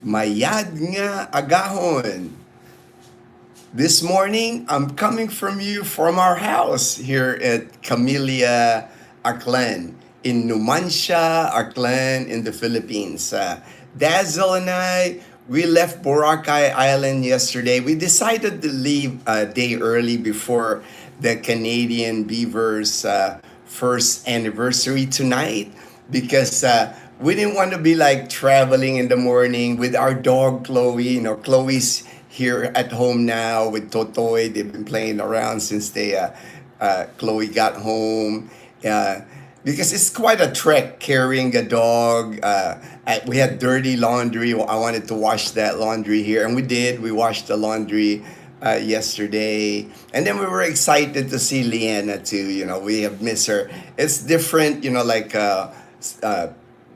Mayad nga agahon. This morning, I'm coming from our house here at Camellia, Aklan, in Numancia, Aklan, in the Philippines. Dazel and I, we left Boracay Island yesterday. We decided to leave a day early before the Canadian Beavers' first anniversary tonight because we didn't want to be like traveling in the morning with our dog Chloe. Chloe's here at home now with Totoy. They've been playing around since Chloe got home. Uh, because it's quite a trek carrying a dog. We had dirty laundry. I wanted to wash that laundry here, and we did. We washed the laundry yesterday, and then we were excited to see Leanna too. We have missed her. It's different, like uh,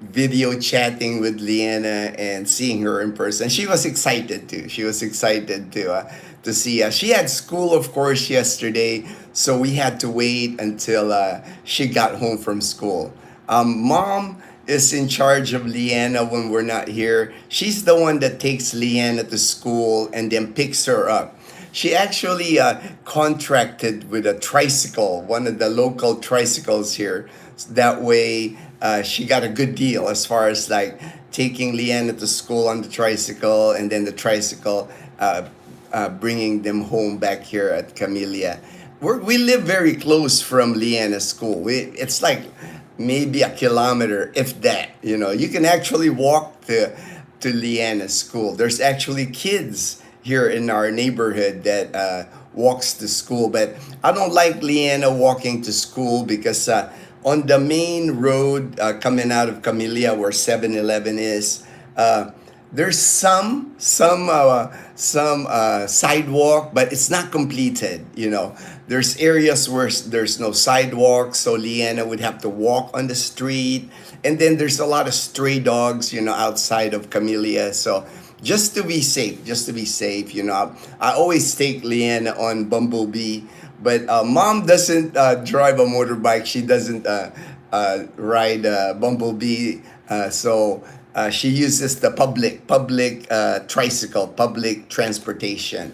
video chatting with Leanna and seeing her in person. She was excited too. She was excited to see us. She had school, of course, yesterday, so we had to wait until she got home from school. Mom is in charge of Leanna when we're not here. She's the one that takes Leanna to school and then picks her up. She actually contracted with a tricycle, one of the local tricycles here. That way, she got a good deal as far as like taking Leanna to school on the tricycle and then the tricycle bringing them home back here at Camellia. We live very close from Leanna's school. It's like maybe a kilometer, if that. You can actually walk to Leanna's school. There's actually kids here in our neighborhood that walks to school, but I don't like Leanna walking to school because on the main road coming out of Camellia where 7-Eleven is, there's some sidewalk, but it's not completed. There's areas where there's no sidewalk, so Leanna would have to walk on the street, and then there's a lot of stray dogs, outside of Camellia. So just to be safe, I always take Leanna on Bumblebee, but mom doesn't drive a motorbike. She doesn't ride Bumblebee, so she uses the public tricycle, public transportation.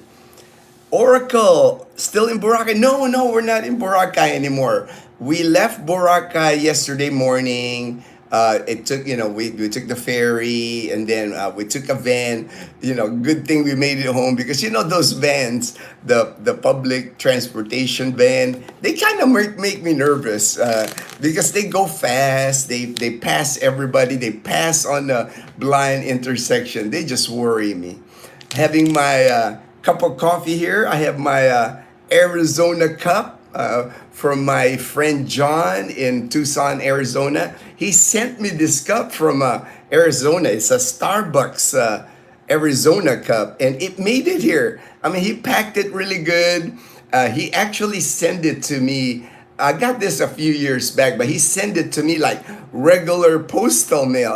Oracle, still in Boracay? No, no, we're not in Boracay anymore. We left Boracay yesterday morning. It took, we took the ferry, and then we took a van. Good thing we made it home because those vans, the public transportation van, they kind of make me nervous because they go fast. They pass everybody. They pass on the blind intersection. They just worry me. Having my cup of coffee here. I have my Arizona cup from my friend John in Tucson, Arizona. He sent me this cup from Arizona. It's a Starbucks Arizona cup, and it made it here. I mean, he packed it really good. He actually sent it to me. I got this a few years back, but he sent it to me like regular postal mail.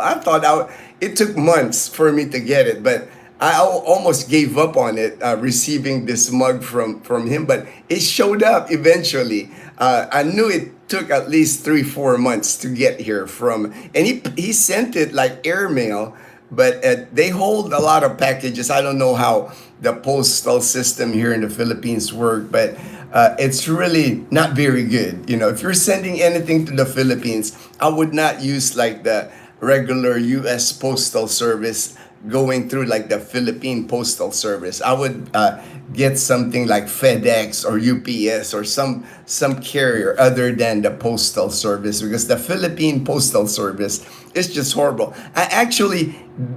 It took months for me to get it, but I almost gave up on it, receiving this mug from him, but it showed up eventually. I knew it took at least 3-4 months to get here and he sent it like airmail, but they hold a lot of packages. I don't know how the postal system here in the Philippines work, but it's really not very good. If you're sending anything to the Philippines, I would not use like the regular U.S. Postal Service going through like the Philippine Postal Service. I would get something like FedEx or UPS or some carrier other than the Postal Service, because the Philippine Postal Service is just horrible.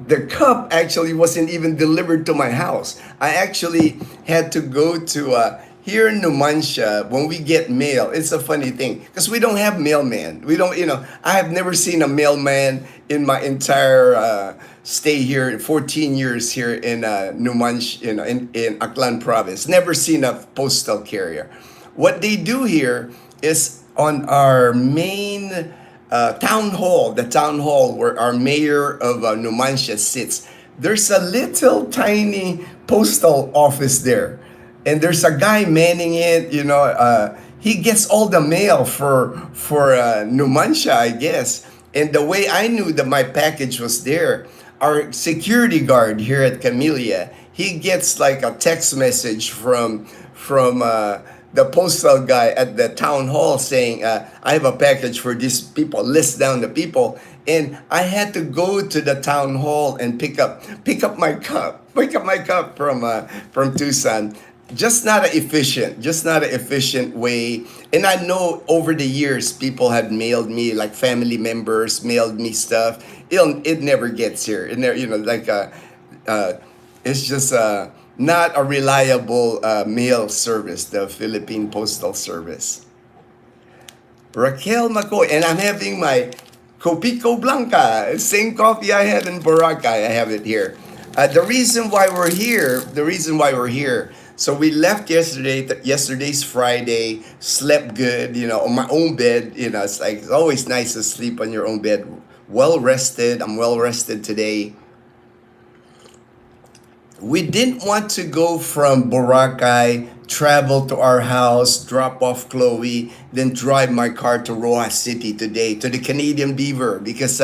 The cup actually wasn't even delivered to my house. I actually had to go to here in Numancia. When we get mail, it's a funny thing because we don't have mailman. We don't, I have never seen a mailman in my entire stay here, 14 years here in Numancia, in Aklan province. Never seen a postal carrier. What they do here is on our main town hall, the town hall where our mayor of Numancia sits. There's a little tiny postal office there, and there's a guy manning it. He gets all the mail for Numancia, I guess. And the way I knew that my package was there, our security guard here at Camellia, he gets like a text message from the postal guy at the town hall saying, "I have a package for these people." List down the people, and I had to go to the town hall and pick up my cup from Tucson. Just not an efficient way. And I know over the years people have mailed me, like family members mailed me stuff. It never gets here. It never, uh, it's just not a reliable mail service, the Philippine Postal Service. Raquel McCoy, and I'm having my Copico Blanca, same coffee I had in Boracay. I have it here. The reason why we're here. So we left yesterday. Yesterday's Friday. Slept good, on my own bed. It's always nice to sleep on your own bed. Well rested. I'm well rested today. We didn't want to go from Boracay, travel to our house, drop off Chloe, then drive my car to Rojas City today, to the Canadian Beaver, because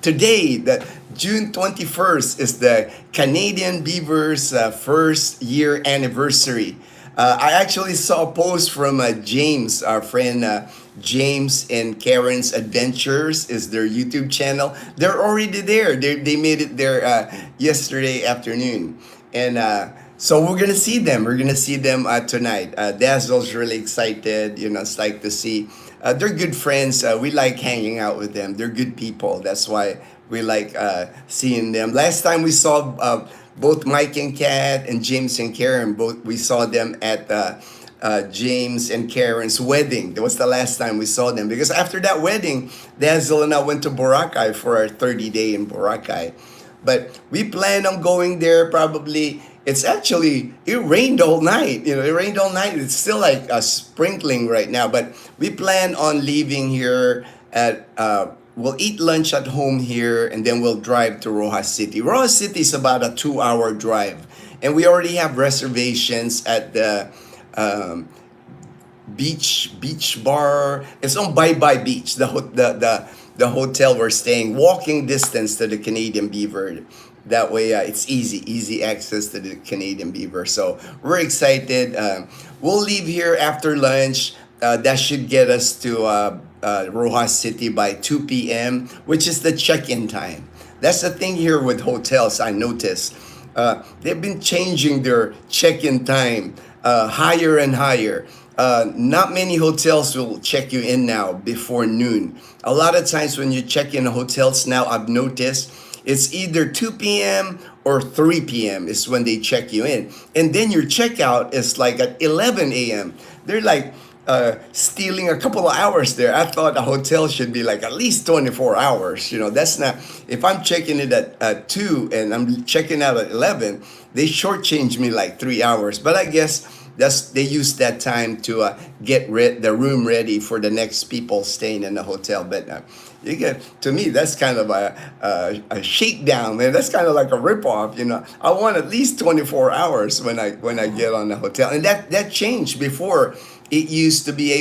today, the June 21st, is the Canadian Beaver's first year anniversary. I actually saw a post from James, our friend James and Karen's Adventures is their YouTube channel. They're already there. They made it there yesterday afternoon. And so we're gonna see them. We're gonna see them tonight. Dazel's really excited. It's like to see. They're good friends. We like hanging out with them. They're good people. That's why we like seeing them. Last time we saw both Mike and Kat and James and Karen. Both we saw them at James and Karen's wedding. That was the last time we saw them, because after that wedding, Dazel and I went to Boracay for our 30-day in Boracay. But we plan on going there probably. It rained all night. It rained all night. It's still like sprinkling right now. But we plan on leaving here we'll eat lunch at home here, and then we'll drive to Rojas City. Rojas City is about a 2-hour drive. And we already have reservations at the beach bar. It's on Bye Bye Beach, the hotel we're staying, walking distance to the Canadian Beaver. That way, it's easy access to the Canadian Beaver. So we're excited. We'll leave here after lunch. That should get us to Rojas City by 2 p.m., which is the check-in time. That's the thing here with hotels, I noticed. They've been changing their check-in time higher and higher. Not many hotels will check you in now before noon. A lot of times when you check in hotels now, I've noticed it's either 2 p.m. or 3 p.m. is when they check you in. And then your checkout is like at 11 a.m. They're like stealing a couple of hours there. I thought a hotel should be like at least 24 hours. That's not, if I'm checking it at 2 and I'm checking out at 11, they shortchange me like 3 hours. But I guess they use that time to get the room ready for the next people staying in the hotel. But to me, that's kind of a shakedown, man. That's kind of like a ripoff. I want at least 24 hours when I get on the hotel, and that changed before. You used to be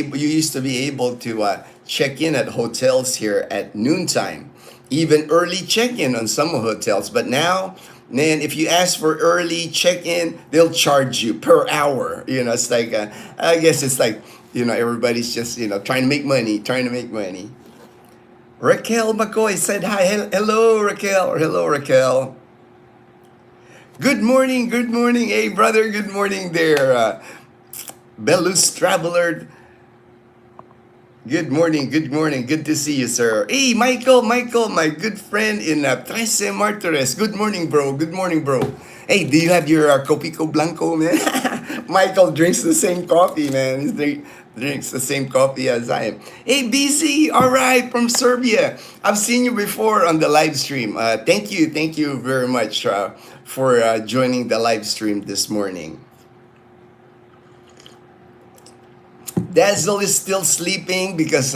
able to check in at hotels here at noontime, even early check-in on some hotels. But now, man, if you ask for early check-in, they'll charge you per hour. It's like I guess it's like everybody's just trying to make money. Raquel McCoy said hi. Hello, Raquel. Or hello, Raquel. Good morning. Hey, brother. Good morning there. Bellus Traveler. Good morning. Good to see you, sir. Hey, Michael, my good friend in Trece Martires. Good morning, bro. Hey, do you have your Copico Blanco, man? Michael drinks the same coffee, man. He drinks the same coffee as I am. Hey, BC, all right, from Serbia. I've seen you before on the live stream. Thank you very much for joining the live stream this morning. Dazel is still sleeping because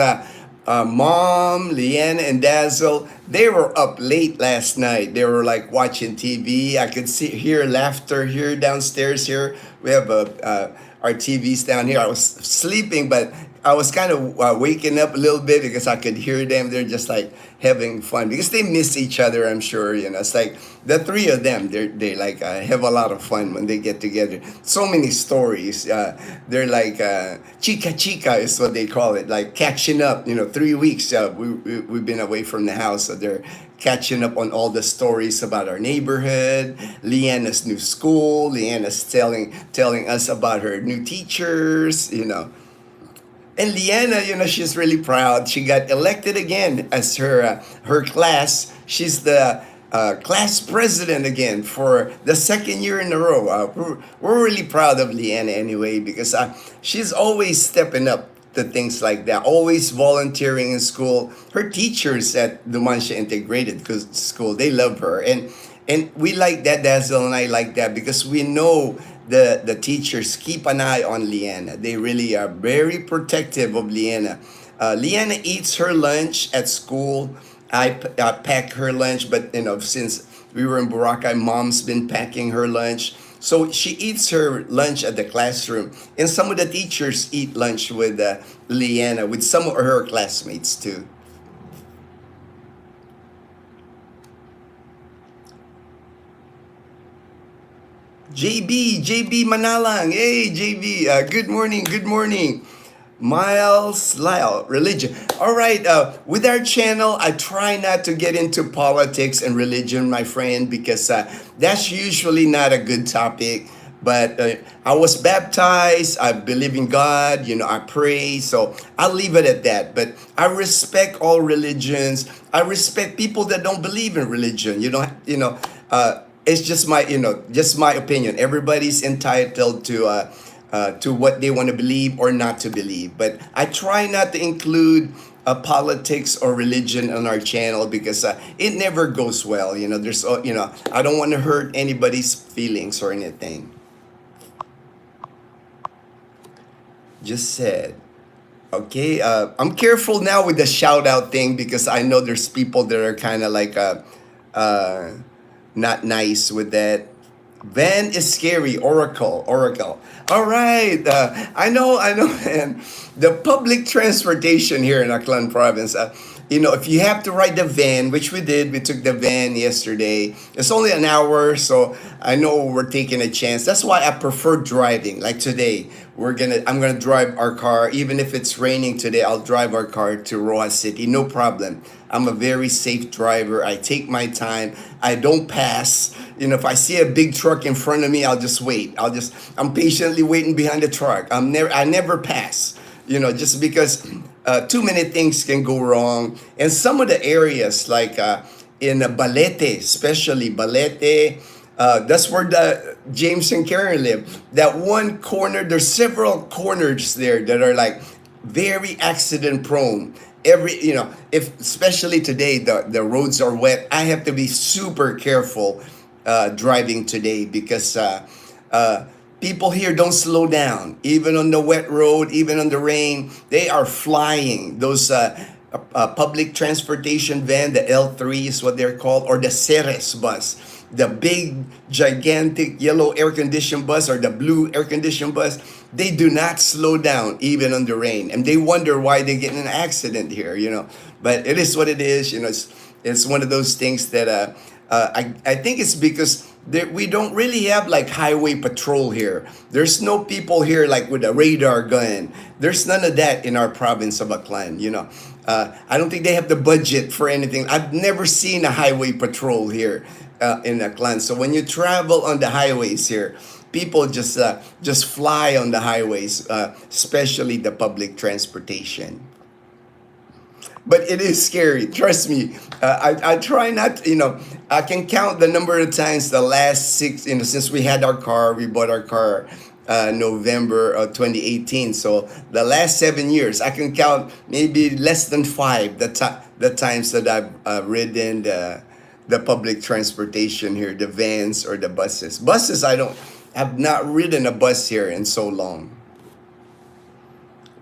Mom, Leanna, and Dazel, they were up late last night. They were like watching TV. I could hear laughter here downstairs here. We have our TVs down here. I was sleeping, but I was kind of waking up a little bit because I could hear them. They're just like having fun because they miss each other. I'm sure, you know. It's like the three of them. They like have a lot of fun when they get together. So many stories. They're like chica chica is what they call it. Like catching up. You know, 3 weeks. We've been away from the house, so they're catching up on all the stories about our neighborhood, Leanna's new school. Leanna's telling us about her new teachers. You know. And Leanna, you know, she's really proud. She got elected again as her class. She's the class president again for the second year in a row. We're really proud of Leanna anyway because she's always stepping up to things like that, always volunteering in school. Her teachers at Dumancia Integrated School, they love her. And we like that, Dazzle and I like that because we know the teachers keep an eye on Leanna. They really are very protective of Leanna. Leanna eats her lunch at school. I pack her lunch, but you know, since we were in Boracay, mom's been packing her lunch. So she eats her lunch at the classroom. And some of the teachers eat lunch with Leanna, with some of her classmates too. JB Manalang. Hey, JB. Good morning. Good morning. Miles Lyle, religion. All right. With our channel, I try not to get into politics and religion, my friend, because that's usually not a good topic. But I was baptized. I believe in God. You know, I pray. So I'll leave it at that. But I respect all religions. I respect people that don't believe in religion. It's just my, just my opinion. Everybody's entitled to what they want to believe or not to believe. But I try not to include politics or religion on our channel because it never goes well. You know, I don't want to hurt anybody's feelings or anything. Just said. Okay, I'm careful now with the shout out thing because I know there's people that are kind of like not nice with that. Van is scary. Oracle. All right. I know, man. The public transportation here in Aklan province, if you have to ride the van, which we did, we took the van yesterday. It's only an hour, so I know we're taking a chance. That's why I prefer driving. Like today, I'm gonna drive our car. Even if it's raining today, I'll drive our car to Rojas City. No problem. I'm a very safe driver. I take my time. I don't pass. If I see a big truck in front of me, I'll just wait. I'm patiently waiting behind the truck. I never pass. Just because too many things can go wrong. And some of the areas like in Balete, especially Balete, that's where the James and Karen live. That one corner, there's several corners there that are like very accident prone. If especially today the roads are wet, I have to be super careful driving today because people here don't slow down. Even on the wet road, even on the rain, they are flying. Those public transportation van, the L3 is what they're called, or the Ceres bus. The big, gigantic yellow air-conditioned bus or the blue air-conditioned bus, they do not slow down even on the rain. And they wonder why they get in an accident here, But it is what it is, It's one of those things that I think it's because we don't really have like highway patrol here. There's no people here like with a radar gun. There's none of that in our province of Aklan, I don't think they have the budget for anything. I've never seen a highway patrol here in Aklan. So when you travel on the highways here, people just fly on the highways, especially the public transportation. But it is scary. Trust me. I try not, I can count the number of times the last 6, since we had our car, we bought our car November of 2018. So the last 7 years, I can count maybe less than 5 the times that I've ridden the public transportation here, the vans or the buses. Buses, have not ridden a bus here in so long.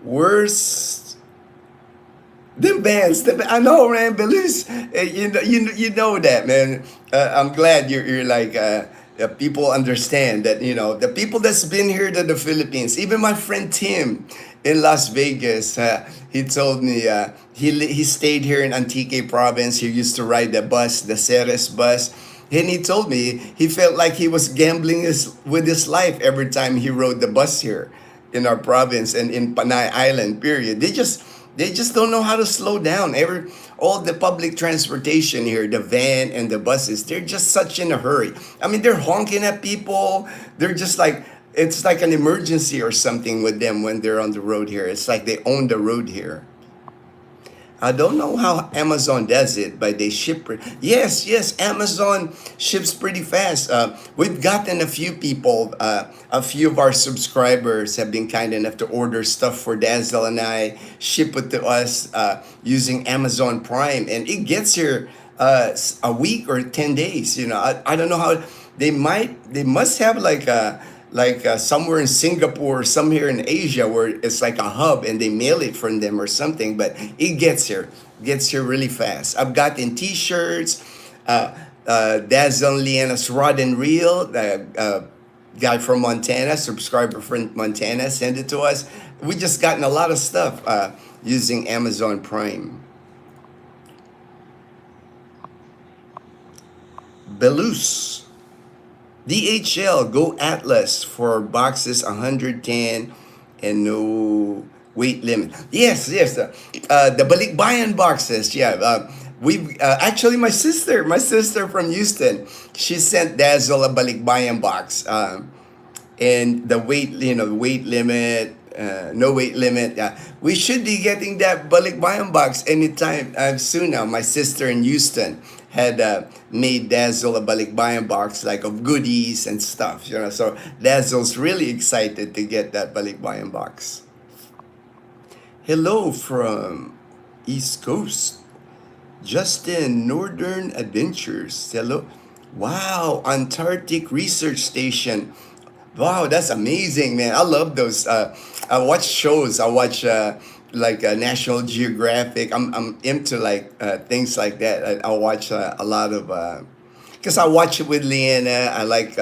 Worst. The vans, I know, man. Belize, you know that, man. I'm glad you're like people understand that. The people that's been here to the Philippines. Even my friend Tim, in Las Vegas. He told me he stayed here in Antique province. He used to ride the bus, the Ceres bus. And he told me he felt like he was gambling with his life every time he rode the bus here in our province and in Panay Island, period. They just don't know how to slow down. All the public transportation here, the van and the buses, they're just such in a hurry. I mean, they're honking at people. They're just like it's like an emergency or something with them when they're on the road here. It's like they own the road here. I don't know how Amazon does it, but they ship. Yes, yes, Amazon ships pretty fast. We've gotten a few people, a few of our subscribers have been kind enough to order stuff for Dazel and I, ship it to us using Amazon Prime, and it gets here a week or 10 days. I don't know how they must have like somewhere in Singapore or somewhere in Asia where it's like a hub and they mail it from them or something, but it gets here really fast. I've gotten t-shirts, Dazzle and Leanna's Rod and Reel, the guy from Montana, subscriber from Montana, sent it to us. We just gotten a lot of stuff using Amazon Prime. Belus. DHL, go Atlas for boxes 110 and no weight limit. Yes, yes. The balikbayan boxes. Yeah. We've actually my sister from Houston, she sent Dazzle a balikbayan box. And the weight limit, no weight limit. We should be getting that balikbayan box anytime soon now. My sister in Houston had made Dazzle a balikbayan box like of goodies and stuff. So Dazzle's really excited to get that balikbayan box. Hello from East Coast. Justin, Northern Adventures. Hello. Wow, Antarctic Research Station. Wow, that's amazing, man. I love those. I watch shows. I watch National Geographic. I'm into things like that. I watch a lot of because I watch it with Leanna. I like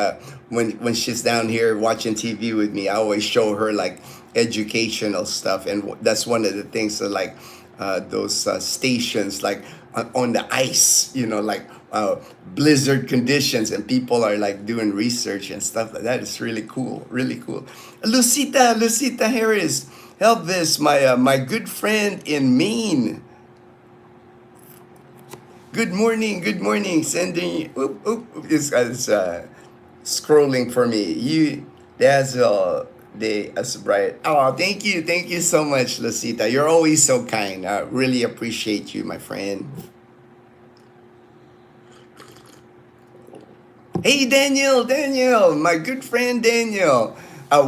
when she's down here watching TV with me. I always show her like educational stuff, and that's one of the things that those stations on the ice, blizzard conditions, and people are doing research and stuff like that. It's really cool, really cool. Lucita Harris, Elvis, my good friend in Maine. Good morning. Sending, this guy's scrolling for me. You, Dazzle, they as bright. Oh, thank you so much, Lucita. You're always so kind. I really appreciate you, my friend. Hey, Daniel, my good friend Daniel.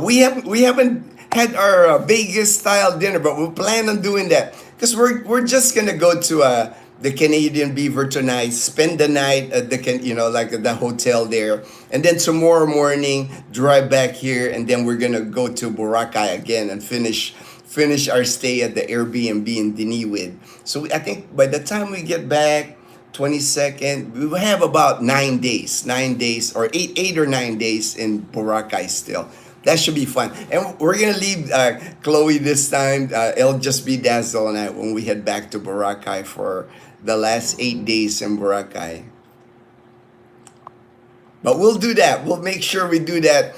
We haven't had our Vegas style dinner, but we plan on doing that because we're just gonna go to the Canadian Beaver tonight, spend the night at the hotel there, and then tomorrow morning drive back here, and then we're gonna go to Boracay again and finish our stay at the Airbnb in Diniwid. So I think by the time we get back, 22nd, we will have about 9 days or 8 or 9 days in Boracay still. That should be fun. And we're going to leave Chloe this time. It'll just be Dazzle and I when we head back to Boracay for the last 8 days in Boracay. But we'll do that. We'll make sure we do that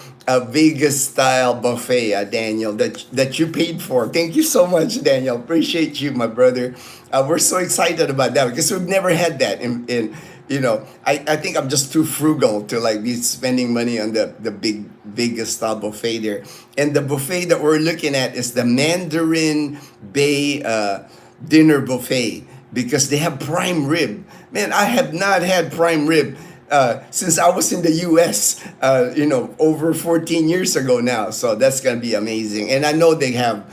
Vegas style buffet, Daniel, that you paid for. Thank you so much, Daniel. Appreciate you, my brother. We're so excited about that because we've never had that. I think I'm just too frugal to be spending money on the big Vegas style buffet there. And the buffet that we're looking at is the Mandarin Bay dinner buffet because they have prime rib. Man, I have not had prime rib since I was in the U.S., over 14 years ago now. So that's gonna be amazing. And I know they have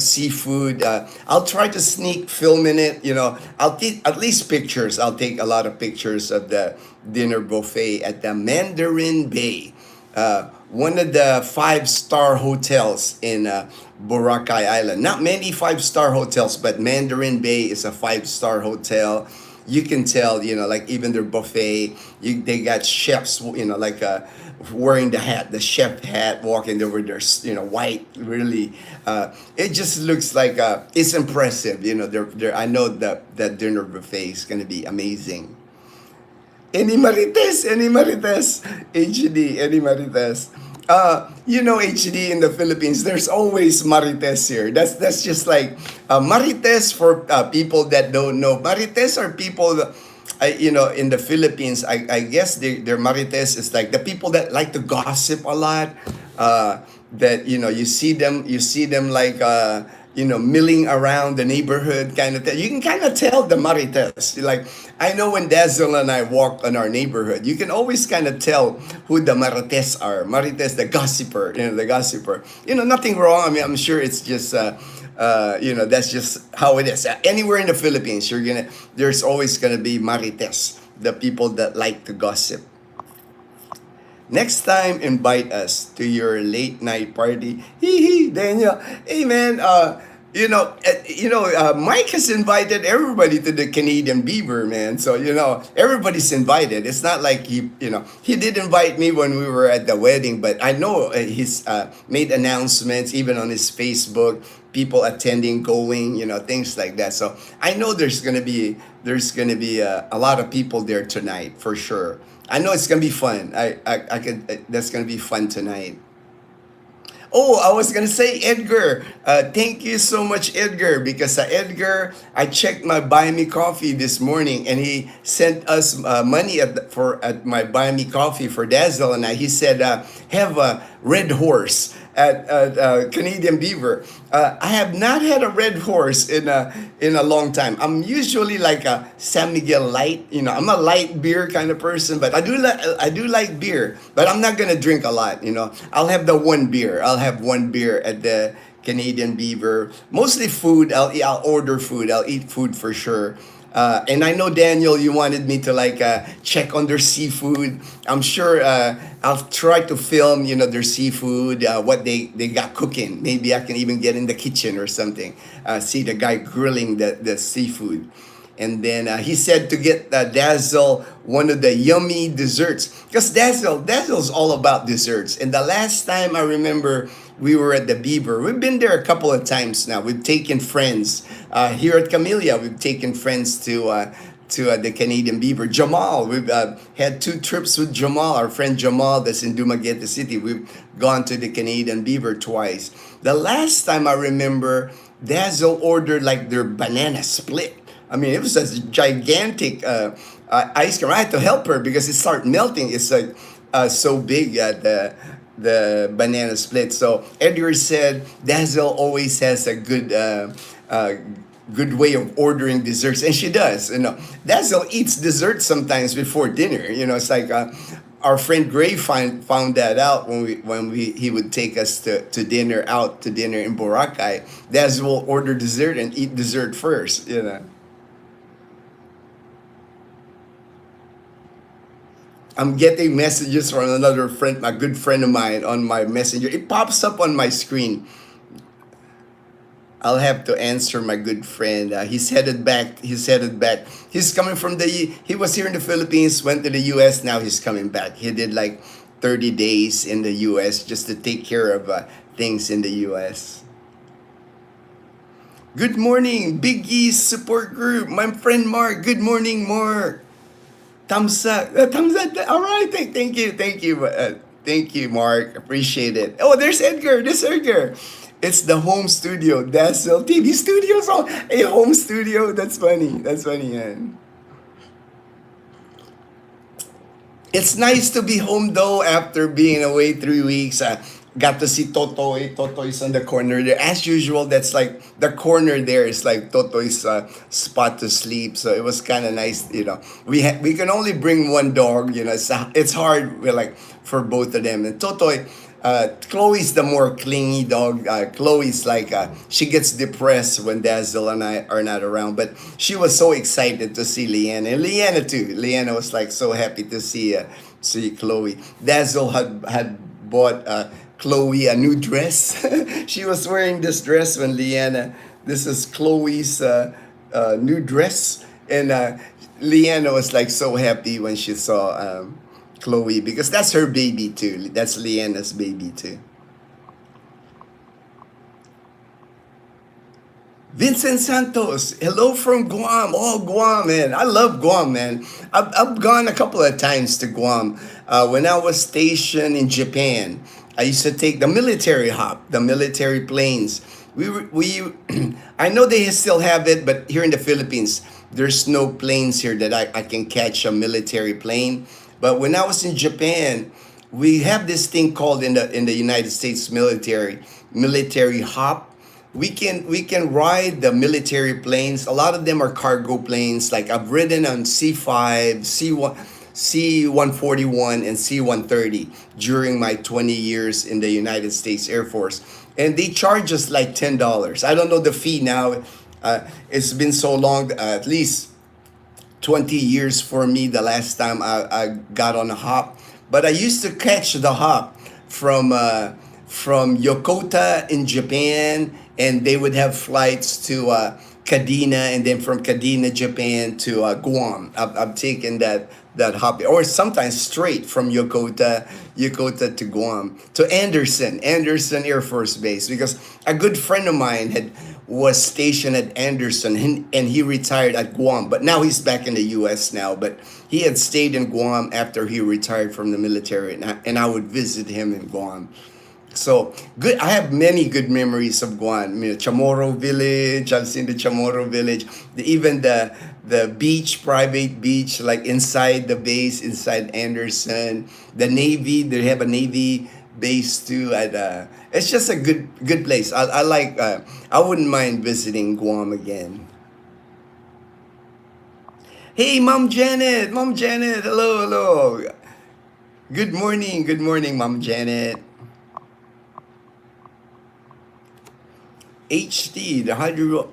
seafood. I'll try to sneak film in it. I'll take at least pictures. I'll take a lot of pictures of the dinner buffet at the Mandarin Bay, one of the 5-star hotels in Boracay Island. Not many 5-star hotels, but Mandarin Bay is a 5-star hotel. you can tell, like even their buffet, they got chefs, like wearing the hat, the chef hat, walking over their, white, really. It just looks like it's impressive. I know that dinner buffet is going to be amazing. Any Marites, HD, any Marites. HD in the Philippines, there's always Marites here. That's just like Marites for people that don't know. Marites are people, in the Philippines. I guess their Marites is like the people that like to gossip a lot. That you see them like milling around the neighborhood kind of thing. You can kind of tell the Marites. Like, I know when Dazel and I walk on our neighborhood, you can always kind of tell who the Marites are. Marites, the gossiper, the gossiper. Nothing wrong. I mean, I'm sure it's just, that's just how it is. Anywhere in the Philippines, there's always gonna be Marites, the people that like to gossip. Next time, invite us to your late night party. Hee hee, Daniel. Hey man, Mike has invited everybody to the Canadian Beaver, man. So everybody's invited. It's not like he did invite me when we were at the wedding, but I know he's made announcements even on his Facebook. People attending, going, things like that. So I know there's gonna be a lot of people there tonight for sure. I know it's gonna be fun. I could. That's gonna be fun tonight. Oh, I was gonna say Edgar. Thank you so much, Edgar, because Edgar, I checked my Buy Me Coffee this morning, and he sent us money at my Buy Me Coffee for Dazzle, and he said, have a red horse at Canadian Beaver. I have not had a red horse in a long time. I'm usually like a San Miguel light. I'm a light beer kind of person, but I do like beer, but I'm not gonna drink a lot. I'll have the one beer. I'll have one beer at the Canadian Beaver. Mostly food. I'll order food. I'll eat food for sure. And I know, Daniel, you wanted me to check on their seafood. I'm sure I'll try to film, their seafood, what they got cooking. Maybe I can even get in the kitchen or something. See the guy grilling the seafood. And then he said to get Dazzle one of the yummy desserts. Because Dazzle's all about desserts. And the last time I remember we were at the Beaver, we've been there a couple of times now. We've taken friends. Here at Camellia, we've taken friends to the Canadian Beaver. Jamal, we've had 2 trips with Jamal, our friend Jamal that's in Dumaguete City. We've gone to the Canadian Beaver twice. The last time I remember, Dazzle ordered like their banana split. I mean, it was a gigantic ice cream. I had to help her because it started melting. It's like so big, the banana split. So Edgar said Dazzle always has a good way of ordering desserts, and she does. Dazzle eats dessert sometimes before dinner. It's like our friend Gray found that out when he would take us to dinner in Boracay. Dazzle will order dessert and eat dessert first. I'm getting messages from another friend, a good friend of mine, on my messenger. It pops up on my screen. I'll have to answer my good friend. He's headed back. He's coming from he was here in the Philippines, went to the US. Now he's coming back. He did like 30 days in the US just to take care of things in the US. Good morning, Big E's support group. My friend Mark. Good morning, Mark. Thumbs up. Thumbs up. All right. Thank you. Thank you, Mark. Appreciate it. Oh, there's Edgar. It's the home studio. Dazel TV Studios. A home studio. That's funny. Man. It's nice to be home though after being away 3 weeks. Got to see Totoy. Totoy's on the corner there. As usual, that's like the corner there is like Totoy's spot to sleep. So it was kind of nice, We can only bring one dog, It's hard, for both of them. And Totoy, Chloe's the more clingy dog. Chloe's like she gets depressed when Dazzle and I are not around. But she was so excited to see Leanna, and Leanna too. Leanna was like so happy to see Chloe. Dazzle had bought Chloe a new dress. She was wearing this dress when Leanna. This is Chloe's new dress, and Leanna was like so happy when she saw Chloe because that's her baby too. That's Leanna's baby too. Vincent Santos, hello from Guam. Oh, Guam, man. I love Guam, man. I've gone a couple of times to Guam. When I was stationed in Japan, I used to take the military hop, the military planes. We I know they still have it, but here in the Philippines, there's no planes here that I can catch a military plane. But when I was in Japan, we have this thing called in the United States military hop. We can ride the military planes. A lot of them are cargo planes. Like I've ridden on C5, C1, C141, and C130 during my 20 years in the United States Air Force, and they charge us like $10. I don't know the fee now. It's been so long, at least 20 years for me the last time I got on a hop. But I used to catch the hop from Yokota in Japan, and they would have flights to Kadena, and then from Kadena, Japan to Guam. I've taken that hop, or sometimes straight from Yokota to Guam to Anderson Air Force Base, because a good friend of mine was stationed at Anderson, and he retired at Guam, but now he's back in the U.S. now. But he had stayed in Guam after he retired from the military, and I would visit him in Guam. So good. I have many good memories of Guam. Chamorro Village. I've seen the Chamorro Village. Even the beach, private beach, like inside the base, inside Anderson. The Navy. They have a Navy base too. It's just a good place. I like. I wouldn't mind visiting Guam again. Hey, Mom Janet. Mom Janet. Hello, hello. Good morning, Mom Janet. HT, the hydro.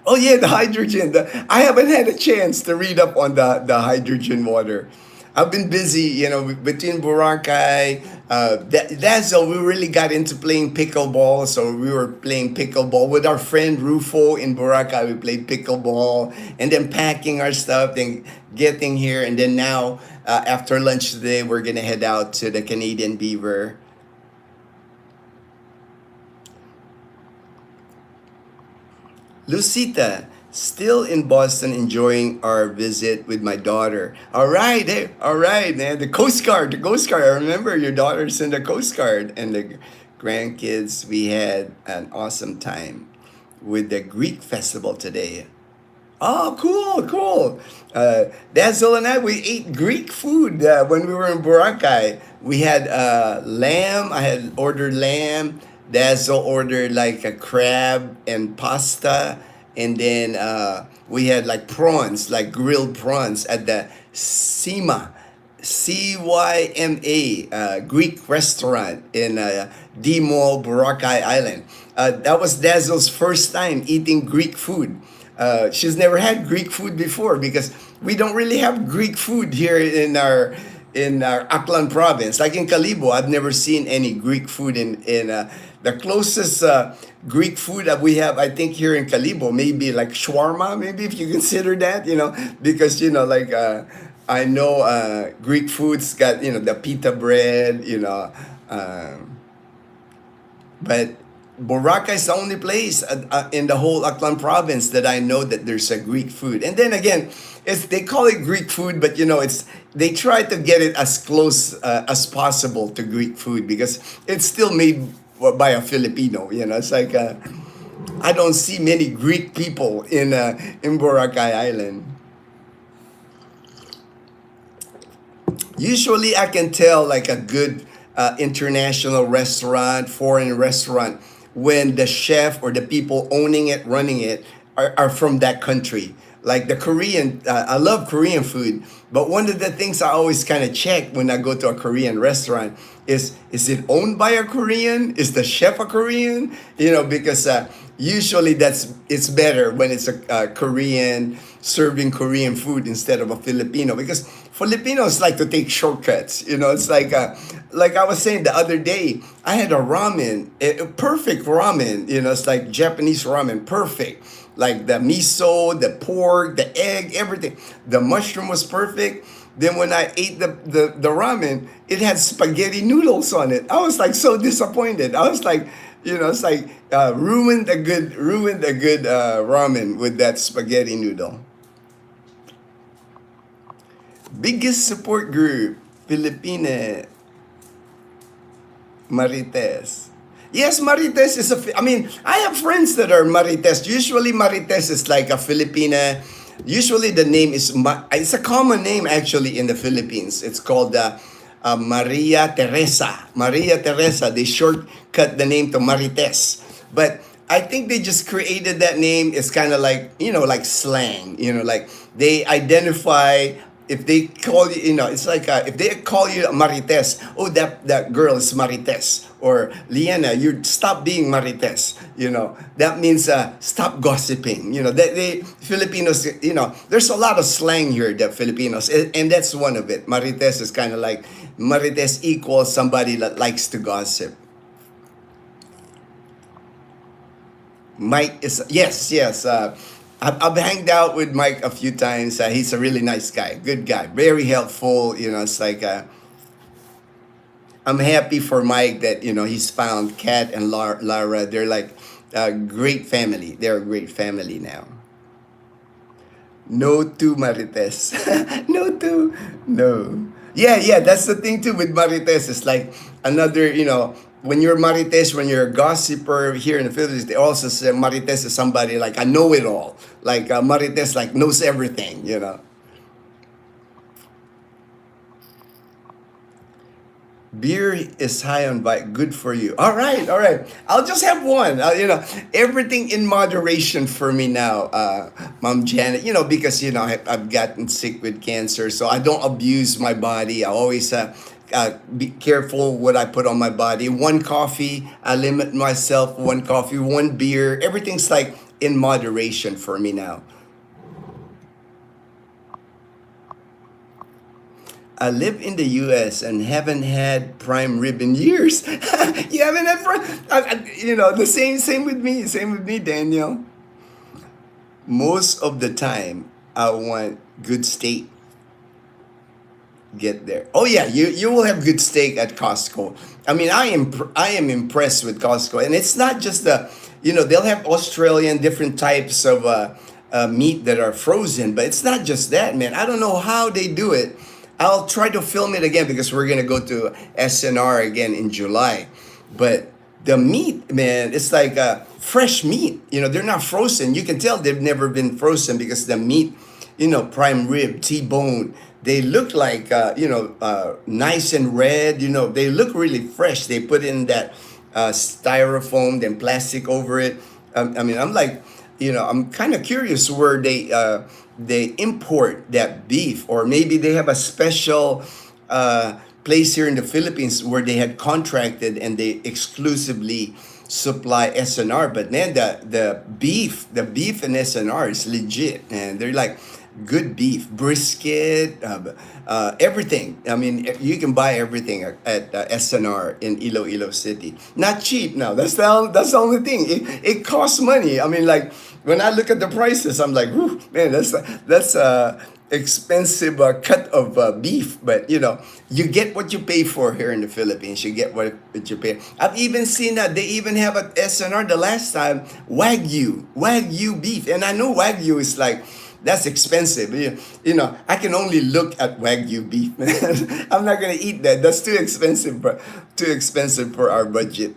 Oh yeah, the hydrogen. I haven't had a chance to read up on the hydrogen water. I've been busy, between Boracay, Dazel. We really got into playing pickleball, so we were playing pickleball with our friend Rufo in Boracay. We played pickleball, and then packing our stuff, then getting here, and then now after lunch today, we're gonna head out to the Canadian Beaver. Lucita, still in Boston enjoying our visit with my daughter. All right, man. The Coast Guard. I remember your daughter's in the Coast Guard, and the grandkids. We had an awesome time with the Greek festival today. Oh, cool, cool. Dazzle and I, we ate Greek food when we were in Boracay. We had lamb. I had ordered lamb. Dazzle ordered like a crab and pasta. And then we had like prawns, like grilled prawns at the Cima, CYMA, Greek restaurant in D Mall, Boracay Island. That was Dazzle's first time eating Greek food. She's never had Greek food before because we don't really have Greek food here in our Aklan province. Like in Calibo, I've never seen any Greek food in the closest Greek food that we have, I think, here in Calibo, maybe like shawarma, maybe if you consider that, because like I know Greek foods got the pita bread, but Boracay is the only place in the whole Aklan province that I know that there's a Greek food. And then again, they call it Greek food, but they try to get it as close as possible to Greek food because it's still made by a Filipino. It's like I don't see many Greek people in Boracay Island. Usually, I can tell like a good international restaurant, foreign restaurant, when the chef or the people owning it, running it, are from that country. Like the Korean, I love Korean food, but one of the things I always kind of check when I go to a Korean restaurant is it owned by a Korean? Is the chef a Korean? Because usually it's better when it's a Korean serving Korean food instead of a Filipino, because Filipinos like to take shortcuts. It's like I was saying the other day, I had a ramen, a perfect ramen. It's like Japanese ramen, perfect. Like the miso, the pork, the egg, everything. The mushroom was perfect. Then when I ate the ramen, it had spaghetti noodles on it. I was like so disappointed. I was like, it's like ruined a good ramen with that spaghetti noodle. Biggest support group, Filipina Marites. Yes, Marites is I mean, I have friends that are Marites. Usually Marites is like a Filipina. Usually the name is, it's a common name actually in the Philippines. It's called Maria Teresa. Maria Teresa. They shortcut the name to Marites. But I think they just created that name. It's kind of like, like slang. Like they identify, if they call you, it's like if they call you Marites, oh, that girl is Marites, or Liana, you stop being Marites. That means stop gossiping. They Filipinos, there's a lot of slang here that Filipinos, and that's one of it. Marites is kind of like, Marites equals somebody that likes to gossip. Mike is, yes. I've hanged out with Mike a few times. He's a really nice guy, good guy, very helpful. It's like I'm happy for Mike that he's found Kat and Lara. They're like a great family. They're a great family now. No to Marites. No. Yeah. That's the thing too with Marites. It's like another, when you're Marites, when you're a gossiper here in the Philippines, they also say Marites is somebody like a know-it-all. Like Marites like knows everything. Beer is high on bike. Good for you. All right. I'll just have one. Everything in moderation for me now, Mom Janet. Because I've gotten sick with cancer, so I don't abuse my body. I always be careful what I put on my body. One coffee, I limit myself. One coffee, one beer. Everything's like in moderation for me now. I live in the U.S. and haven't had prime rib in years. You haven't had prime? The same with me. Same with me, Daniel. Most of the time, I want good steak. Get there. Oh yeah, you will have good steak at Costco. I mean, I am impressed with Costco, and it's not just they'll have Australian different types of meat that are frozen, but it's not just that, man. I don't know how they do it. I'll try to film it again because we're gonna go to SNR again in July. But the meat, man, it's like fresh meat. They're not frozen. You can tell they've never been frozen because the meat, prime rib, T-bone, they look like nice and red. They look really fresh. They put in that styrofoam, then plastic over it. I'm like, I'm kind of curious where they import that beef, or maybe they have a special place here in the Philippines where they had contracted and they exclusively supply SNR. But man, the beef in SNR is legit, and they're like good beef, brisket, everything. I mean, you can buy everything at SNR in Iloilo City. Not cheap now. That's the only thing. It costs money. I mean, like when I look at the prices, I'm like, whew, man, that's expensive cut of beef. But you get what you pay for here in the Philippines. You get what you pay. I've even seen that they even have at SNR the last time Wagyu beef, and I know Wagyu is like, that's expensive. I can only look at Wagyu beef, man. I'm not gonna eat that. That's too expensive, too expensive for our budget.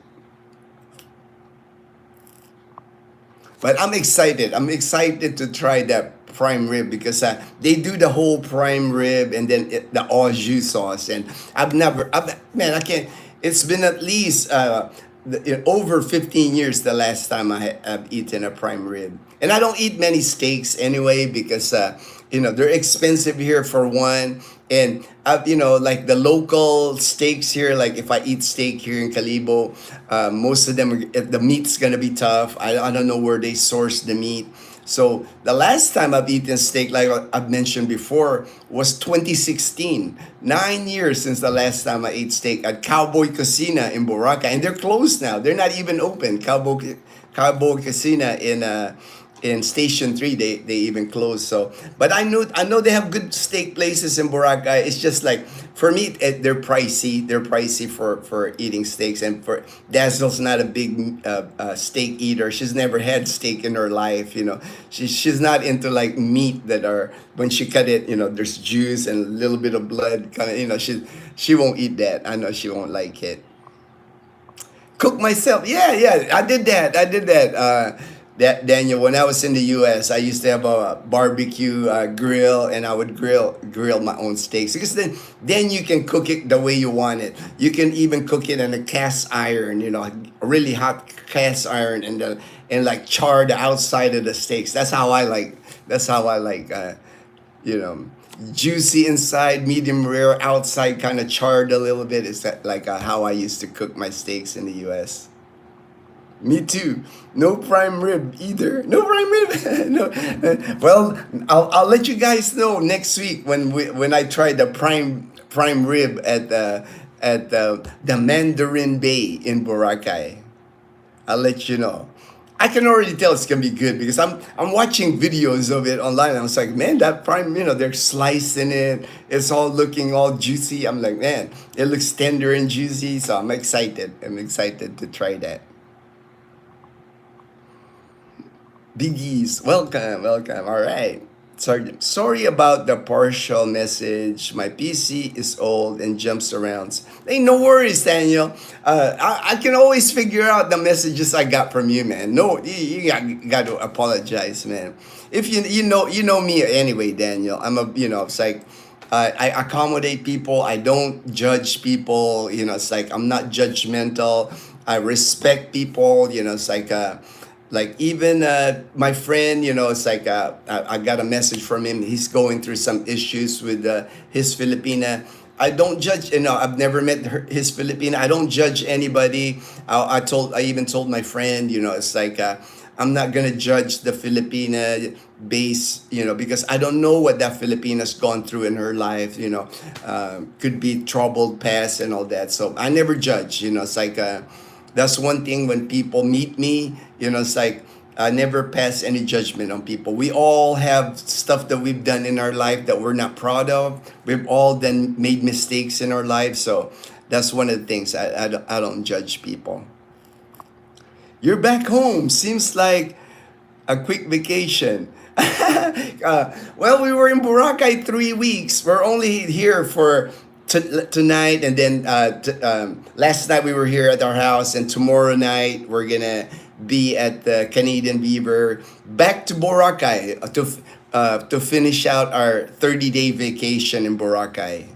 But I'm excited. I'm excited to try that prime rib because they do the whole prime rib and then the au jus sauce. And man, I can't. It's been at least over 15 years the last time have eaten a prime rib. And I don't eat many steaks anyway because they're expensive here for one. And like the local steaks here, like if I eat steak here in Calibo, most of them the meat's gonna be tough. I don't know where they source the meat. So the last time I've eaten steak, like I've mentioned before, was 2016. 9 years since the last time I ate steak at Cowboy Cocina in Boracay, and they're closed now. They're not even open. Cowboy Cocina in Station 3 they even closed. So but I know they have good steak places in Boracay. It's just like for me they're pricey. They're pricey for eating steaks, and for Dazzle's not a big steak eater. She's never had steak in her life, you know. She's not into like meat that are when she cut it, you know, there's juice and a little bit of blood kind of, you know. She won't eat that. I know she won't like it. Cook myself. Yeah, yeah. I did that. Daniel, when I was in the U.S., I used to have a barbecue grill, and I would grill my own steaks because then you can cook it the way you want it. You can even cook it in a cast iron, you know, a really hot cast iron, and like char the outside of the steaks. That's how I like. That's how I like. You know, juicy inside, medium rare outside, kind of charred a little bit. Is that like how I used to cook my steaks in the U.S.? Me too. No prime rib either. No prime rib. No. Well, I'll let you guys know next week when I try the prime rib at the Mandarin Bay in Boracay. I'll let you know. I can already tell it's gonna be good because I'm watching videos of it online. I was like, man, that prime, you know, they're slicing it. It's all looking all juicy. I'm like, man, it looks tender and juicy. So I'm excited. I'm excited to try that. Biggies, welcome, welcome. All right. Sorry about the partial message. My PC is old and jumps around. Hey, no worries, Daniel. I can always figure out the messages I got from you, man. No, you got to apologize, man. If you know me anyway, Daniel. It's like I accommodate people. I don't judge people. You know, it's like I'm not judgmental. I respect people. You know, it's like even my friend, you know, it's like I got a message from him. He's going through some issues with his Filipina. I don't judge. You know, I've never met his Filipina. I don't judge anybody. I even told my friend, you know, it's like I'm not gonna judge the Filipina base, you know, because I don't know what that Filipina's gone through in her life. You know, could be troubled past and all that. So I never judge. You know, it's like. That's one thing when people meet me, you know, it's like I never pass any judgment on people. We all have stuff that we've done in our life that we're not proud of. We've all then made mistakes in our life. So that's one of the things. I don't judge people. You're back home. Seems like a quick vacation. Well, we were in Boracay 3 weeks. We're only here for tonight, and then last night we were here at our house, and tomorrow night we're gonna be at the Canadian Beaver, back to Boracay to finish out our 30-day vacation in Boracay.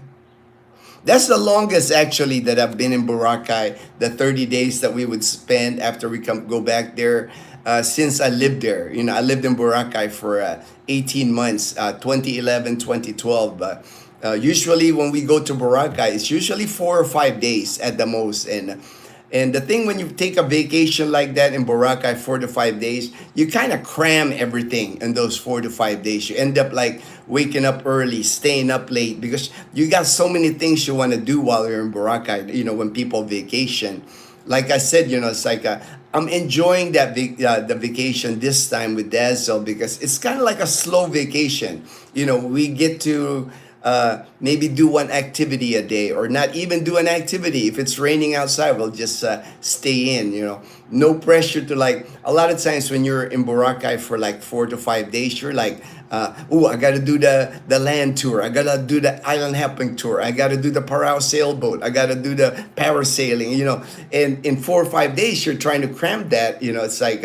That's the longest actually that I've been in Boracay, the 30 days that we would spend after we go back there. Since I lived there, you know, I lived in Boracay for 18 months, 2011, 2012. Usually when we go to Boracay, it's usually 4 or 5 days at the most. And the thing when you take a vacation like that in Boracay, 4 to 5 days, you kind of cram everything in those 4 to 5 days. You end up like waking up early, staying up late because you got so many things you want to do while you're in Boracay. You know, when people vacation, like I said, you know, it's like I'm enjoying that the vacation this time with Dazzle because it's kind of like a slow vacation. You know, we get to maybe do one activity a day or not even do an activity. If it's raining outside, we'll just stay in, you know. No pressure to like, a lot of times when you're in Boracay for like 4 to 5 days, you're like, I got to do the land tour. I got to do the island hopping tour. I got to do the Parao sailboat. I got to do the parasailing, you know. And in 4 or 5 days, you're trying to cram that, you know. It's like,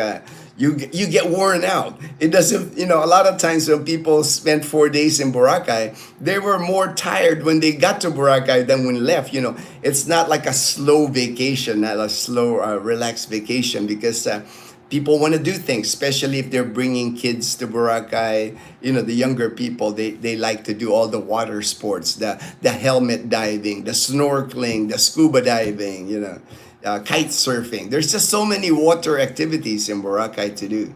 you get worn out. It doesn't, you know, a lot of times when people spent 4 days in Boracay, they were more tired when they got to Boracay than when left. You know, it's not like a slow vacation, not a slow, relaxed vacation because people want to do things, especially if they're bringing kids to Boracay. You know, the younger people, they like to do all the water sports, the helmet diving, the snorkeling, the scuba diving, you know. Kite surfing. There's just so many water activities in Boracay to do.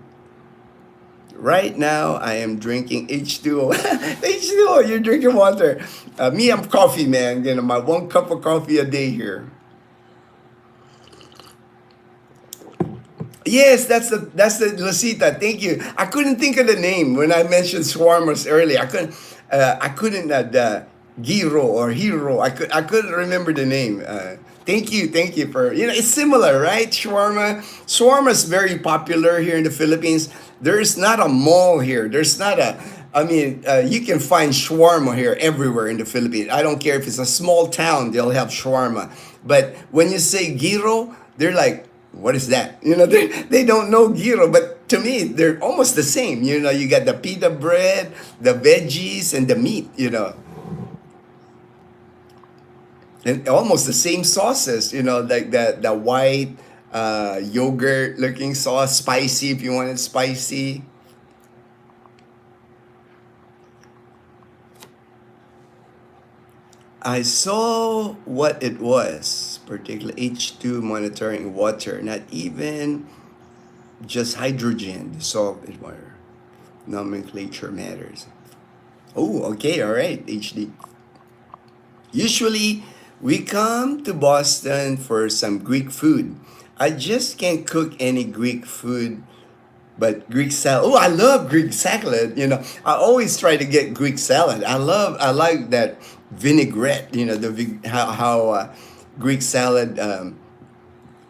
Right now, I am drinking H2O. H2O, you're drinking water. Me, I'm coffee, man. You know, my 1 cup of coffee a day here. Yes, that's the Lucita. Thank you. I couldn't think of the name when I mentioned shawarmas earlier. I couldn't the Giro or Hero. I couldn't remember the name. Thank you for it's similar, right? Shawarma is very popular here in the Philippines. There's not a mall here. There's not a. I mean, you can find shawarma here everywhere in the Philippines. I don't care if it's a small town, they'll have shawarma. But when you say gyro, they're like, what is that? They don't know gyro, but to me, they're almost the same. You got the pita bread, the veggies, and the meat. And almost the same sauces, like the white yogurt looking sauce, spicy if you want it spicy. I saw what it was, particularly H2 monitoring water, not even just hydrogen, dissolved in water. Nomenclature matters. Oh, okay, all right, HD. Usually, we come to Boston for some Greek food. I just can't cook any Greek food, but Greek salad. Oh, I love Greek salad. I always try to get Greek salad. I like that vinaigrette. How Greek salad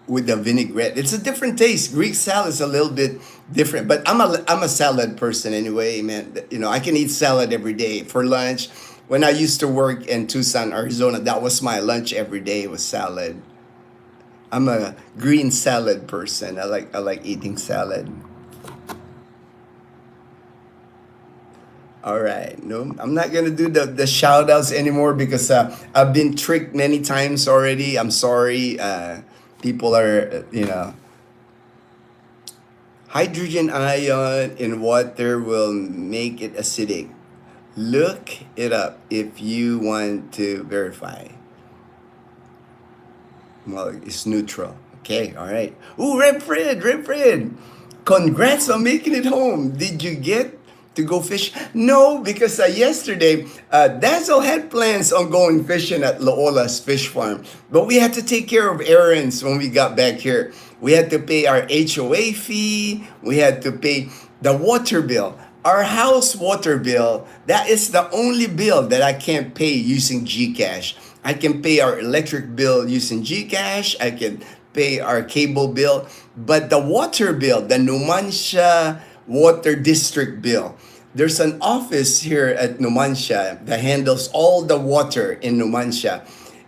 with the vinaigrette. It's a different taste. Greek salad is a little bit different, but I'm a salad person anyway, man. I can eat salad every day for lunch. When I used to work in Tucson, Arizona, that was my lunch every day was salad. I'm a green salad person. I like eating salad. All right. No, I'm not gonna do the shout outs anymore because I've been tricked many times already. I'm sorry. People are, hydrogen ion in water will make it acidic. Look it up if you want to verify. Well, it's neutral. Okay, all right. Ooh, Red Fred. Congrats on making it home. Did you get to go fish? No, because yesterday, Dazel had plans on going fishing at Loola's fish farm. But we had to take care of errands when we got back here. We had to pay our HOA fee. We had to pay the water bill. Our house water bill, that is the only bill that I can't pay using GCash. I can pay our electric bill using GCash. I can pay our cable bill. But the water bill, the Numancia Water District bill, there's an office here at Numancia that handles all the water in Numancia.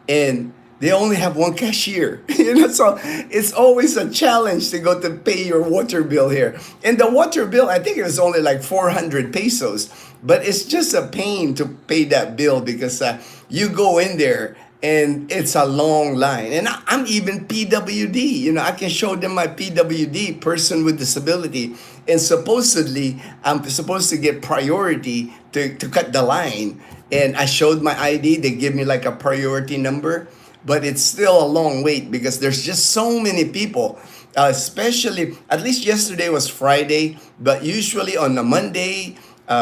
And they only have one cashier. So it's always a challenge to go to pay your water bill here. And the water bill, I think it was only like 400 pesos. But it's just a pain to pay that bill because you go in there and it's a long line. And I'm even PWD. I can show them my PWD, person with disability. And supposedly, I'm supposed to get priority to cut the line. And I showed my ID. They give me like a priority number. But it's still a long wait because there's just so many people. Especially, at least yesterday was Friday. But usually on a Monday,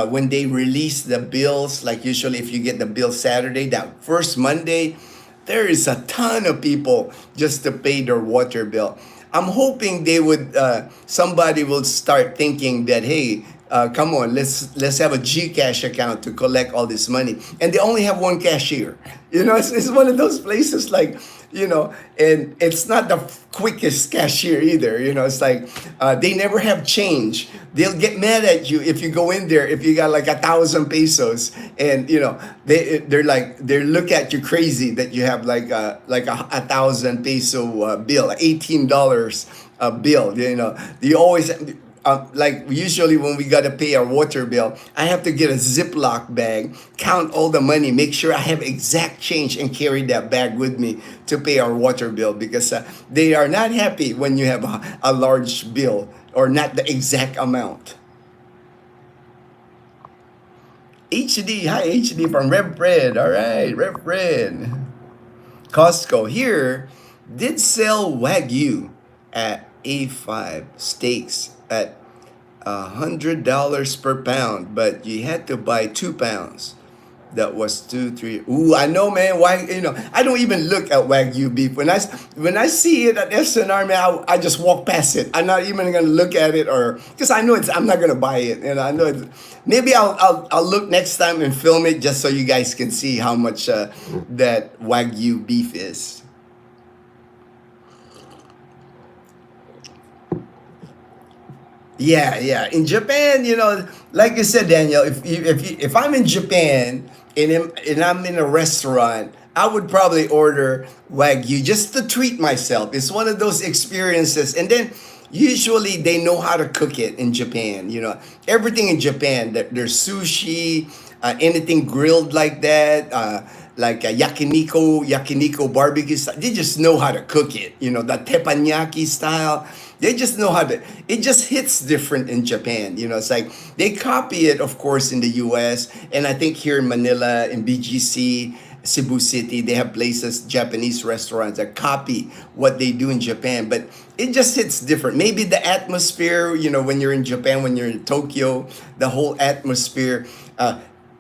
when they release the bills, like usually if you get the bill Saturday, that first Monday, there is a ton of people just to pay their water bill. I'm hoping somebody will start thinking that, hey, come on, let's have a GCash account to collect all this money. And they only have one cashier. It's one of those places like, and it's not the quickest cashier either. It's like they never have change. They'll get mad at you if you go in there if you got like 1,000 pesos, and they look at you crazy that you have like a 1,000 peso bill, $18 bill. You always. Like usually when we gotta pay our water bill, I have to get a Ziploc bag, count all the money, make sure I have exact change, and carry that bag with me to pay our water bill because they are not happy when you have a large bill or not the exact amount. HD, hi HD from Red Bread. All right, Red Bread. Costco here did sell Wagyu at A5 steaks at $100 per pound, but you had to buy 2 pounds. That was 2, 3. Ooh, I know, man. Why? I don't even look at Wagyu beef. When I see it at SNR, man, I just walk past it. I'm not even gonna look at it, or because I know I'm not gonna buy it. I know it's, maybe I'll look next time and film it just so you guys can see how much that Wagyu beef is. Yeah, yeah. In Japan, like you said, Daniel, if I'm in Japan and I'm in a restaurant, I would probably order Wagyu just to treat myself. It's one of those experiences. And then usually they know how to cook it in Japan. Everything in Japan, there's sushi, anything grilled like that, like yakiniku barbecue style. They just know how to cook it. The teppanyaki style. They just know how to. It just hits different in Japan. It's like they copy it, of course, in the U.S. and I think here in Manila, in BGC, Cebu City, they have places, Japanese restaurants that copy what they do in Japan, but it just hits different. Maybe the atmosphere, when you're in Japan, when you're in Tokyo, the whole atmosphere,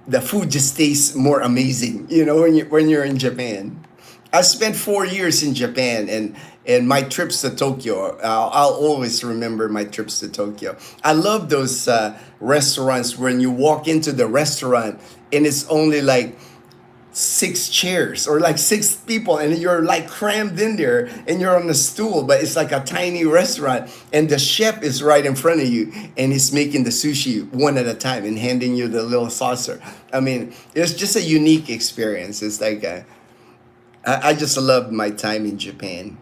the food just tastes more amazing. When you're in Japan. I spent 4 years in Japan, and my trips to Tokyo. I'll always remember my trips to Tokyo. I love those restaurants when you walk into the restaurant and it's only like 6 chairs or like 6 people, and you're like crammed in there and you're on a stool, but it's like a tiny restaurant, and the chef is right in front of you and he's making the sushi one at a time and handing you the little saucer. I mean, it's just a unique experience. It's like I just loved my time in Japan.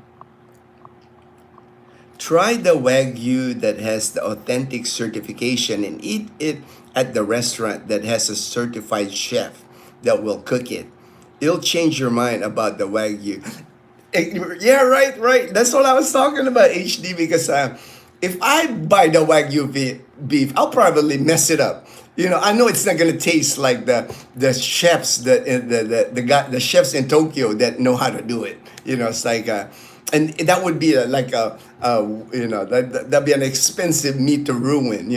Try the Wagyu that has the authentic certification and eat it at the restaurant that has a certified chef that will cook it. It'll change your mind about the Wagyu. Yeah, right, right. That's what I was talking about, HD, because if I buy the Wagyu beef, I'll probably mess it up. I know it's not gonna taste like the chefs the chefs in Tokyo that know how to do it. It's like and that would be like that'd be an expensive meat to ruin.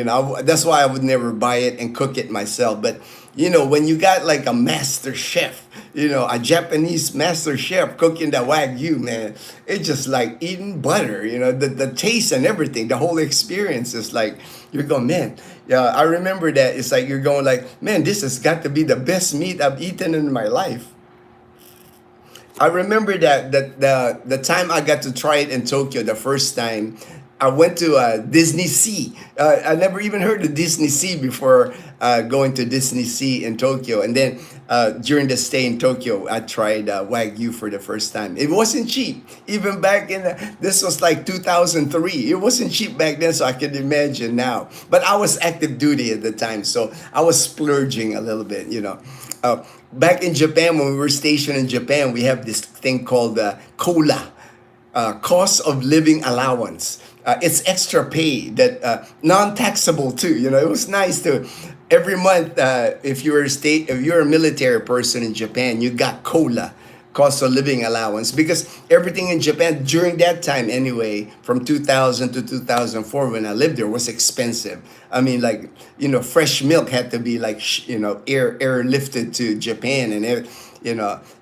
That's why I would never buy it and cook it myself. But when you got like a master chef, a Japanese master chef cooking the Wagyu, man, it's just like eating butter. The taste and everything, the whole experience is like you're going, man. Yeah, I remember that. It's like you're going like, man, this has got to be the best meat I've eaten in my life. I remember that the time I got to try it in Tokyo the first time, I went to Disney Sea. I never even heard of Disney Sea before going to Disney Sea in Tokyo. And then during the stay in Tokyo, I tried Wagyu for the first time. It wasn't cheap. Even back in, this was like 2003. It wasn't cheap back then, so I can imagine now. But I was active duty at the time, so I was splurging a little bit. Back in Japan, when we were stationed in Japan, we have this thing called COLA, cost of living allowance. It's extra pay that non-taxable too. It was nice to every month. If you're a military person in Japan, you got COLA, cost of living allowance, because everything in Japan during that time anyway, from 2000 to 2004 when I lived there, was expensive. I mean, like, fresh milk had to be like, airlifted to Japan, and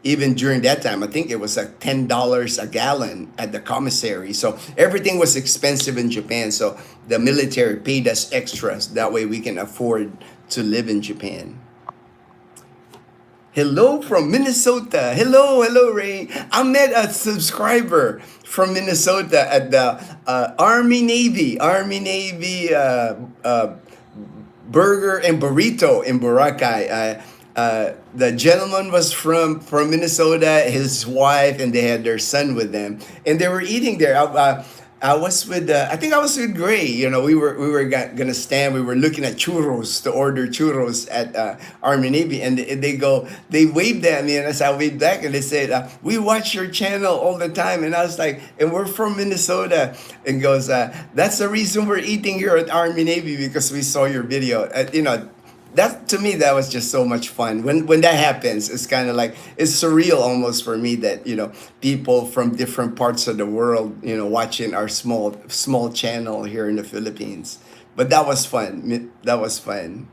even during that time, I think it was like $10 a gallon at the commissary. So everything was expensive in Japan. So the military paid us extras. That way we can afford to live in Japan. Hello from Minnesota. Hello, Ray. I met a subscriber from Minnesota at the Army Navy burger and burrito in Boracay. The gentleman was from Minnesota, his wife, and they had their son with them, and they were eating there. I was with, I think I was with Gray. We were gonna stand. We were looking at churros to order churros at Army Navy, and they waved at me, and I waved back, and they said, "We watch your channel all the time." And I was like, "And we're from Minnesota." And goes, "That's the reason we're eating here at Army Navy, because we saw your video." That, to me, that was just so much fun. When that happens, it's kind of like, it's surreal almost for me that people from different parts of the world watching our small channel here in the Philippines. But that was fun. That was fun.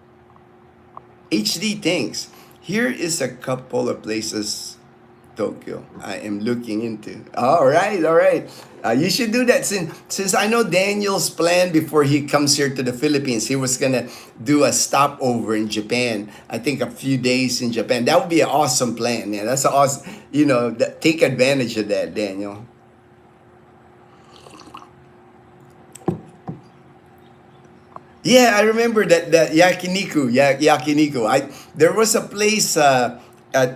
HD, thanks. Here is a couple of places Tokyo I am looking into. All right, all right. You should do that since I know Daniel's plan before he comes here to the Philippines. He was gonna do a stopover in Japan. I think a few days in Japan. That would be an awesome plan, man. That's an awesome. Take advantage of that, Daniel. Yeah, I remember that yakiniku, yakiniku. There was a place at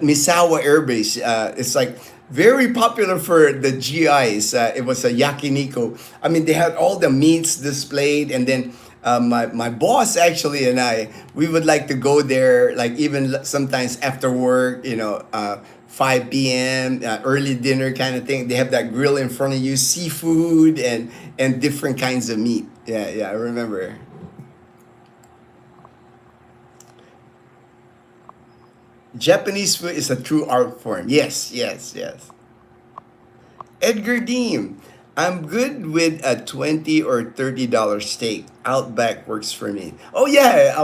Misawa Air Base. It's like very popular for the GIs. It was a yakiniku. I mean, they had all the meats displayed, and then my boss actually and we would like to go there, like even sometimes after work. 5 p.m. Early dinner kind of thing. They have that grill in front of you, seafood and different kinds of meat. Yeah, yeah, I remember. Japanese food is a true art form. Yes, yes, yes. Edgar Deem, I'm good with a $20 or $30 steak. Outback works for me. Oh yeah,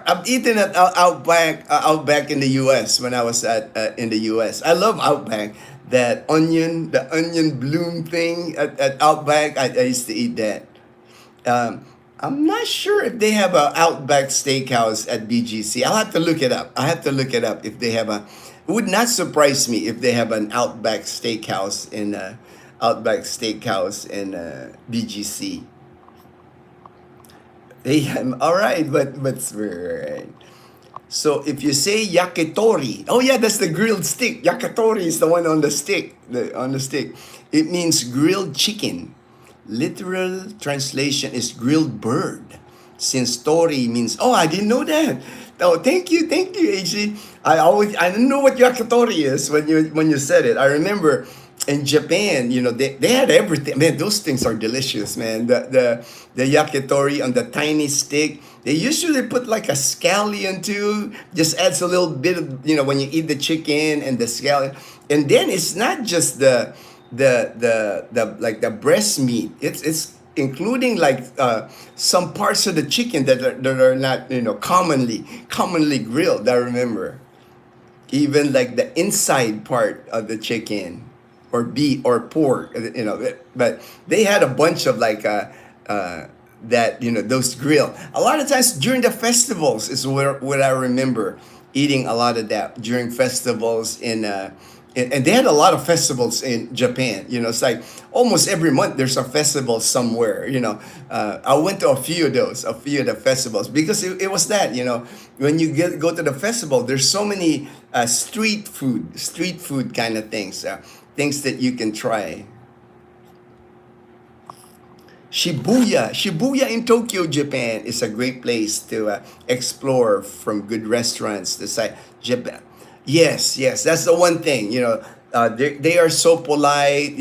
I've eaten at Outback in the U.S. when I was in the U.S. I love Outback. The onion bloom thing at Outback. I used to eat that. Um, I'm not sure if they have a Outback Steakhouse at BGC. I'll have to look it up. I have to look it up if they have a. It would not surprise me if they have an Outback Steakhouse in BGC. They all right, but right. So if you say yakitori, oh yeah, that's the grilled stick. Yakitori is the one on the stick. On the stick, it means grilled chicken. Literal translation is grilled bird. Since tori means, oh, I didn't know that. Oh, thank you, AG. I didn't know what yakitori is when you said it. I remember in Japan, they had everything. Man, those things are delicious, man. The yakitori on the tiny stick. They usually put like a scallion too. Just adds a little bit of, when you eat the chicken and the scallion. And then it's not just the like the breast meat. It's including like some parts of the chicken that are not commonly grilled. I remember even like the inside part of the chicken or beef or pork. But they had a bunch of like that those grill. A lot of times during the festivals is where what I remember eating a lot of that during festivals and they had a lot of festivals in Japan. It's like almost every month there's a festival somewhere. I went to a few of the festivals because it was that. When you go to the festival, there's so many street food kind of things, things that you can try. Shibuya in Tokyo, Japan is a great place to explore from good restaurants. The site, Japan. Yes, yes, that's the one thing. They are so polite.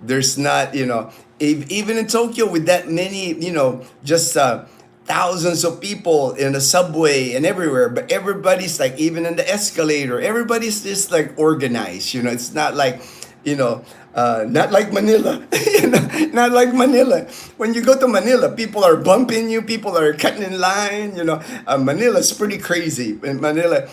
There's not, even in Tokyo with that many, just thousands of people in the subway and everywhere. But everybody's like, even in the escalator, everybody's just like organized. It's not like, not like Manila. Not like Manila. When you go to Manila, people are bumping you, people are cutting in line. Manila's pretty crazy. In Manila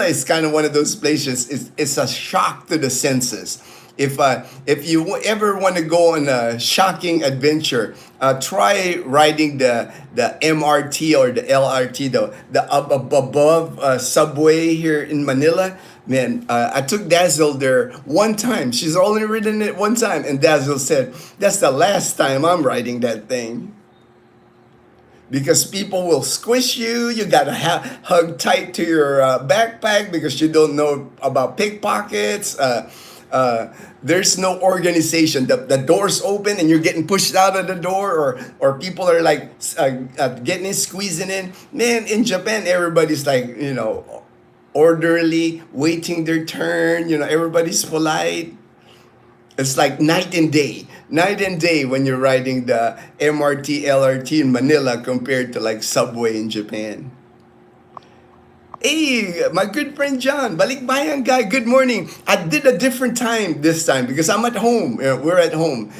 is kind of one of those places. It's a shock to the senses. If you ever want to go on a shocking adventure, try riding the MRT or the LRT, the up above subway here in Manila. Man, I took Dazel there one time. She's only ridden it one time, and Dazel said, "That's the last time I'm riding that thing." Because people will squish you. You gotta hug tight to your backpack because you don't know about pickpockets. There's no organization. The doors open and you're getting pushed out of the door, or people are like getting in, squeezing in. Man, in Japan, everybody's like orderly, waiting their turn. Everybody's polite. It's like night and day when you're riding the MRT, LRT in Manila compared to like subway in Japan. Hey, my good friend John, balikbayan guy, good morning. I did a different time this time because I'm at home. We're at home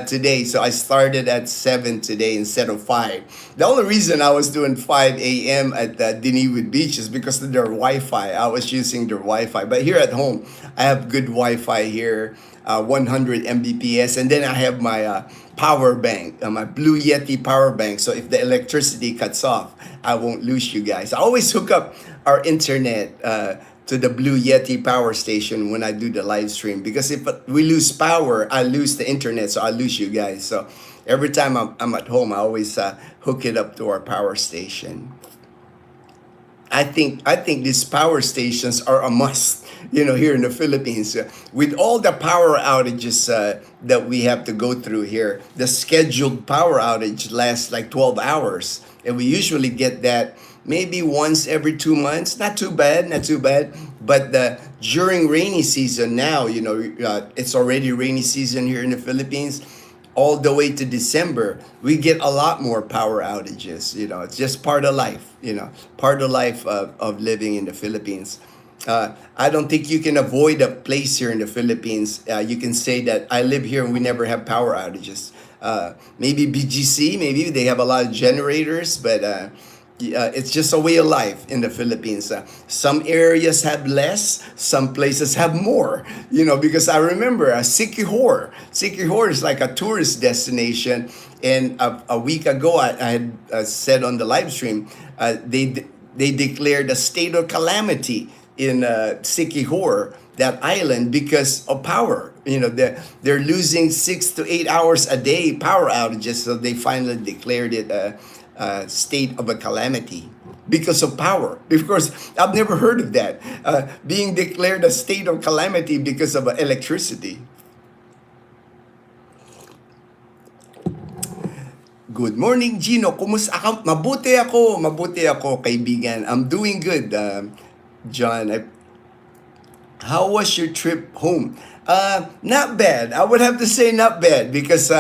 today, so I started at 7 today instead of 5. The only reason I was doing 5 a.m. at Diniwood Beach is because of their Wi-Fi. I was using their Wi-Fi, but here at home, I have good Wi-Fi here, 100 Mbps, and then I have my power bank, my Blue Yeti power bank. So if the electricity cuts off, I won't lose you guys. I always hook up our internet to the Blue Yeti power station when I do the live stream, because if we lose power, I lose the internet, so I lose you guys. So every time I'm at home, I always hook it up to our power station. I think these power stations are a must, here in the Philippines. With all the power outages that we have to go through here, the scheduled power outage lasts like 12 hours, and we usually get that maybe once every 2 months. Not too bad, not too bad. But during rainy season now, it's already rainy season here in the Philippines, all the way to December, we get a lot more power outages. It's just part of life, part of life of living in the Philippines. I don't think you can avoid a place here in the Philippines. You can say that I live here and we never have power outages. Maybe BGC, maybe they have a lot of generators, but it's just a way of life in the Philippines. Some areas have less, some places have more. Because I remember Siquijor. Siquijor is like a tourist destination, and a week ago I had said on the live stream, they declared a state of calamity in Siquijor, that island, because of power. They're losing 6 to 8 hours a day power outages, so they finally declared it a state of a calamity because of power. Of course, I've never heard of that, being declared a state of calamity because of electricity. Good morning, Ginno. Kumusta ka? Mabuti ako, kaibigan. I'm doing good, John. How was your trip home? Not bad. I would have to say not bad, because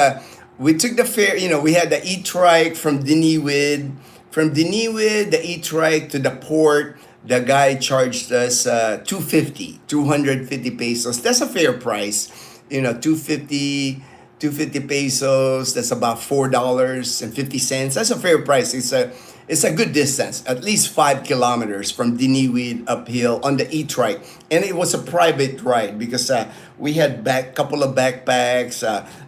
we took the ferry. We had the e-trike from Diniwid. From Diniwid, the e-trike to the port. The guy charged us 250 pesos. That's a fair price. 250 pesos. That's about $4.50. That's a fair price. It's a good distance, at least 5 kilometers from Diniwid uphill on the e-trike, and it was a private ride because we had couple of backpacks,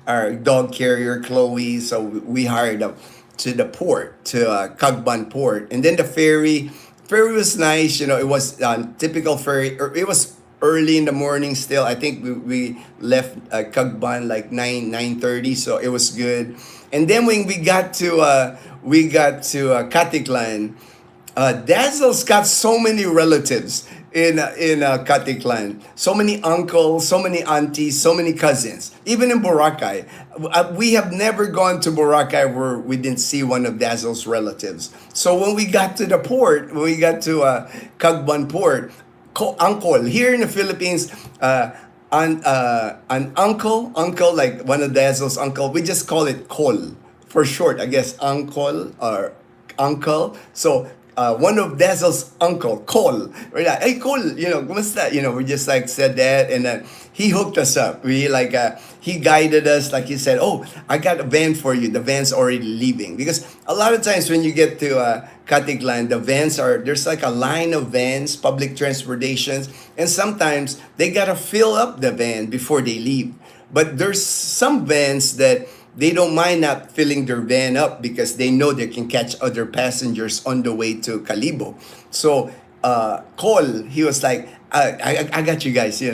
our dog carrier Chloe, so we hired up to the port, to Cagban port, and then the ferry. Ferry was nice, it was typical ferry. It was early in the morning still. I think we left Cagban like 9:30, so it was good. And then when we got to Katiklan, Dazel's got so many relatives in Katiklan. So many uncles, so many aunties, so many cousins. Even in Boracay, we have never gone to Boracay where we didn't see one of Dazel's relatives. So when we got to the port, when we got to Cagban port, uncle here in the Philippines, an uncle like one of Dazzle's uncle, we just call it Col for short, I guess. Uncle or uncle. So one of Dazzle's uncle, Col, we're like, hey Col, kumusta? We just like said that, and then he hooked us up. We like he guided us, like he said, oh, I got a van for you. The van's already leaving, because a lot of times when you get to Katiklan, the vans there's like a line of vans, public transportations, and sometimes they gotta fill up the van before they leave. But there's some vans that they don't mind not filling their van up because they know they can catch other passengers on the way to Calibo. So Cole, he was like, I got you guys. He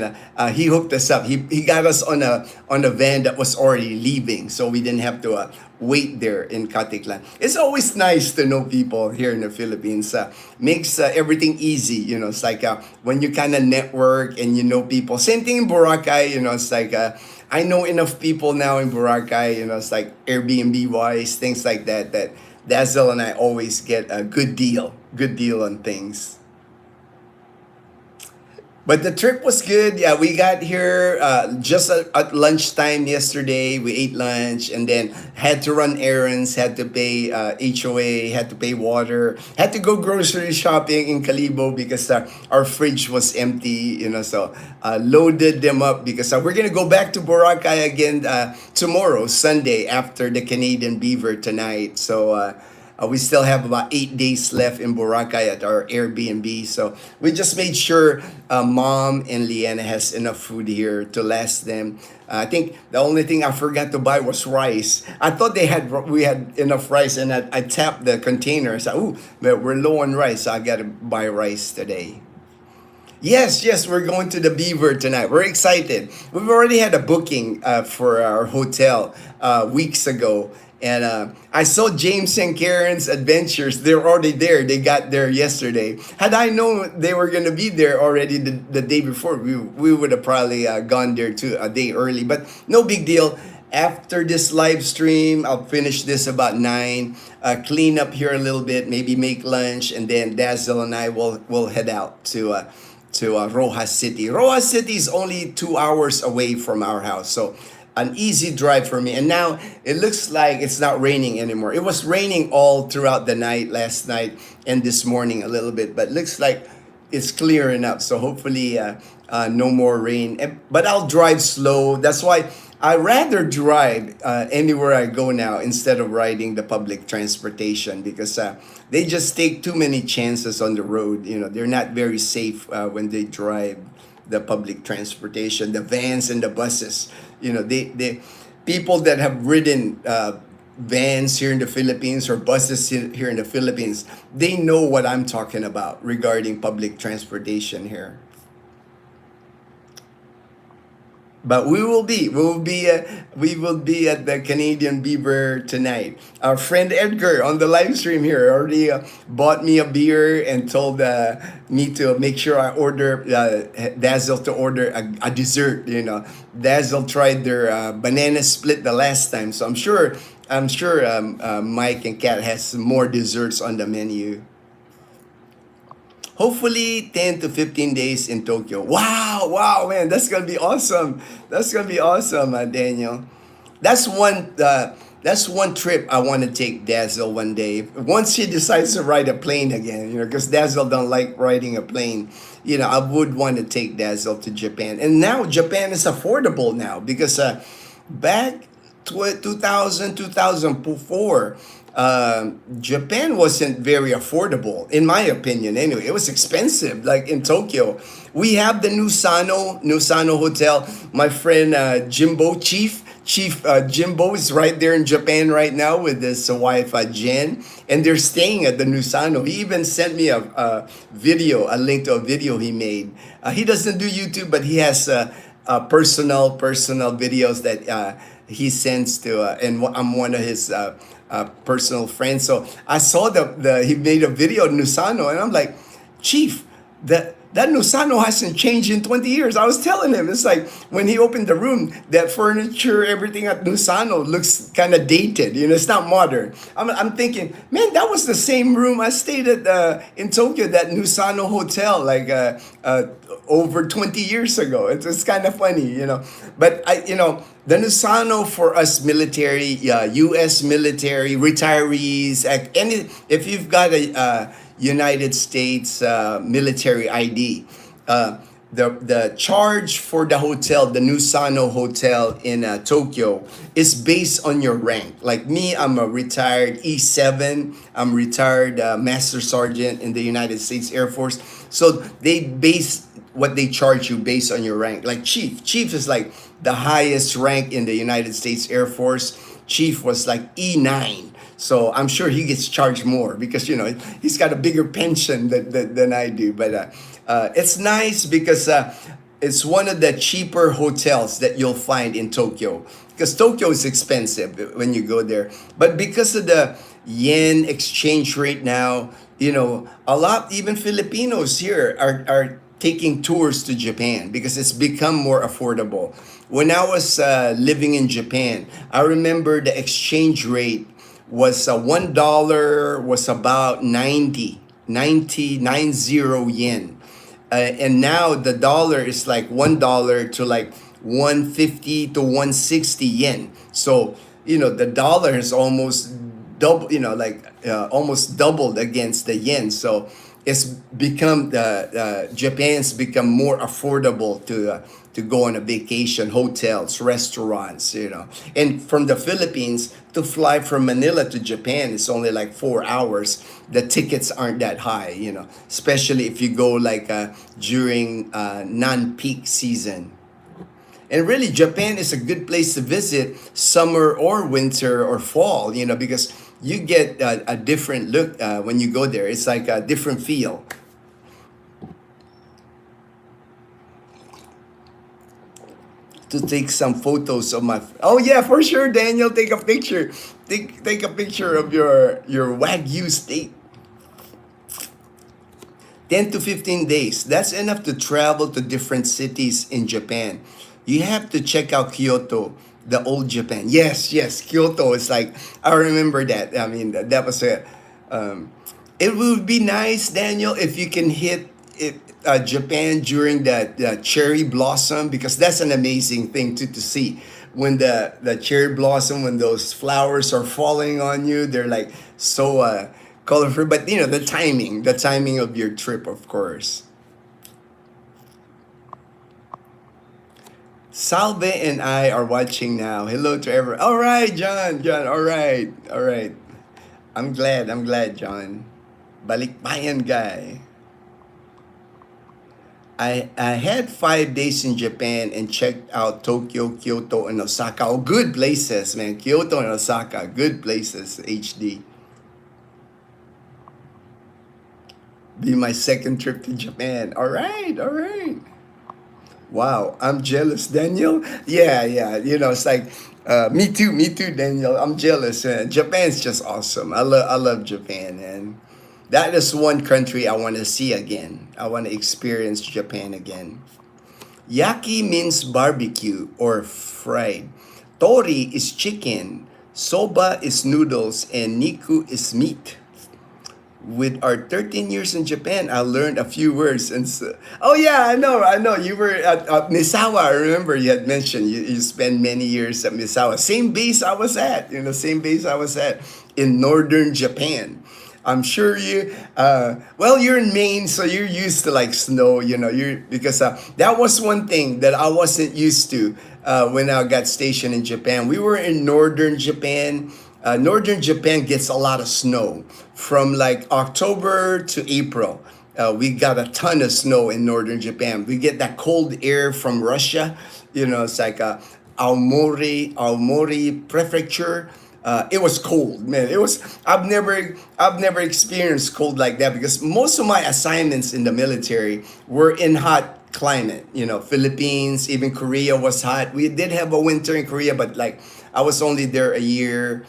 hooked us up. He got us on a van that was already leaving, so we didn't have to wait there in Katiklan. It's always nice to know people here in the Philippines. Makes everything easy. It's like when you kind of network and you know people. Same thing in Boracay. It's like I know enough people now in Boracay. It's like Airbnb wise, things like that. That Dazzle and I always get a good deal on things. But the trip was good. Yeah, we got here just at lunchtime yesterday. We ate lunch and then had to run errands, had to pay HOA, had to pay water, had to go grocery shopping in Kalibo because our fridge was empty, so loaded them up because we're going to go back to Boracay again tomorrow, Sunday, after the Canadian Beaver tonight. So, we still have about 8 days left in Boracay at our Airbnb. So we just made sure Mom and Leanna has enough food here to last them. I think the only thing I forgot to buy was rice. I thought we had enough rice, and I tapped the container. I said, "Ooh, but we're low on rice, so I gotta buy rice today." Yes, we're going to the Beaver tonight. We're excited. We've already had a booking for our hotel weeks ago. And I saw James and Karen's adventures. They're already there. They got there yesterday. Had I known they were going to be there already the day before, we would have probably gone there too a day early. But no big deal. After this live stream, I'll finish this about 9. Clean up here a little bit, maybe make lunch, and then Dazel and I will head out to Rojas City. Rojas City is only 2 hours away from our house, so an easy drive for me. And now it looks like it's not raining anymore. It was raining all throughout the night, last night and this morning a little bit, but looks like it's clearing up. So hopefully no more rain. But I'll drive slow. That's why I rather drive anywhere I go now instead of riding the public transportation, because they just take too many chances on the road. They're not very safe when they drive the public transportation, the vans and the buses. They people that have ridden vans here in the Philippines or buses here in the Philippines, they know what I'm talking about regarding public transportation here. But we will be at the Canadian Beaver tonight. Our friend Edgar on the live stream here already bought me a beer and told me to make sure I order Dazel to order a dessert. Dazel tried their banana split the last time, so I'm sure Mike and Kat has more desserts on the menu. Hopefully 10 to 15 days in Tokyo. Wow, man, that's gonna be awesome. That's gonna be awesome, Daniel. That's one trip I want to take Dazzle one day. Once she decides to ride a plane again, because Dazzle don't like riding a plane. I would want to take Dazzle to Japan. And now Japan is affordable now because back 2004. Japan wasn't very affordable, in my opinion. Anyway, it was expensive. Like in Tokyo, we have the Nusano Hotel. My friend Chief Jimbo is right there in Japan right now with his wife Jen, and they're staying at the Nusano. He even sent me a link to a video he made. He doesn't do YouTube, but he has personal videos that he sends to, and I'm one of his personal friends. So I saw he made a video of Nusano, and I'm like, Chief, that Nusano hasn't changed in 20 years. I was telling him, it's like when he opened the room, that furniture, everything at Nusano looks kind of dated. It's not modern. I'm thinking, man, that was the same room I stayed at in Tokyo, that Nusano Hotel, like over 20 years ago. It's kind of funny, But the Nusano for us military, U.S. military retirees, if you've got a United States military ID, the charge for the hotel, the Nusano Hotel in Tokyo, is based on your rank. Like me, I'm a retired E7. I'm retired Master Sergeant in the United States Air Force. So they base what they charge you based on your rank. Like Chief is like the highest rank in the United States Air Force. Chief was like E9. So I'm sure he gets charged more because, he's got a bigger pension than I do. But it's nice because it's one of the cheaper hotels that you'll find in Tokyo. Because Tokyo is expensive when you go there. But because of the yen exchange rate now, a lot, even Filipinos here are taking tours to Japan because it's become more affordable. When I was living in Japan, I remember the exchange rate was $1 was about 90 yen. and now the dollar is like $1 to like 150 to 160 yen. So the dollar has almost double, like almost doubled against the yen. So it's become Japan's become more affordable to go on a vacation, hotels, restaurants, and from the Philippines to fly from Manila to Japan is only like 4 hours. The tickets aren't that high, especially if you go like during non-peak season. And really, Japan is a good place to visit summer or winter or fall, because you get a different look when you go there. It's like a different feel. To take some photos of my. Oh yeah, for sure, Daniel. Take a picture. Take a picture of your Wagyu steak. 10 to 15 days. That's enough to travel to different cities in Japan. You have to check out Kyoto, the old Japan. Yes, yes, Kyoto is like, I remember that. I mean, that was a. It would be nice, Daniel, if you can hit Japan during the cherry blossom, because that's an amazing thing to see. When the cherry blossom, when those flowers are falling on you, they're like so colorful. But the timing of your trip, of course. Salve and I are watching now. Hello to everyone. All right, John. All right, all right. I'm glad, John. Balikbayan guy. I had 5 days in Japan and checked out Tokyo, Kyoto, and Osaka. Oh, good places, man. Kyoto and Osaka, good places. HD. Be my second trip to Japan. All right, all right. Wow, I'm jealous, Daniel. Yeah, yeah. It's like, me too, Daniel. I'm jealous. Japan's just awesome. I love Japan, and that is one country I want to see again. I want to experience Japan again. Yaki means barbecue or fried. Tori is chicken. Soba is noodles, and niku is meat. With our 13 years in Japan, I learned a few words. Oh yeah, I know. You were at Misawa. I remember you had mentioned you spent many years at Misawa. Same base I was at. Same base I was at in northern Japan. I'm sure you. Well, you're in Maine, so you're used to like snow. Because that was one thing that I wasn't used to when I got stationed in Japan. We were in northern Japan. Northern Japan gets a lot of snow from like October to April. We got a ton of snow in northern Japan. We get that cold air from Russia. It's like Aomori Prefecture. It was cold, man. It was. I've never experienced cold like that, because most of my assignments in the military were in hot climate. Philippines, even Korea was hot. We did have a winter in Korea, but like I was only there a year.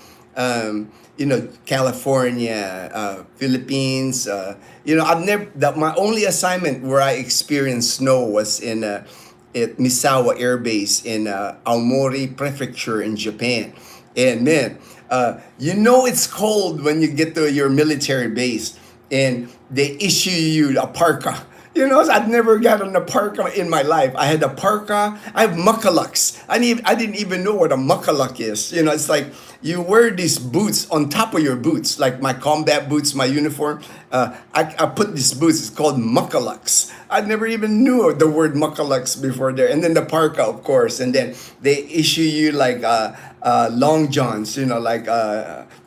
California, Philippines. I've never. My only assignment where I experienced snow was in at Misawa Air Base in Aomori Prefecture in Japan. And man, it's cold when you get to your military base and they issue you a parka. I've never gotten a parka in my life. I had a parka. I have muckalucks. I didn't even know what a muckaluk is. It's like you wear these boots on top of your boots, like my combat boots, my uniform. I put these boots. It's called muckalucks. I never even knew the word muckalucks before there. And then the parka, of course. And then they issue you like long johns, like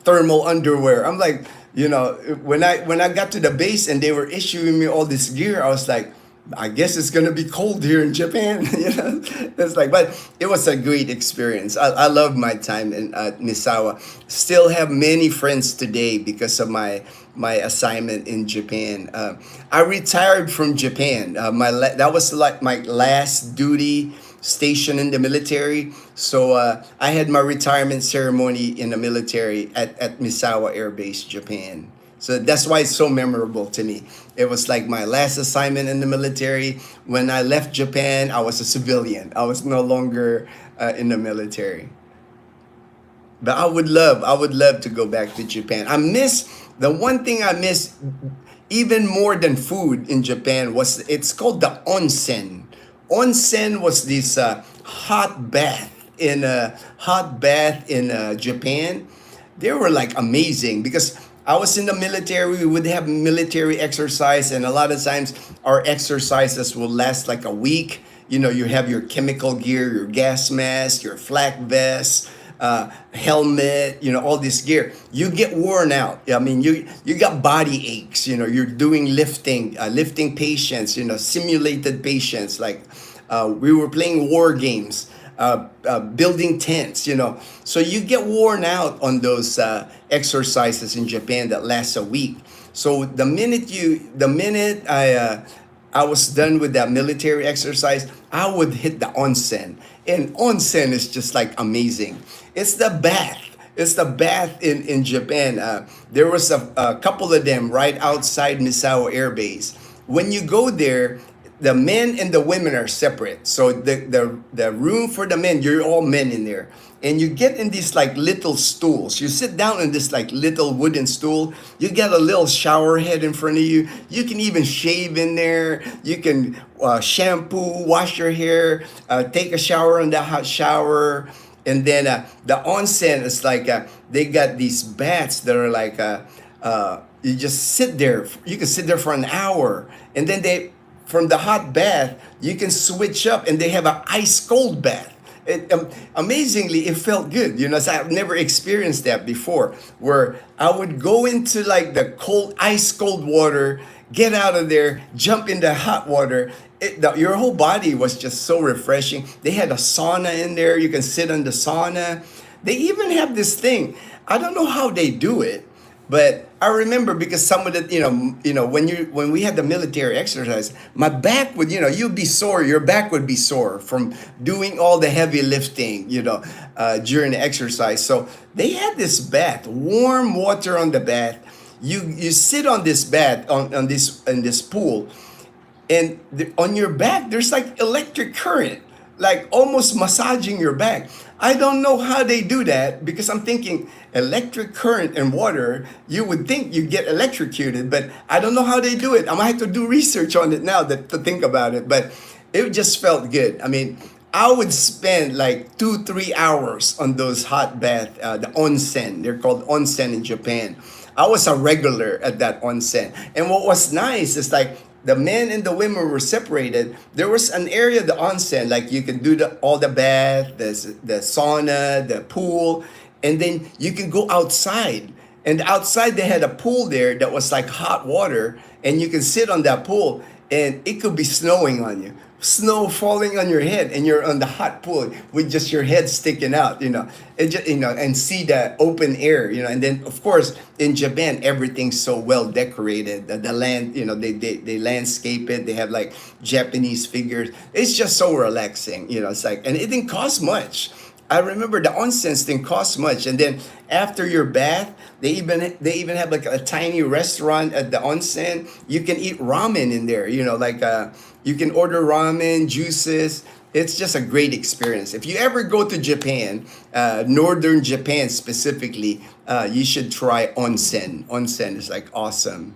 thermal underwear. I'm like, when I got to the base and they were issuing me all this gear, I was like, I guess it's gonna be cold here in Japan. It's like, but it was a great experience. I love my time in Misawa. Still have many friends today because of my assignment in Japan. I retired from Japan. That was like my last duty station in the military. So I had my retirement ceremony in the military at Misawa Air Base, Japan. So that's why it's so memorable to me. It was like my last assignment in the military. When I left Japan, I was a civilian. I was no longer in the military. But I would love to go back to Japan. The one thing I miss even more than food in Japan was, it's called the onsen. Onsen was this hot bath in Japan. They were like amazing because I was in the military. We would have military exercise, and a lot of times our exercises will last like a week. You know, you have your chemical gear, your gas mask, your flak vest, helmet, you know, all this gear. You get worn out. I mean, you got body aches. You know, you're doing lifting patients. You know, simulated patients. Like we were playing war games, building tents. You know, so you get worn out on those exercises in Japan that last a week. So the minute I was done with that military exercise, I would hit the onsen. And onsen is just like amazing. It's the bath. It's the bath in Japan. There was a couple of them right outside Misao Air Base. When you go there, the men and the women are separate. So the room for the men, you're all men in there. And you get in these like little stools. You sit down in this like little wooden stool. You get a little shower head in front of you. You can even shave in there. You can shampoo, wash your hair, take a shower in the hot shower. And then the onsen is like, they got these baths that are like, you just sit there. You can sit there for an hour. And then from the hot bath, you can switch up and they have an ice cold bath. Amazingly, it felt good. You know, so I've never experienced that before, where I would go into like the cold, ice cold water, get out of there, jump into hot water. Your whole body was just so refreshing. They had a sauna in there. You can sit in the sauna. They even have this thing. I don't know how they do it, but I remember because some of the, when we had the military exercise, my back would, you'd be sore. Your back would be sore from doing all the heavy lifting, during the exercise. So they had this bath, warm water on the bath. You sit on this bath on this pool, and on your back there's like electric current, like almost massaging your back. I don't know how they do that because I'm thinking electric current and water, you would think you get electrocuted, but I don't know how they do it. I might have to do research on it now to think about it, but it just felt good. I mean, I would spend like 2-3 hours on those hot bath, the onsen. They're called onsen in Japan. I was a regular at that onsen. And what was nice is like the men and the women were separated. There was an area, the onsen, like you can do all the bath, the sauna, the pool, and then you can go outside. And outside they had a pool there that was like hot water, and you can sit on that pool, and it could be snowing on you. Snow falling on your head, and you're on the hot pool with just your head sticking out, and see the open air, and then of course in Japan everything's so well decorated. The land, they landscape it. They have like Japanese figures. It's just so relaxing, it's like, and it didn't cost much. I remember the onsens didn't cost much, and then after your bath, they even have like a tiny restaurant at the onsen. You can eat ramen in there, you can order ramen, juices. It's just a great experience. If you ever go to Japan, northern Japan specifically, you should try onsen. Onsen is like awesome.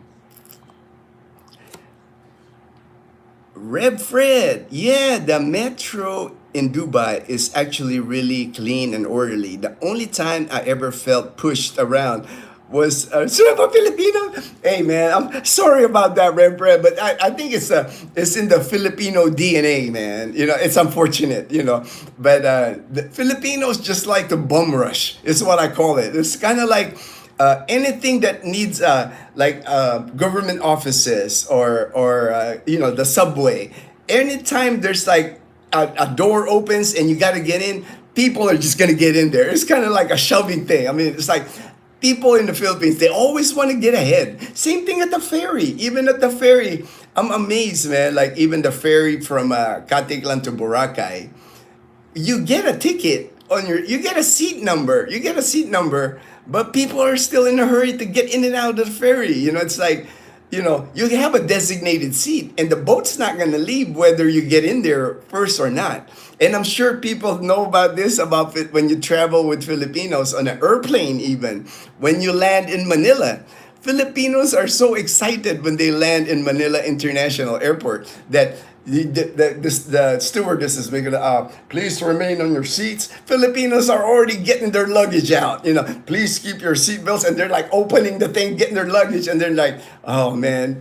Reb Fred, yeah, the metro in Dubai is actually really clean and orderly. The only time I ever felt pushed around was sorry about Filipino. Hey man, I'm sorry about that, Reb Fred, but I think it's in the Filipino DNA, man. It's unfortunate, but the Filipinos just like to bum rush. Is what I call it. It's kind of like anything that needs government offices or the subway. Anytime there's like a door opens and you got to get in, people are just going to get in there. It's kind of like a shoving thing. I mean, it's like people in the Philippines, they always want to get ahead. Same thing at the ferry. Even at the ferry, I'm amazed, man. Like even the ferry from Katiklan to Boracay, you get a ticket you get a seat number. But people are still in a hurry to get in and out of the ferry. It's like, you have a designated seat and the boat's not going to leave whether you get in there first or not. And I'm sure people know about it when you travel with Filipinos on an airplane even. When you land in Manila, Filipinos are so excited when they land in Manila International Airport that the stewardess is making please remain on your seats. Filipinos are already getting their luggage out. Please keep your seatbelts, and they're like opening the thing, getting their luggage, and they're like, oh man,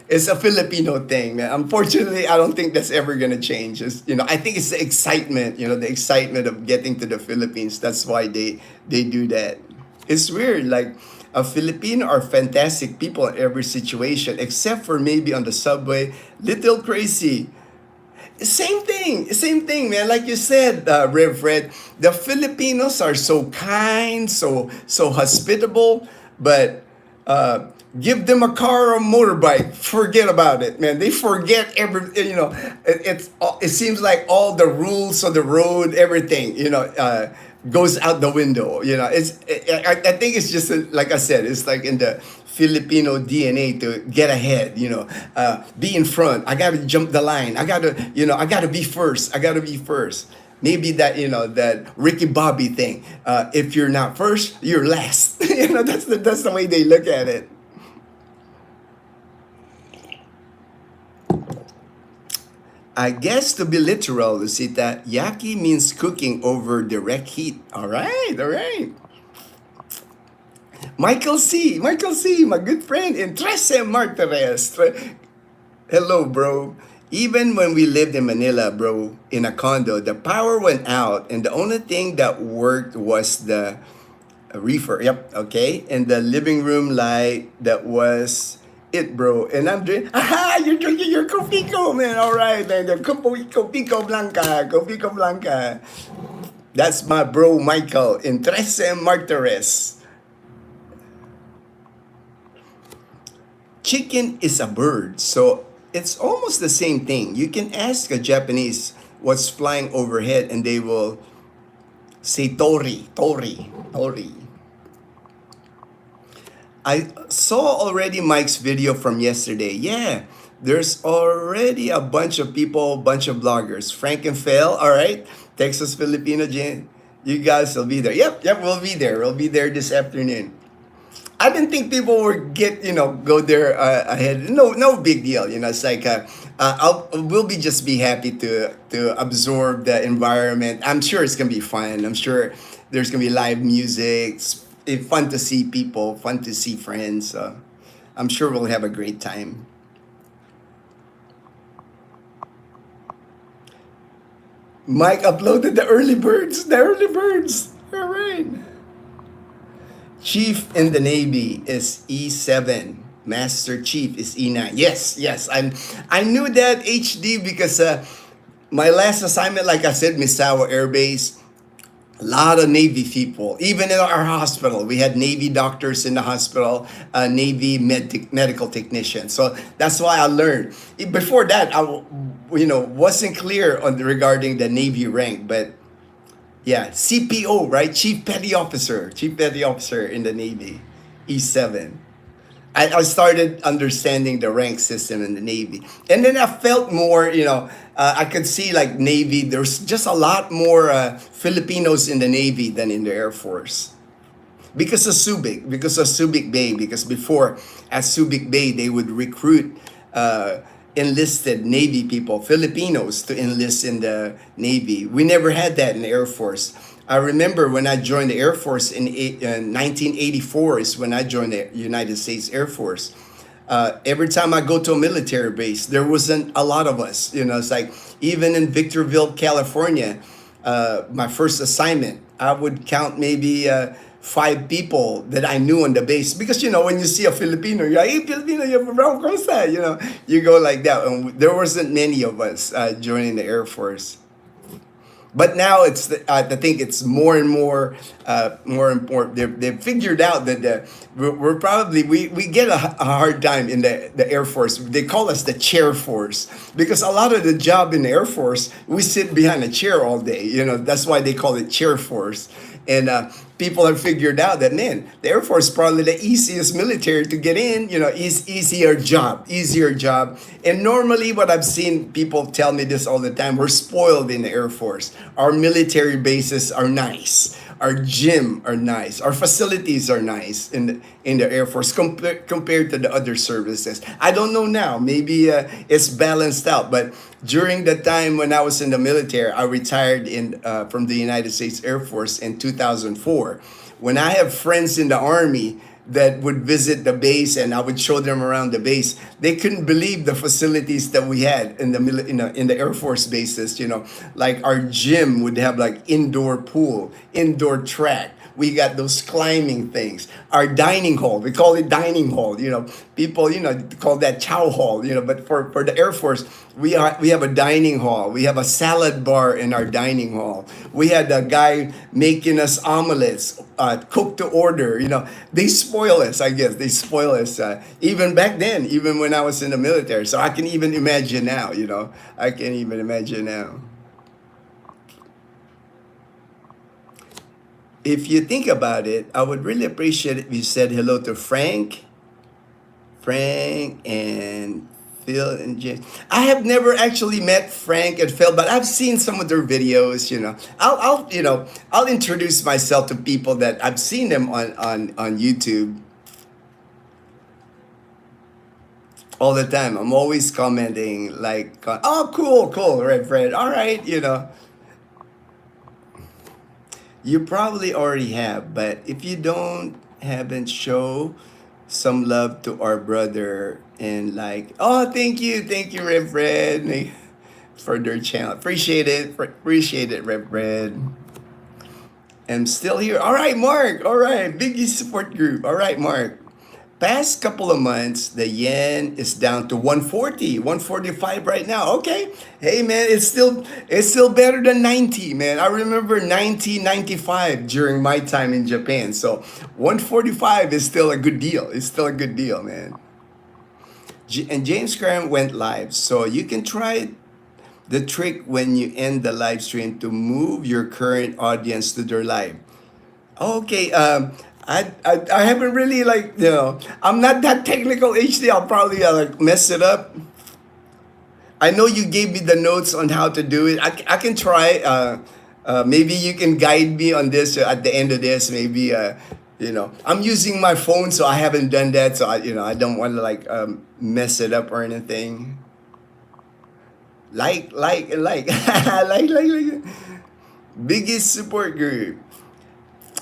it's a Filipino thing, man. Unfortunately, I don't think that's ever gonna change. I think it's the excitement, the excitement of getting to the Philippines. That's why they do that. It's weird, like. A Filipino are fantastic people in every situation, except for maybe on the subway. Little crazy. Same thing, man. Like you said, Rev Fred, the Filipinos are so kind, so hospitable, but give them a car or a motorbike, forget about it, man. They forget it seems like all the rules of the road, everything, goes out the window. I think it's just like I said, it's like in the Filipino DNA to get ahead. Be in front. I gotta jump the line. I gotta be first. Maybe that Ricky Bobby thing. If you're not first, you're last. That's the way they look at it. I guess to be literal, Lucita, yaki means cooking over direct heat. All right. Michael C, my good friend in Trece Martires. Hello, bro. Even when we lived in Manila, bro, in a condo, the power went out, and the only thing that worked was the reefer. Yep, okay. And the living room light, that was it, bro. And I'm drinking. Aha! You're drinking your Copico, man. All right, man. The Copico Blanca. That's my bro Michael in Trece Martires. Chicken is a bird, so it's almost the same thing. You can ask a Japanese what's flying overhead, and they will say tori. I saw already Mike's video from yesterday. Yeah, there's already a bunch of people, bunch of bloggers. Frank and Phil, all right. Texas Filipino, you guys will be there. Yep, we'll be there. We'll be there this afternoon. I didn't think people would go there ahead. No big deal. It's like we'll just be happy to absorb the environment. I'm sure it's gonna be fun. I'm sure there's gonna be live music. It's fun to see people, fun to see friends. I'm sure we'll have a great time. Mike uploaded the early birds. All right. Chief in the Navy is E7. Master Chief is E9. Yes. I knew that HD because my last assignment, like I said, Misawa Air Base, a lot of Navy people. Even in our hospital, we had Navy doctors in the hospital, Navy medical technicians. So that's why I learned. Before that, I wasn't clear on regarding the Navy rank, but yeah, CPO, right? Chief Petty Officer in the Navy, E7. I started understanding the rank system in the Navy. And then I felt more, I could see like Navy, there's just a lot more Filipinos in the Navy than in the Air Force. Because of Subic Bay, because before at Subic Bay, they would recruit enlisted Navy people, Filipinos, to enlist in the Navy. We never had that in the Air Force. I remember when I joined the Air Force in 1984 is when I joined the United States Air Force. Every time I go to a military base, there wasn't a lot of us. It's like even in Victorville, California, my first assignment, I would count maybe 5 people that I knew on the base. Because, when you see a Filipino, you're like, hey, Filipino, you're from Costa, you go like that. And there wasn't many of us joining the Air Force. But now I think it's more and more important. They've figured out that we get a hard time in the Air Force. They call us the chair force because a lot of the job in the Air Force, we sit behind a chair all day. That's why they call it chair force. And people have figured out that, man, the Air Force is probably the easiest military to get in, easier job. And normally what I've seen people tell me this all the time, we're spoiled in the Air Force. Our military bases are nice. Our gym are nice. Our facilities are nice in the Air Force compared to the other services. I don't know now. Maybe it's balanced out. But during the time when I was in the military, I retired from the United States Air Force in 2004. When I have friends in the Army that would visit the base and I would show them around the base, they couldn't believe the facilities that we had in in the Air Force bases. Like our gym would have like indoor pool, indoor track. We got those climbing things. Our dining hall, we call it dining hall. People, call that chow hall. But for the Air Force, we have a dining hall. We have a salad bar in our dining hall. We had a guy making us omelets, cooked to order. They spoil us. I guess they spoil us. Even back then, even when I was in the military. So I can even imagine now. I can even imagine now. If you think about it, I would really appreciate if you said hello to Frank and Phil and James. I have never actually met Frank and Phil, but I've seen some of their videos. I'll introduce myself to people that I've seen them on YouTube all the time. I'm always commenting like, "Oh, cool, Red Fred. All right, You probably already have, but if you haven't show some love to our brother and like, oh, thank you, Red Fred, for their channel. Appreciate it, Red Fred. I'm still here. All right, Mark. All right, Biggie support group. All right, Mark. Past couple of months, the yen is down to 140, 145 right now. Okay. Hey man, it's still better than 90, man. I remember 1995 during my time in Japan. So 145 is still a good deal. It's still a good deal, man. And James Graham went live. So you can try the trick when you end the live stream to move your current audience to their live. Okay, I haven't really I'm not that technical, HD. I'll probably mess it up. I know you gave me the notes on how to do it. I can try. Maybe you can guide me on this at the end of this. Maybe I'm using my phone, so I haven't done that. So I don't want to mess it up or anything. like biggest support group.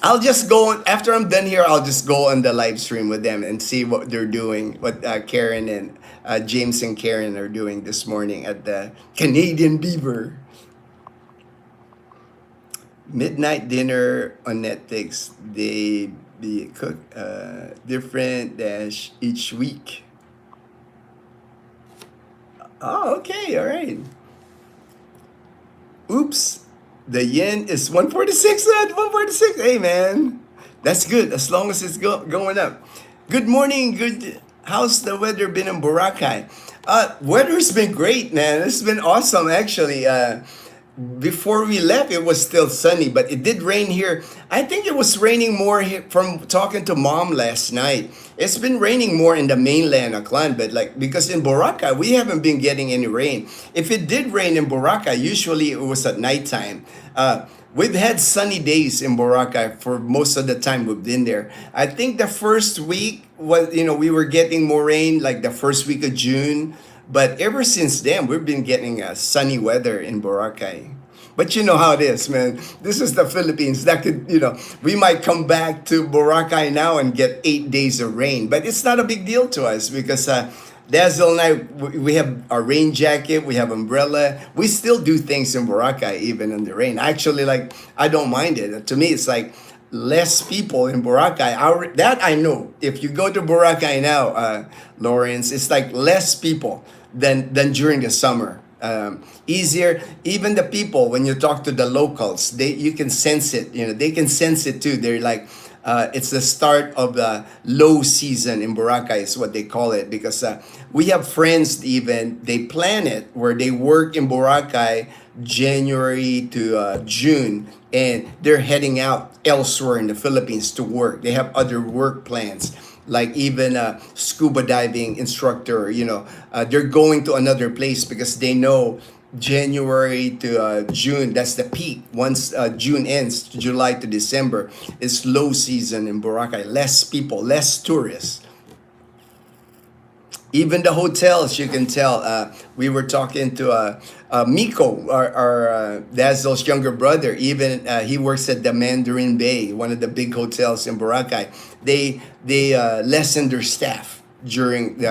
I'll just go after I'm done here. I'll just go on the live stream with them and see what they're doing. What Karen and James and Karen are doing this morning at the Canadian Beaver. Midnight dinner on Netflix. They be cook different dash each week. Oh, okay, all right. Oops. The yen is 146 at 146. Hey, man. That's good as long as it's going up. Good morning. Good. How's the weather been in Boracay? Weather's been great, man. It's been awesome, actually. Before we left, it was still sunny, but it did rain here. I think it was raining more here from talking to Mom last night. It's been raining more in the mainland Aklan, but because in Boracay, we haven't been getting any rain. If it did rain in Boracay, usually it was at nighttime. We've had sunny days in Boracay for most of the time we've been there. I think the first week was, we were getting more rain, like the first week of June. But ever since then, we've been getting sunny weather in Boracay. But you know how it is, man. This is the Philippines. That could, we might come back to Boracay now and get 8 days of rain. But it's not a big deal to us because Dazel and I, we have our rain jacket, we have umbrella. We still do things in Boracay even in the rain. Actually, I don't mind it. To me, it's like less people in Boracay. That I know. If you go to Boracay now, Lawrence, it's like less people than during the summer. Easier. Even the people, when you talk to the locals, you can sense it. They can sense it too. They're like, it's the start of the low season in Boracay is what they call it, because we have friends even, they plan it where they work in Boracay January to June, and they're heading out elsewhere in the Philippines to work. They have other work plans, like even a scuba diving instructor, they're going to another place because they know January to June, that's the peak. Once June ends, July to December, it's low season in Boracay. Less people, less tourists. Even the hotels, you can tell. We were talking to Miko, our Dazel's younger brother. Even he works at the Mandarin Bay, one of the big hotels in Boracay. They lessened their staff during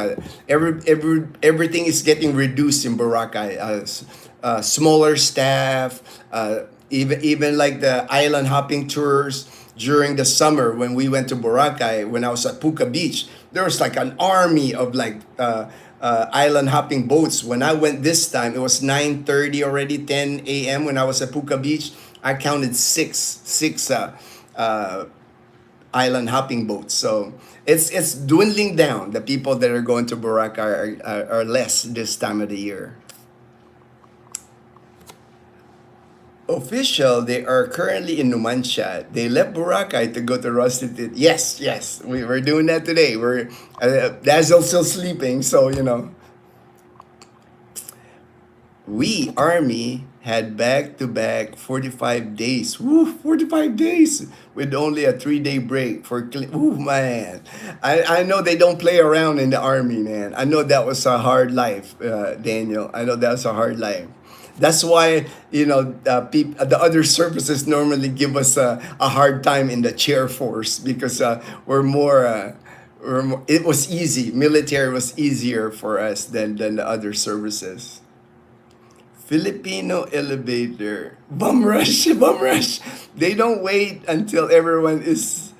everything is getting reduced in Boracay. Smaller staff, even like the island hopping tours during the summer when we went to Boracay, when I was at Puka Beach, there was like an army of like island hopping boats. When I went this time, it was 9:30 already, 10 a.m. when I was at Puka Beach. I counted six island hopping boats. So it's dwindling down. The people that are going to Boracay are less this time of the year. Official, they are currently in Numancia. They left Boracay to go to Rusty. Yes, yes, we're doing that today. We're Dazzle still sleeping, so you know. We Army had back-to-back 45 days. Woo, 45 days with only a 3-day break for. Ooh, man, I know they don't play around in the Army, man. I know that was a hard life, Daniel. I know that was a hard life. That's why the other services normally give us a hard time in the chair force because we're more. It was easy. Military was easier for us than the other services. Filipino elevator bum rush, bum rush. They don't wait until everyone is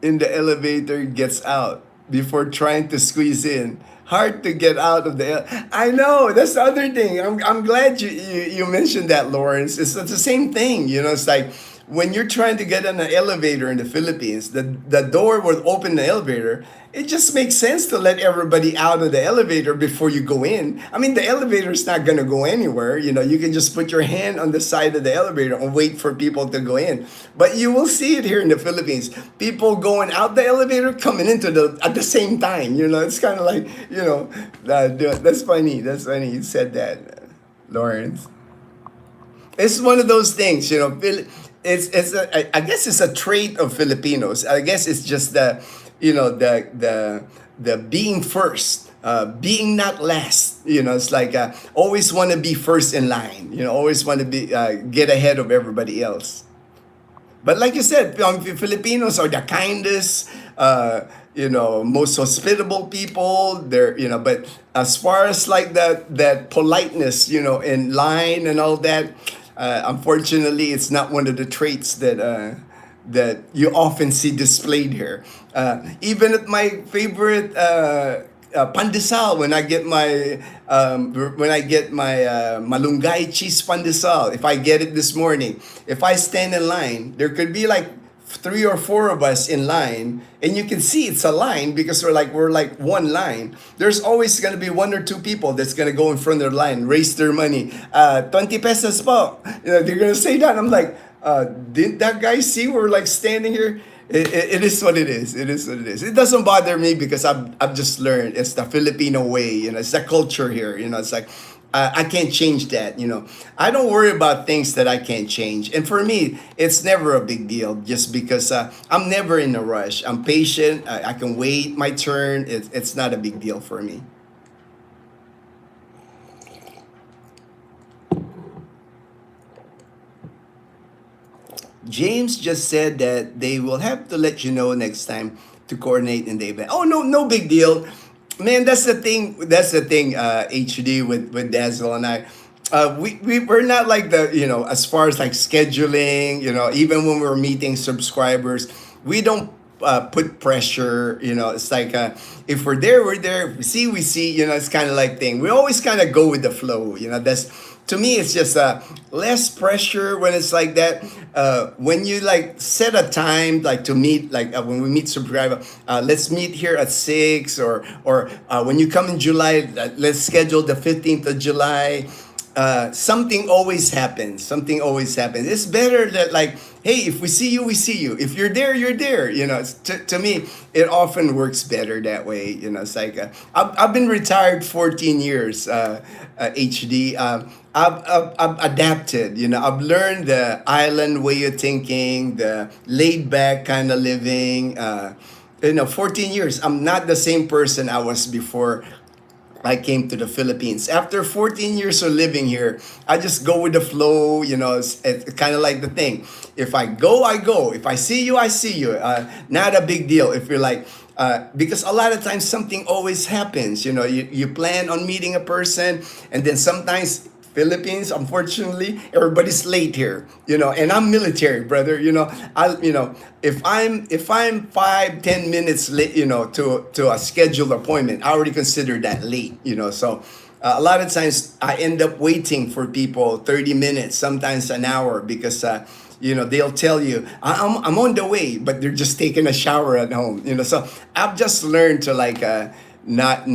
in the elevator gets out before trying to squeeze in. Hard to get out of the. I know that's the other thing. I'm glad you mentioned that, Lawrence. It's the same thing. You know, it's like when you're trying to get in an elevator in the Philippines, the door will open the elevator. It just makes sense to let everybody out of the elevator before you go in. I mean, the elevator is not going to go anywhere. You know, you can just put your hand on the side of the elevator and wait for people to go in. But you will see it here in the Philippines. People going out the elevator, coming into at the same time. You know, it's kind of like, that's funny. That's funny. You said that, Lawrence. It's one of those things, you know. I guess it's a trait of Filipinos. I guess it's just the being first, being not last. You know, it's like always want to be first in line. You know, always want to be get ahead of everybody else. But like you said, Filipinos are the kindest, most hospitable people. But as far as like that politeness, in line and all that, unfortunately, it's not one of the traits that you often see displayed here. Even at my favorite pandesal, when I get my malunggay cheese pandesal, if I get it this morning, if I stand in line, there could be like 3 or 4 of us in line, and you can see it's a line because we're like one line. There's always going to be 1 or 2 people that's going to go in front of the line, raise their money. 20 pesos po. They're going to say that. I'm like, didn't that guy see we're like standing here? It is what it is. It is what it is. It doesn't bother me because I've just learned it's the Filipino way. It's the culture here. It's like I can't change that. I don't worry about things that I can't change. And for me, it's never a big deal just because I'm never in a rush. I'm patient. I can wait my turn. It's not a big deal for me. James just said that they will have to let you know next time to coordinate in the event. Oh, no big deal. Man, that's the thing. HD with Dazzle and I. We're not like as far as like scheduling, even when we're meeting subscribers, we don't put pressure. It's like if we're there, we're there. If we see. It's kind of like thing. We always kind of go with the flow. That's, to me, it's just less pressure when it's like that. When you like set a time like to meet, like when we meet subscriber, let's meet here at 6, or when you come in July, let's schedule the 15th of July. Something always happens. It's better that like hey, if we see you, we see you. If you're there, you're there. To me, it often works better that way. It's like I've been retired 14 years, HD. I've adapted. I've learned the island way of thinking, the laid back kind of living. 14 years. I'm not the same person I was before I came to the Philippines. After 14 years of living here, I just go with the flow. It's kind of like the thing. If I go, I go. If I see you, I see you. Not a big deal. If you're like, because a lot of times something always happens. You plan on meeting a person, and then sometimes Philippines, unfortunately, everybody's late here. And I'm military, brother. If I'm 5-10 minutes late, to a scheduled appointment, I already consider that late. So a lot of times I end up waiting for people 30 minutes, sometimes an hour, because they'll tell you I'm on the way, but they're just taking a shower at home. So I've just learned to like not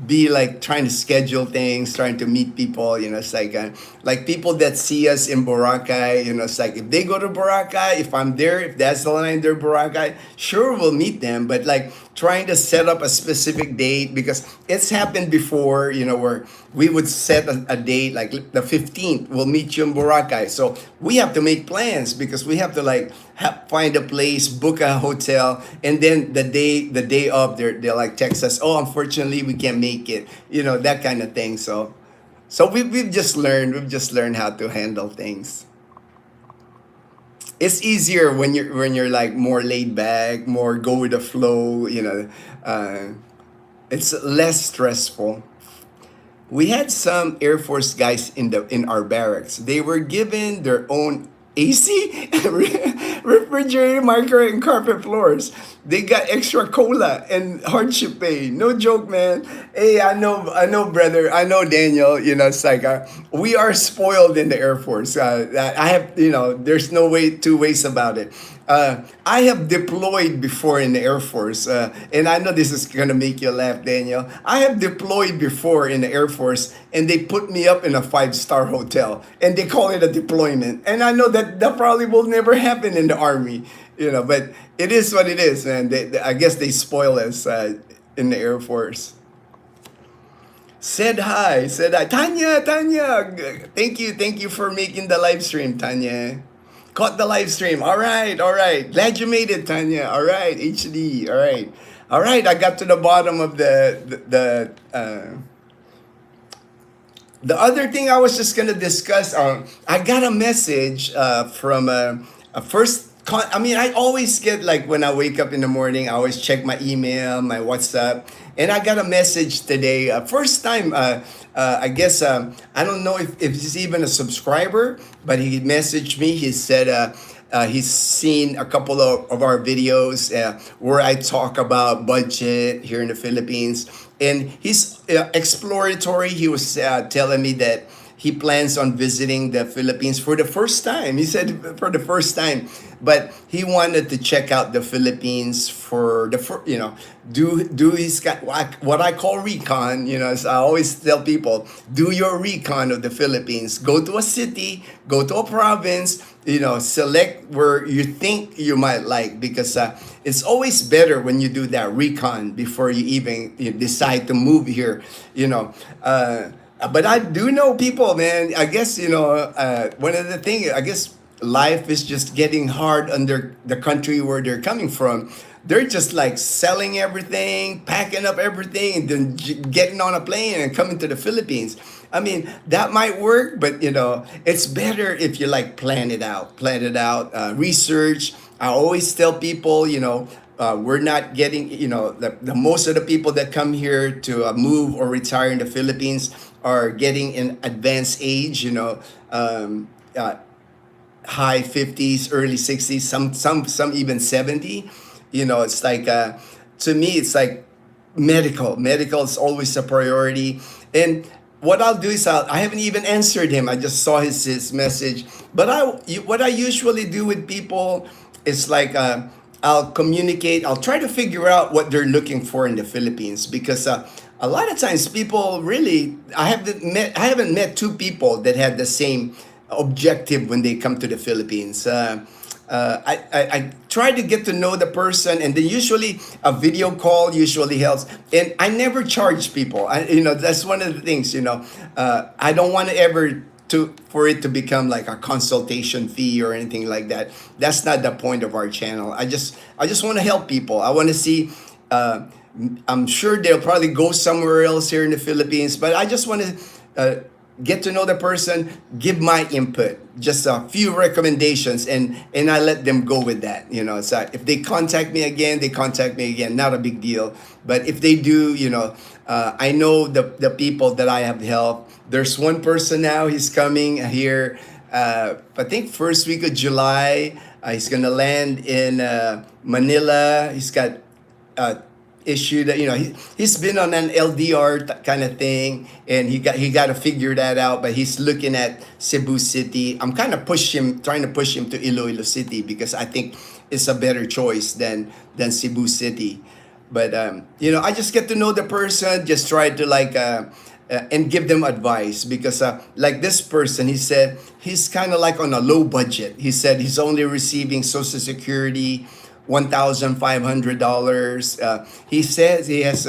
be like trying to schedule things, trying to meet people. It's like people that see us in Boracay. It's like if they go to Boracay, if I'm there, if that's the line they're Boracay, sure we'll meet them. But like trying to set up a specific date, because it's happened before. Where we would set a date like the 15th. We'll meet you in Boracay. So we have to make plans because we have to like find a place, book a hotel, and then the day of, they're like text us, oh, unfortunately we can't make it, that kind of thing. So we've just learned how to handle things. It's easier when you're like more laid back, more go with the flow. It's less stressful. We had some Air Force guys in our barracks. They were given their own AC, refrigerator, microwave, and carpet floors. They got extra cola and hardship pay. No joke, man. Hey, I know, brother. I know, Daniel. It's like we are spoiled in the Air Force. I have, there's no two ways about it. I have deployed before in the Air Force, and I know this is gonna make you laugh, Daniel. I have deployed before in the Air Force, and they put me up in a 5-star hotel, and they call it a deployment. And I know that probably will never happen in the Army, but it is what it is, man. I guess they spoil us in the Air Force. Said hi, Tanya. Thank you for making the live stream, Tanya. Caught the live stream. All right. Glad you made it, Tanya. All right, HD. All right. I got to the bottom of the other thing I was just gonna discuss. I got a message from a first. I always get, like, when I wake up in the morning, I always check my email, my WhatsApp, and I got a message today. First time, I guess, I don't know if he's even a subscriber, but he messaged me. He said he's seen a couple of our videos where I talk about budget here in the Philippines. And he's exploratory. He was telling me that he plans on visiting the Philippines for the first time. He said for the first time, but he wanted to check out the Philippines for do his what I call recon. So I always tell people, do your recon of the Philippines. Go to a city, go to a province. Select where you think you might like, because it's always better when you do that recon before you even decide to move here. But I do know people, man. I guess, one of the things, I guess life is just getting hard under the country where they're coming from. They're just like selling everything, packing up everything, and then getting on a plane and coming to the Philippines. That might work, but it's better if you like plan it out, research. I always tell people, we're not getting, the most of the people that come here to move or retire in the Philippines are getting in advanced age, high 50s, early 60s, some even 70. It's like, to me, it's like medical is always a priority. And what I'll do is I haven't even answered him. I just saw his message. But what I usually do with people is like, I'll communicate. I'll try to figure out what they're looking for in the Philippines, because a lot of times people really, I haven't met two people that had the same objective when they come to the Philippines. I try to get to know the person, and then usually a video call usually helps. And I never charge people. That's one of the things. I don't want to ever for it to become like a consultation fee or anything like that. That's not the point of our channel. I just want to help people. I want to see. I'm sure they'll probably go somewhere else here in the Philippines, but I just want to get to know the person, give my input, just a few recommendations, and I let them go with that. So if they contact me again, they contact me again. Not a big deal. But if they do, I know the people that I have helped. There's one person now. He's coming here. I think first week of July. He's gonna land in Manila. He's got issue that he's been on an LDR kind of thing, and he got to figure that out. But he's looking at Cebu City. I'm kind of trying to push him to Iloilo City because I think it's a better choice than Cebu City. But I just get to know the person, just try to and give them advice because like this person, he said he's kind of like on a low budget. He said he's only receiving Social Security, $1,500. He says he has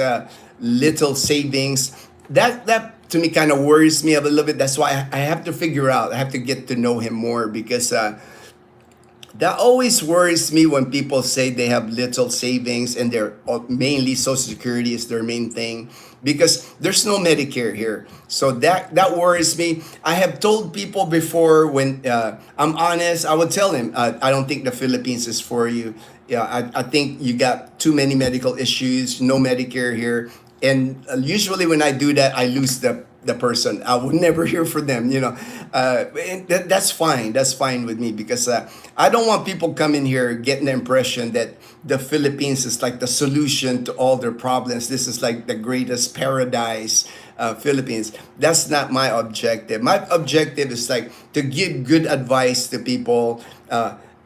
little savings. That to me kind of worries me a little bit. That's why I have to figure out. I have to get to know him more because that always worries me when people say they have little savings and they're mainly Social Security is their main thing, because there's no Medicare here. So that worries me. I have told people before, when I'm honest, I would tell them, I don't think the Philippines is for you. I think you got too many medical issues, no Medicare here. And usually when I do that, I lose the person. I would never hear from them, and that's fine. That's fine with me because I don't want people coming here getting the impression that the Philippines is like the solution to all their problems. This is like the greatest paradise, Philippines. That's not my objective. My objective is like to give good advice to people,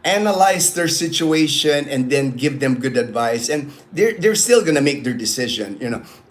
analyze their situation, and then give them good advice, and they're still gonna make their decision.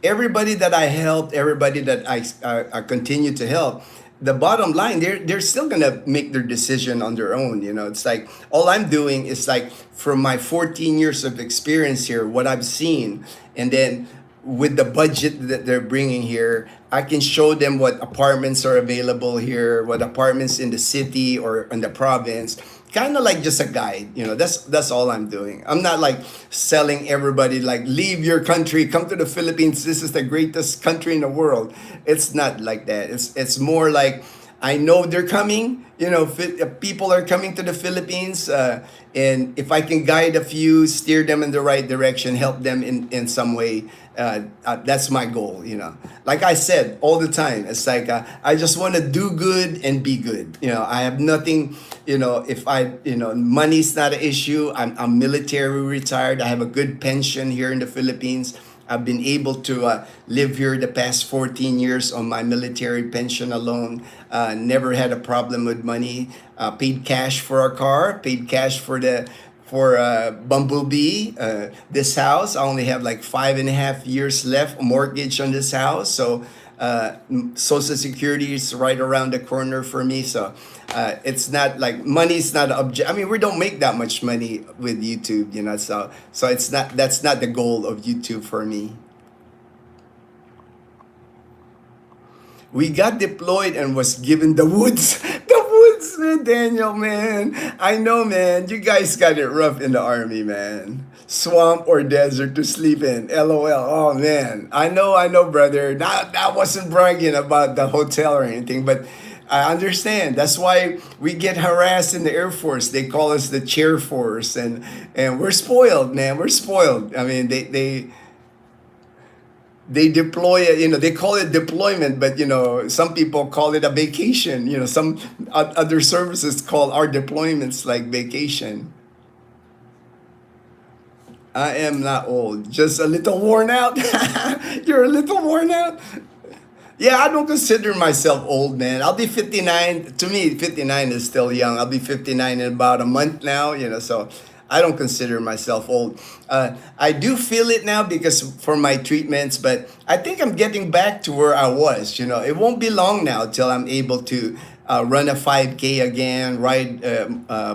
Everybody that I helped, everybody that I continue to help, the bottom line, they're still gonna make their decision on their own. It's like all I'm doing is like from my 14 years of experience here, what I've seen, and then with the budget that they're bringing here, I can show them what apartments are available here, what apartments in the city or in the province. Kind of like just a guide, that's all I'm doing. I'm not like selling everybody like leave your country, come to the Philippines, this is the greatest country in the world. It's not like that. It's more like I know they're coming, people are coming to the Philippines, and if I can guide a few, steer them in the right direction, help them in some way, that's my goal. Like I said all the time, it's like I just want to do good and be good. I have nothing. If money's not an issue. I'm military retired. I have a good pension here in the Philippines. I've been able to live here the past 14 years on my military pension alone. Never had a problem with money. Paid cash for a car. Paid cash for Bumblebee. This house, I only have like 5.5 years left mortgage on this house. So Social Security is right around the corner for me. So it's not like money's not an object. I mean, we don't make that much money with YouTube, so that's not the goal of YouTube for me. We got deployed and was given the woods. The woods, man, Daniel, man. I know, man. You guys got it rough in the army, man. Swamp or desert to sleep in. LOL. Oh, man. I know, brother. That wasn't bragging about the hotel or anything, but I understand. That's why we get harassed in the Air Force. They call us the chair force, and we're spoiled, man. We're spoiled. I mean, they deploy it, they call it deployment, but some people call it a vacation. Some other services call our deployments like vacation. I am not old, just a little worn out. You're a little worn out. Yeah, I don't consider myself old, man. I'll be 59. To me, 59 is still young. I'll be 59 in about a month now, so I don't consider myself old. I do feel it now because for my treatments, but I think I'm getting back to where I was. It won't be long now till I'm able to run a 5K again, ride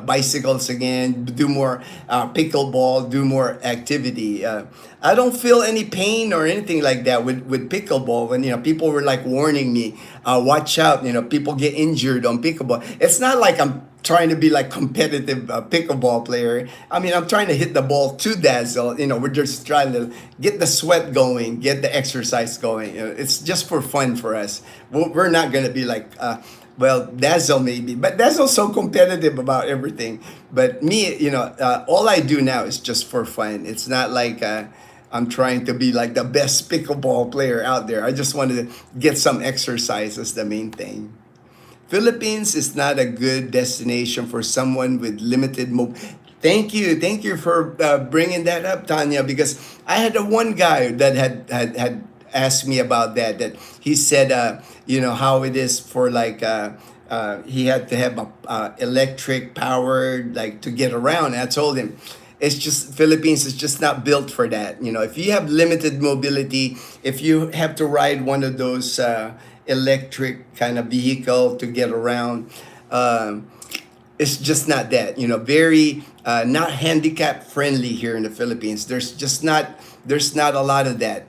bicycles again, do more pickleball, do more activity. I don't feel any pain or anything like that with pickleball. When people were like warning me, watch out, people get injured on pickleball. It's not like I'm trying to be like competitive pickleball player. I mean, I'm trying to hit the ball to Dazzle. We're just trying to get the sweat going, get the exercise going. It's just for fun for us. We're not gonna be like, well, Dazzle maybe, but Dazzle's so competitive about everything. But me, all I do now is just for fun. It's not like I'm trying to be like the best pickleball player out there. I just wanted to get some exercise as the main thing. Philippines is not a good destination for someone with limited Thank you for bringing that up, Tanya, because I had a one guy that had asked me about that. That he said, how it is for like he had to have a electric powered like to get around. And I told him, it's just Philippines is just not built for that. If you have limited mobility, if you have to ride one of those electric kind of vehicle to get around, it's just not that. Very not handicap friendly here in the Philippines. There's not a lot of that.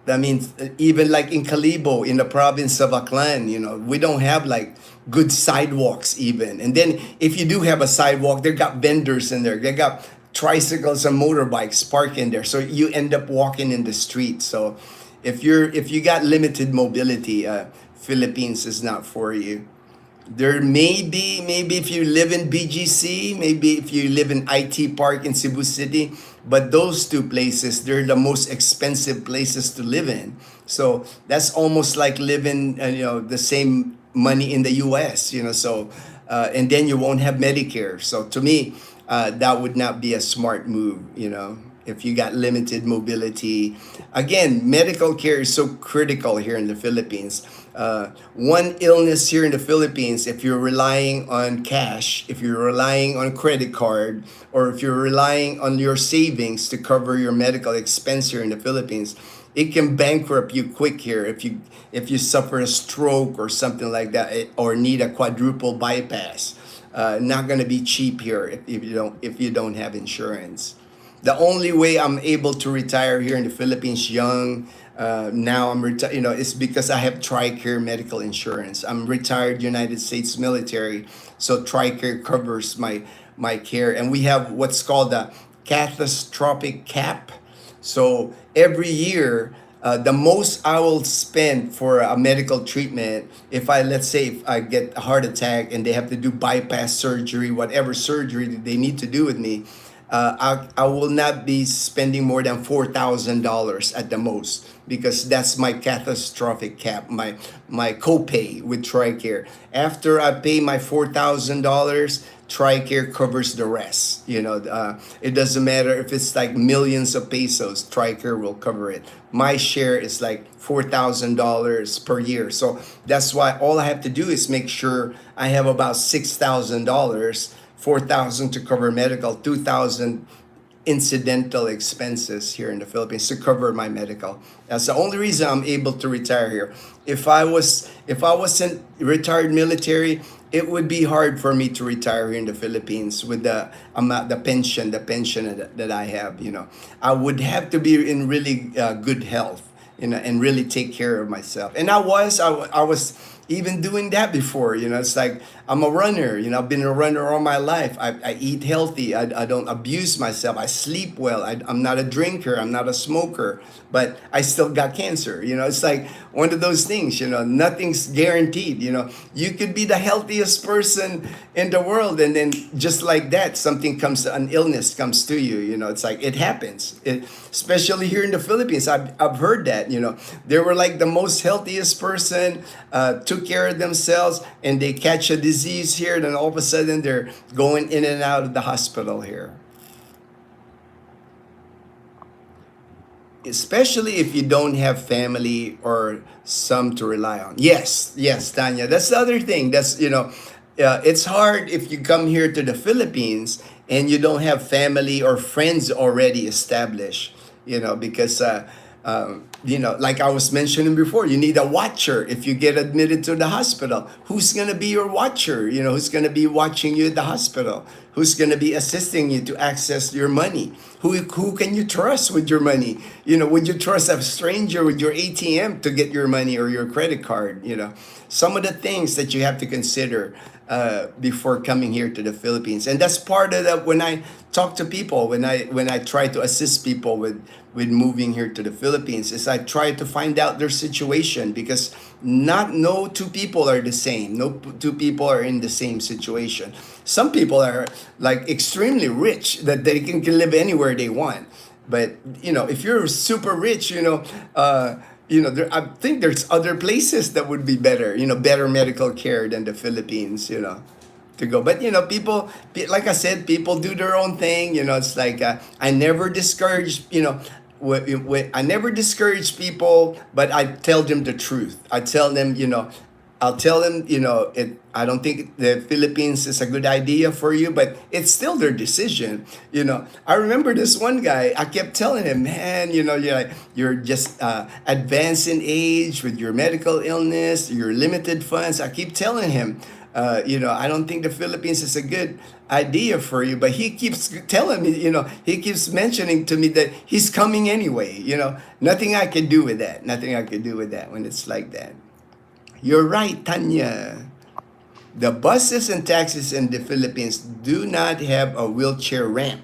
I mean, even like in Calibo, in the province of Aklan, we don't have like good sidewalks even. And then if you do have a sidewalk, they got vendors in there. They got tricycles and motorbikes parked in there. So you end up walking in the street. So if you got limited mobility, Philippines is not for you. There may be, maybe if you live in BGC, maybe if you live in IT Park in Cebu City, but those two places, they're the most expensive places to live in. So that's almost like living, the same money in the US, so, and then you won't have Medicare. So to me, that would not be a smart move, if you got limited mobility. Again, medical care is so critical here in the Philippines. One illness here in the Philippines, if you're relying on cash, if you're relying on credit card, or if you're relying on your savings to cover your medical expense here in the Philippines, it can bankrupt you quick here if you suffer a stroke or something like that, or need a quadruple bypass. Not going to be cheap here if you don't have insurance. The only way I'm able to retire here in the Philippines young, now I'm retired, it's because I have TRICARE medical insurance. I'm retired United States military, so TRICARE covers my care, and we have what's called a catastrophic cap. So every year, the most I will spend for a medical treatment, let's say if I get a heart attack and they have to do bypass surgery, whatever surgery they need to do with me, I will not be spending more than $4,000 at the most, because that's my catastrophic cap, my copay with TRICARE. After I pay my $4,000, TRICARE covers the rest. It doesn't matter if it's like millions of pesos, TRICARE will cover it. My share is like $4,000 per year. So that's why all I have to do is make sure I have about $6,000, 4,000 to cover medical, 2,000 incidental expenses here in the Philippines to cover my medical. That's the only reason I'm able to retire here. If I wasn't retired military, it would be hard for me to retire here in the Philippines with the amount, the pension that I have. I would have to be in really good health, and really take care of myself. And I was even doing that before. It's like I'm a runner. I've been a runner all my life. I eat healthy. I don't abuse myself. I sleep well. I'm not a drinker. I'm not a smoker. But I still got cancer. It's like one of those things. Nothing's guaranteed. You could be the healthiest person in the world, and then just like that, an illness comes to you. It's like it happens. Especially here in the Philippines, I've heard that. They were like the most healthiest person, took care of themselves, and they catch a disease here, then all of a sudden they're going in and out of the hospital here. Especially if you don't have family or some to rely on. Yes, Tanya. That's the other thing. It's hard if you come here to the Philippines and you don't have family or friends already established. Because Like I was mentioning before, you need a watcher if you get admitted to the hospital. Who's going to be your watcher? Who's going to be watching you at the hospital? Who's going to be assisting you to access your money? Who can you trust with your money? Would you trust a stranger with your ATM to get your money or your credit card? Some of the things that you have to consider before coming here to the Philippines, and that's part of that. When I talk to people, when I try to assist people with moving here to the Philippines, is I try to find out their situation, because no two people are the same. No two people are in the same situation. Some people are like extremely rich that they can live anywhere they want. But if you're super rich, I think there's other places that would be better, better medical care than the Philippines, to go. But like I said, people do their own thing. It's like I never discourage. I never discourage people, but I tell them the truth. I'll tell them, I don't think the Philippines is a good idea for you, but it's still their decision. I remember this one guy, I kept telling him, man, you're just advanced in age with your medical illness, your limited funds. I keep telling him, I don't think the Philippines is a good idea for you, but he keeps telling me, he keeps mentioning to me that he's coming anyway. Nothing I can do with that. Nothing I can do with that when it's like that. You're right, Tanya. The buses and taxis in the Philippines do not have a wheelchair ramp.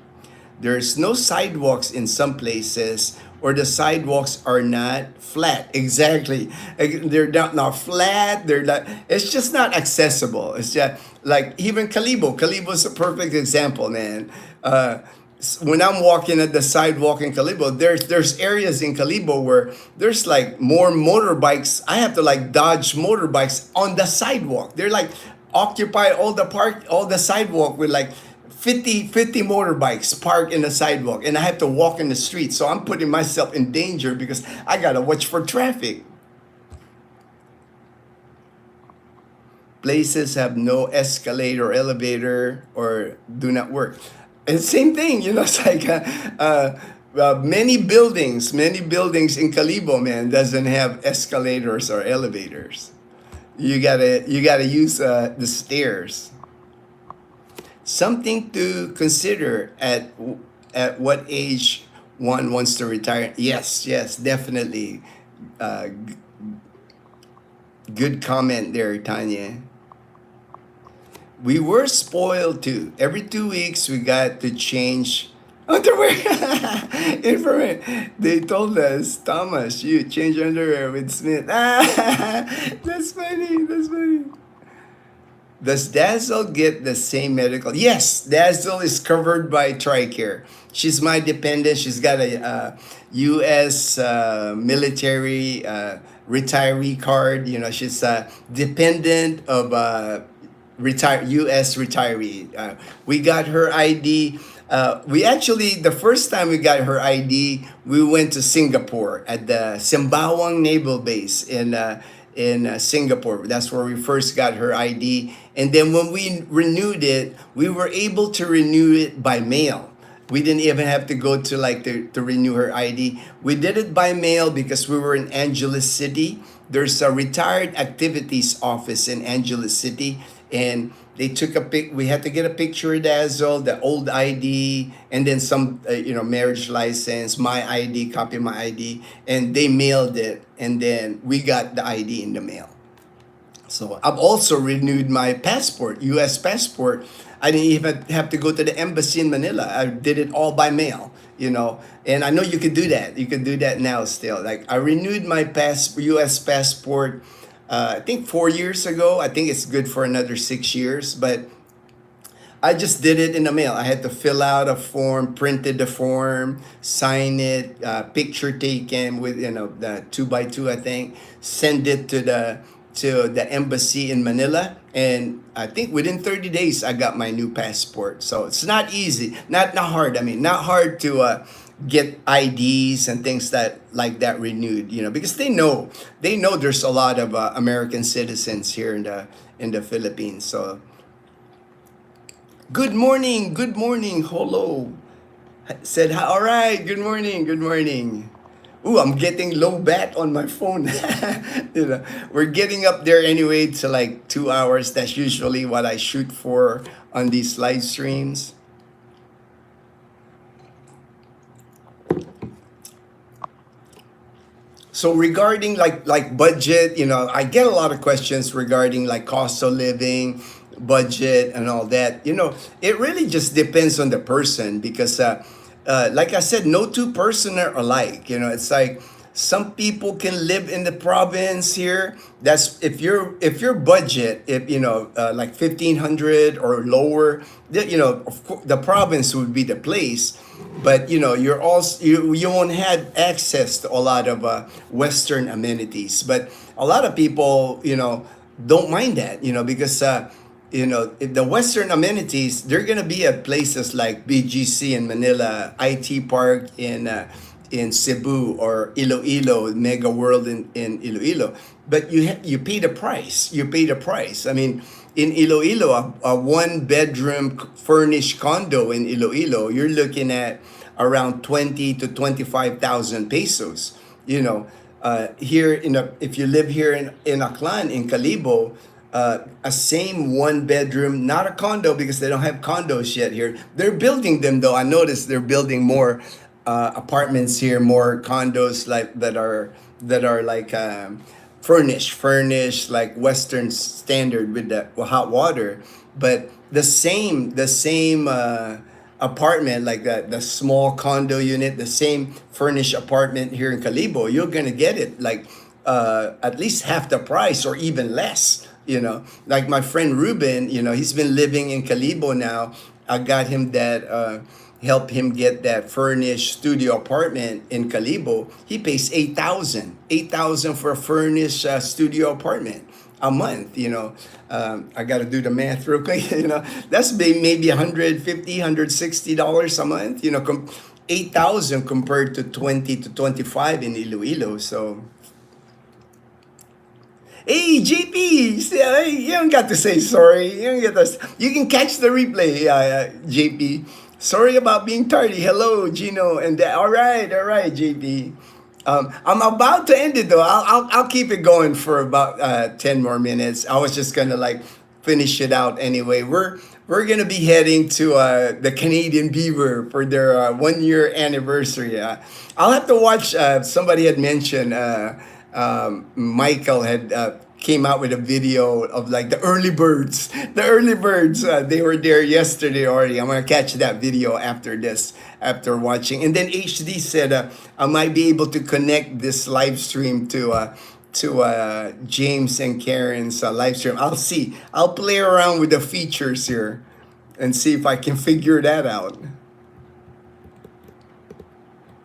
There's no sidewalks in some places, or the sidewalks are not flat. Exactly. They're not flat. They're not, it's just not accessible. It's just like even Calibo. Calibo is a perfect example, man. When I'm walking at the sidewalk in Calibo, there's areas in Calibo where there's like more motorbikes. I have to like dodge motorbikes on the sidewalk. They're like occupy all the sidewalk with like 50 motorbikes parked in the sidewalk, and I have to walk in the street. So I'm putting myself in danger because I gotta watch for traffic. Places have no escalator, elevator, or do not work. And same thing, it's like many buildings in Calibo, man, doesn't have escalators or elevators. You gotta use the stairs. Something to consider at what age one wants to retire. Yes, definitely. Good comment there, Tanya. We were spoiled too. Every 2 weeks we got to change underwear. They told us, Thomas, you change underwear with Smith. That's funny. Does Dazel get the same medical? Yes, Dazel is covered by TRICARE. She's my dependent. She's got a U.S. Military retiree card. She's a dependent of U.S. retiree. We got her ID. The first time we got her ID, we went to Singapore at the Sembawang Naval Base in Singapore. That's where we first got her ID. And then when we renewed it, we were able to renew it by mail. We didn't even have to go to renew her ID. We did it by mail because we were in Angeles City. There's a retired activities office in Angeles City, and they took we had to get a picture of Dazzle, the old ID, and then some marriage license, my ID, copy of my ID, and they mailed it, and then we got the ID in the mail. So I've also renewed my passport, U.S. passport. I didn't even have to go to the embassy in Manila. I did it all by mail, and I know you could do that. You could do that now still. Like I renewed my U.S. passport, I think 4 years ago. I think it's good for another 6 years, but I just did it in the mail. I had to fill out a form, printed the form, sign it, picture taken with the 2x2, I think, send it to the embassy in Manila, and I think within 30 days I got my new passport. So it's not easy, not hard. I mean, not hard to get IDs and things like that renewed. Because they know there's a lot of American citizens here in the Philippines. So good morning, hello. Said all right. Good morning. Ooh, I'm getting low bat on my phone. You know, we're getting up there anyway to like 2 hours. That's usually what I shoot for on these live streams. So regarding like budget, I get a lot of questions regarding like cost of living, budget, and all that. It really just depends on the person because, like I said, no two person are alike. It's like some people can live in the province here. That's if your budget, if like 1,500 or lower, of course, the province would be the place. But you're also you won't have access to a lot of Western amenities. But a lot of people don't mind that because if the Western amenities, they're gonna be at places like BGC in Manila, IT Park in Cebu, or Iloilo, Mega World in Iloilo. But you pay the price. You pay the price. I mean, in Iloilo, a one bedroom furnished condo in Iloilo, you're looking at around 20 to 25,000 pesos. Here if you live here in Aklan, in Calibo, a same one bedroom, not a condo because they don't have condos yet here. They're building them though. I noticed they're building more apartments here, more condos like that are like furnished like Western standard with the hot water. But the same apartment, like the small condo unit, the same furnished apartment here in Calibo, you're gonna get it like at least half the price or even less. Like my friend Ruben, he's been living in Calibo now. I got him that. Help him get that furnished studio apartment in Calibo. He pays 8,000 for a furnished studio apartment a month. I got to do the math real quick. That's maybe $150, $160 a month. 8,000 compared to 20 to 25 in Iloilo. So. Hey, JP, you don't got to say sorry. You can catch the replay, JP. Sorry about being tardy. Hello, Ginno, and all right, JP. I'm about to end it though. I'll keep it going for about 10 more minutes. I was just gonna like finish it out anyway. We're gonna be heading to the Canadian Beaver for their 1 year anniversary. I'll have to watch. Somebody had mentioned. Michael had came out with a video of like the early birds. The early birds, they were there yesterday already. I'm gonna catch that video after this, after watching. And then HD said I might be able to connect this live stream to James and Karen's live stream. I'll see. I'll play around with the features here and see if I can figure that out.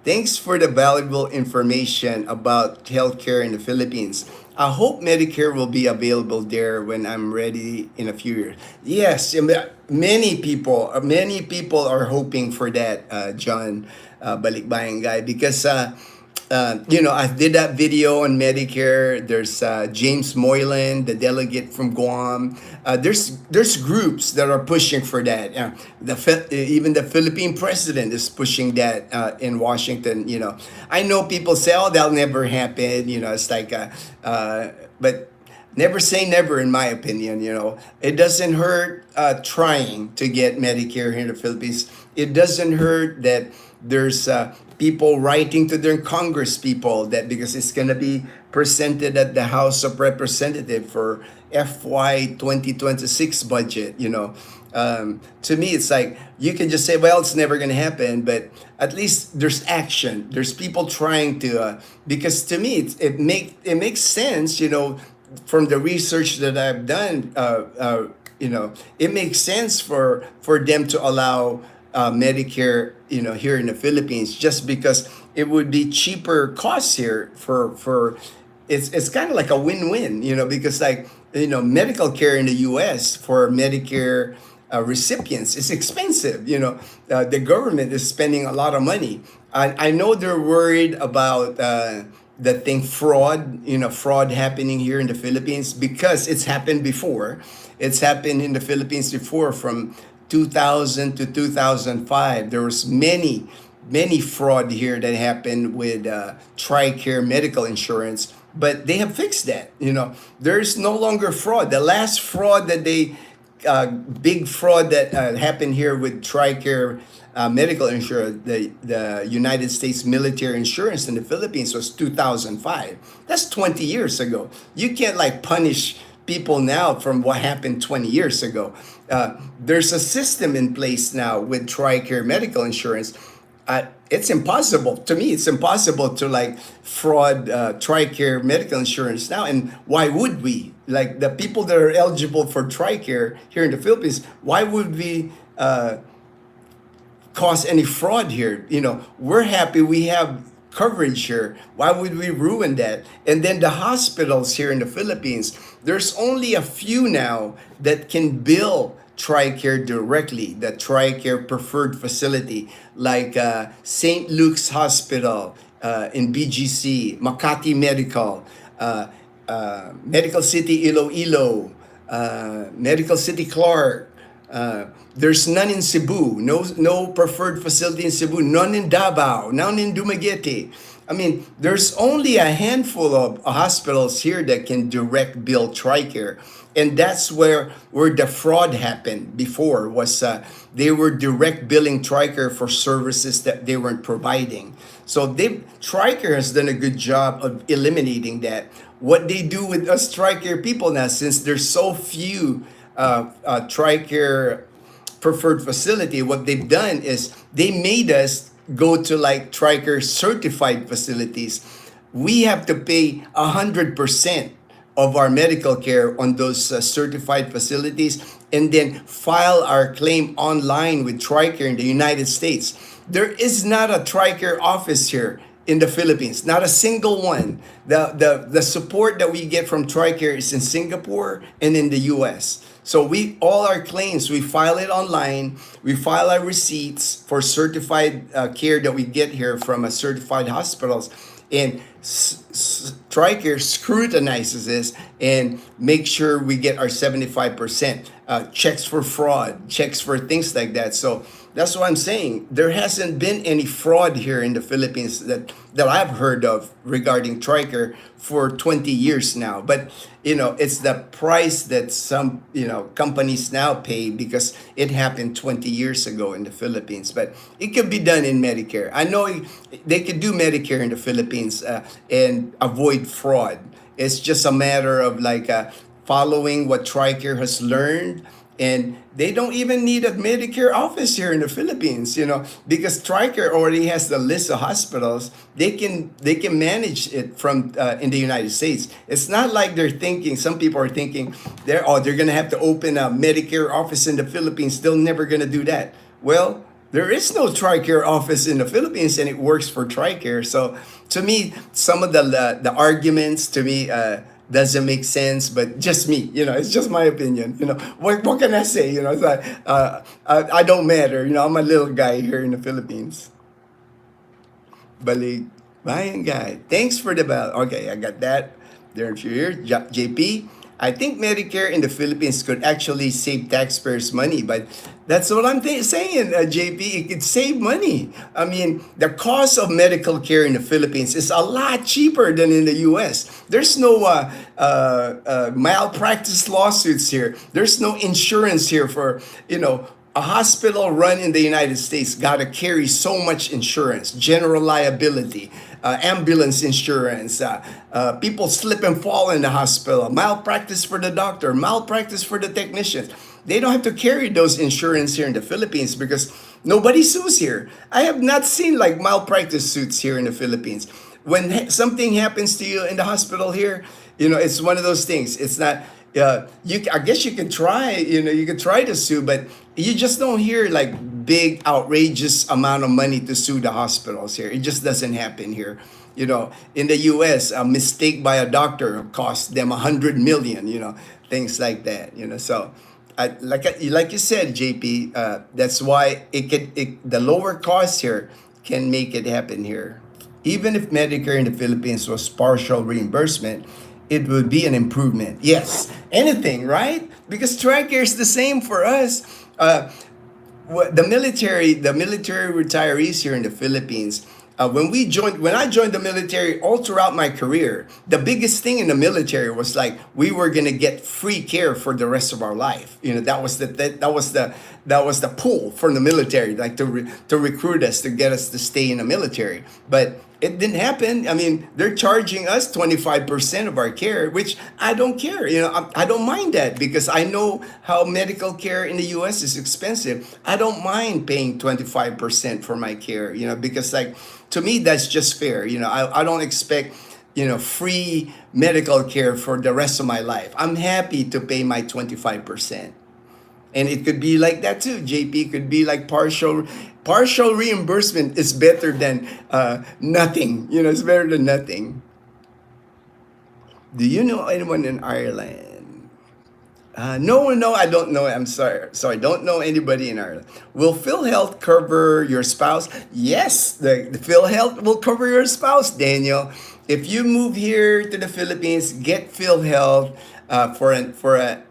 Thanks for the valuable information about healthcare in the Philippines. I hope Medicare will be available there when I'm ready in a few years. Yes, many people are hoping for that, John, Balikbayan guy, because I did that video on Medicare. There's James Moylan, the delegate from Guam. There's groups that are pushing for that. Even the Philippine president is pushing that in Washington. I know people say, "Oh, that'll never happen." It's like, but never say never, in my opinion. It doesn't hurt trying to get Medicare here in the Philippines. It doesn't hurt that there's people writing to their Congress people that because it's going to be presented at the House of Representatives for FY 2026 budget. To me, it's like you can just say, well, it's never going to happen, but at least there's action. There's people trying to, because to me, it makes sense, from the research that I've done, it makes sense for them to allow Medicare, here in the Philippines, just because it would be cheaper costs here for it's kind of like a win-win, because like, medical care in the US for Medicare recipients is expensive. The government is spending a lot of money. I know they're worried about the thing fraud happening here in the Philippines because it's happened before. It's happened in the Philippines before from 2000 to 2005. There was many many fraud here that happened with TRICARE medical insurance, but they have fixed that. There's no longer fraud. The last fraud that big fraud that happened here with TRICARE medical insurance, the United States military insurance in the Philippines, was 2005. That's 20 years ago. You can't like punish people now from what happened 20 years ago. There's a system in place now with TRICARE medical insurance. It's impossible to me. It's impossible to like fraud TRICARE medical insurance now. And why would we? Like the people that are eligible for TRICARE here in the Philippines, why would we cause any fraud here? We're happy we have coverage here. Why would we ruin that? And then the hospitals here in the Philippines, there's only a few now that can bill TRICARE directly, the TRICARE preferred facility, like St. Luke's Hospital in BGC, Makati Medical, Medical City Iloilo, Medical City Clark. There's none in Cebu, no preferred facility in Cebu, none in Davao, none in Dumaguete. I mean, there's only a handful of hospitals here that can direct bill TRICARE. And that's where the fraud happened before, was they were direct billing TRICARE for services that they weren't providing. So TRICARE has done a good job of eliminating that. What they do with us TRICARE people now, since there's so few TRICARE preferred facility, what they've done is they made us go to like TRICARE certified facilities. We have to pay 100% of our medical care on those certified facilities, and then file our claim online with TRICARE in the United States. There is not a TRICARE office here in the Philippines, not a single one. The support that we get from TRICARE is in Singapore and in the US. So all our claims, we file it online. We file our receipts for certified care that we get here from certified hospitals. And TRICARE scrutinizes this and make sure we get our 75%, checks for fraud, checks for things like that. So that's what I'm saying. There hasn't been any fraud here in the Philippines that I've heard of regarding TRICARE for 20 years now. But it's the price that some companies now pay because it happened 20 years ago in the Philippines. But it could be done in Medicare. I know they could do Medicare in the Philippines and avoid fraud. It's just a matter of like following what TRICARE has learned. And they don't even need a Medicare office here in the Philippines, because TRICARE already has the list of hospitals. They can manage it from in the United States. It's not like they're thinking. Some people are thinking they're going to have to open a Medicare office in the Philippines. They're never going to do that. Well, there is no TRICARE office in the Philippines, and it works for TRICARE. So to me, some of the arguments to me. Doesn't make sense, but just me, it's just my opinion. What can I say? It's like I don't matter. I'm a little guy here in the Philippines. Balik, bayan guy. Thanks for the bell. Okay, I got that. There a few years. JP, I think Medicare in the Philippines could actually save taxpayers money, but that's what I'm saying, JP. It could save money. I mean, the cost of medical care in the Philippines is a lot cheaper than in the U.S. There's no malpractice lawsuits here. There's no insurance here for, a hospital run in the United States got to carry so much insurance, general liability, ambulance insurance, people slip and fall in the hospital, malpractice for the doctor, malpractice for the technicians. They don't have to carry those insurance here in the Philippines because nobody sues here. I have not seen like malpractice suits here in the Philippines. When something happens to you in the hospital here, it's one of those things. It's not. I guess you could try. You could try to sue, but you just don't hear like big outrageous amount of money to sue the hospitals here. It just doesn't happen here. In the U.S., a mistake by a doctor cost them 100 million. Things like that. So. Like you said, JP, that's why the lower cost here can make it happen here. Even if Medicare in the Philippines was partial reimbursement, it would be an improvement. Yes, anything, right? Because TRICARE is the same for us. the military retirees here in the Philippines, when I joined the military, all throughout my career, the biggest thing in the military was like we were gonna get free care for the rest of our life. That was the pull from the military, like to recruit us, to get us to stay in the military. But it didn't happen. I mean, they're charging us 25% of our care, which I don't care. I don't mind that because I know how medical care in the US is expensive. I don't mind paying 25% for my care, because like to me, that's just fair. I don't expect, free medical care for the rest of my life. I'm happy to pay my 25%. And it could be like that too, JP. Could be like partial reimbursement is better than nothing. It's better than nothing. Do you know anyone in Ireland? No, no, I don't know. I'm sorry. Sorry, don't know anybody in Ireland. Will PhilHealth cover your spouse? Yes, the PhilHealth will cover your spouse, Daniel. If you move here to the Philippines, get PhilHealth. For a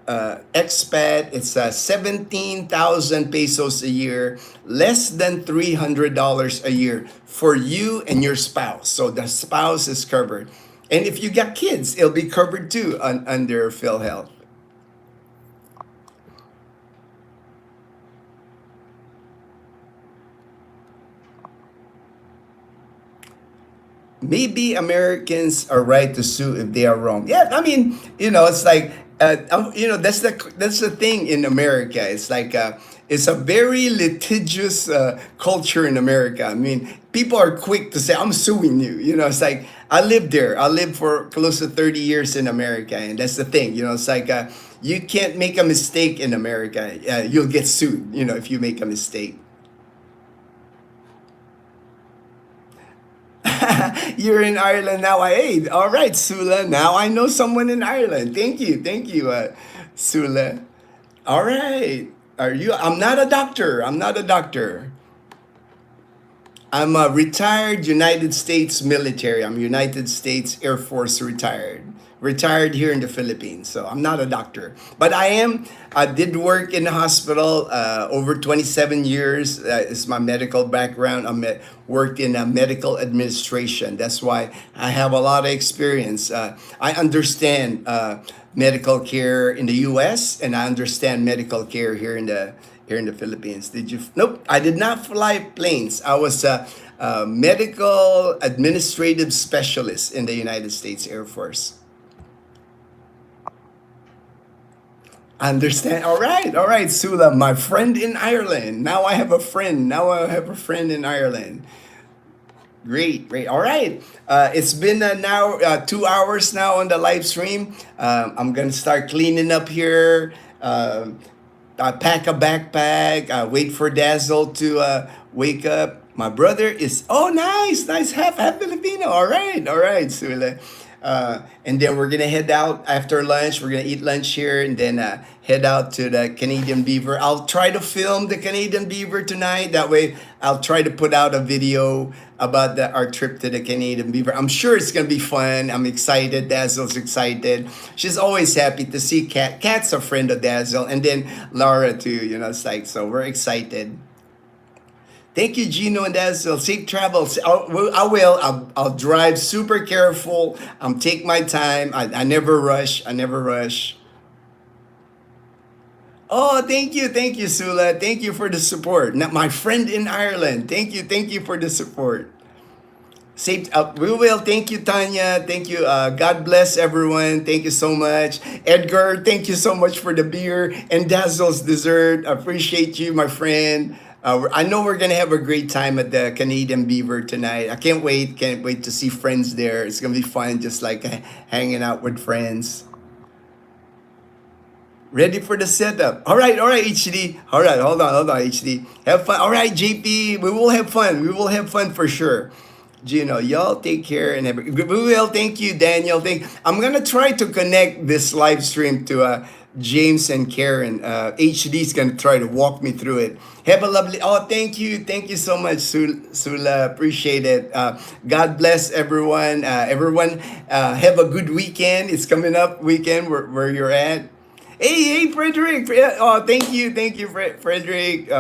expat, it's 17,000 pesos a year, less than $300 a year for you and your spouse. So the spouse is covered. And if you got kids, it'll be covered too under PhilHealth. Maybe Americans are right to sue if they are wrong. Yeah, I mean, it's like, that's the thing in America. It's like, it's a very litigious culture in America. I mean, people are quick to say, "I'm suing you." It's like I lived there. I lived for close to 30 years in America, and that's the thing. It's like you can't make a mistake in America. You'll get sued. If you make a mistake. You're in Ireland now. Hey, all right, Sula. Now I know someone in Ireland. Thank you, Sula. All right. Are you? I'm not a doctor. I'm not a doctor. I'm a retired United States military. I'm United States Air Force retired. Retired here in the Philippines. So I'm not a doctor. But I did work in the hospital over 27 years. Is my medical background. Worked in medical administration. That's why I have a lot of experience. I understand medical care in the U.S. and I understand medical care here in the Philippines. Did you? Nope, I did not fly planes. I was a medical administrative specialist in the United States Air Force. Understand? All right, Sula, my friend in Ireland. Now I have a friend. Now I have a friend in Ireland. Great, great. All right. It's been now 2 hours now on the live stream. I'm gonna start cleaning up here. I pack a backpack. I wait for Dazzle to wake up. My brother is nice, nice, half Filipino. All right, Sula. And then we're gonna head out after lunch. We're gonna eat lunch here and then head out to the Canadian Beaver. I'll try to film the Canadian Beaver tonight. That way, I'll try to put out a video about our trip to the Canadian Beaver. I'm sure it's gonna be fun. I'm excited. Dazzle's excited. She's always happy to see Kat. Kat's a friend of Dazzle, and then Laura too. It's like so we're excited. Thank you, Ginno and Dazel. Safe travels. I will. I'll drive super careful. Take my time. I never rush. I never rush. Oh, thank you, Sula. Thank you for the support. Now, my friend in Ireland. Thank you for the support. Safe. We will. Thank you, Tanya. Thank you. God bless everyone. Thank you so much, Edgar. Thank you so much for the beer and Dazzle's dessert. Appreciate you, my friend. I know we're gonna have a great time at the Canadian Beaver tonight. I can't wait. Can't wait to see friends there. It's gonna be fun, just like hanging out with friends. Ready for the setup. All right, HD. All right, hold on, HD. Have fun. All right, JP. We will have fun. We will have fun for sure. Y'all take care and we will. Thank you, Daniel. I'm gonna try to connect this live stream to James and Karen. HD's gonna try to walk me through it. Have a lovely. Oh, thank you so much, Sula. Appreciate it. God bless everyone. Everyone, have a good weekend. It's coming up weekend where you're at. Hey, Frederick. Oh, thank you, Frederick.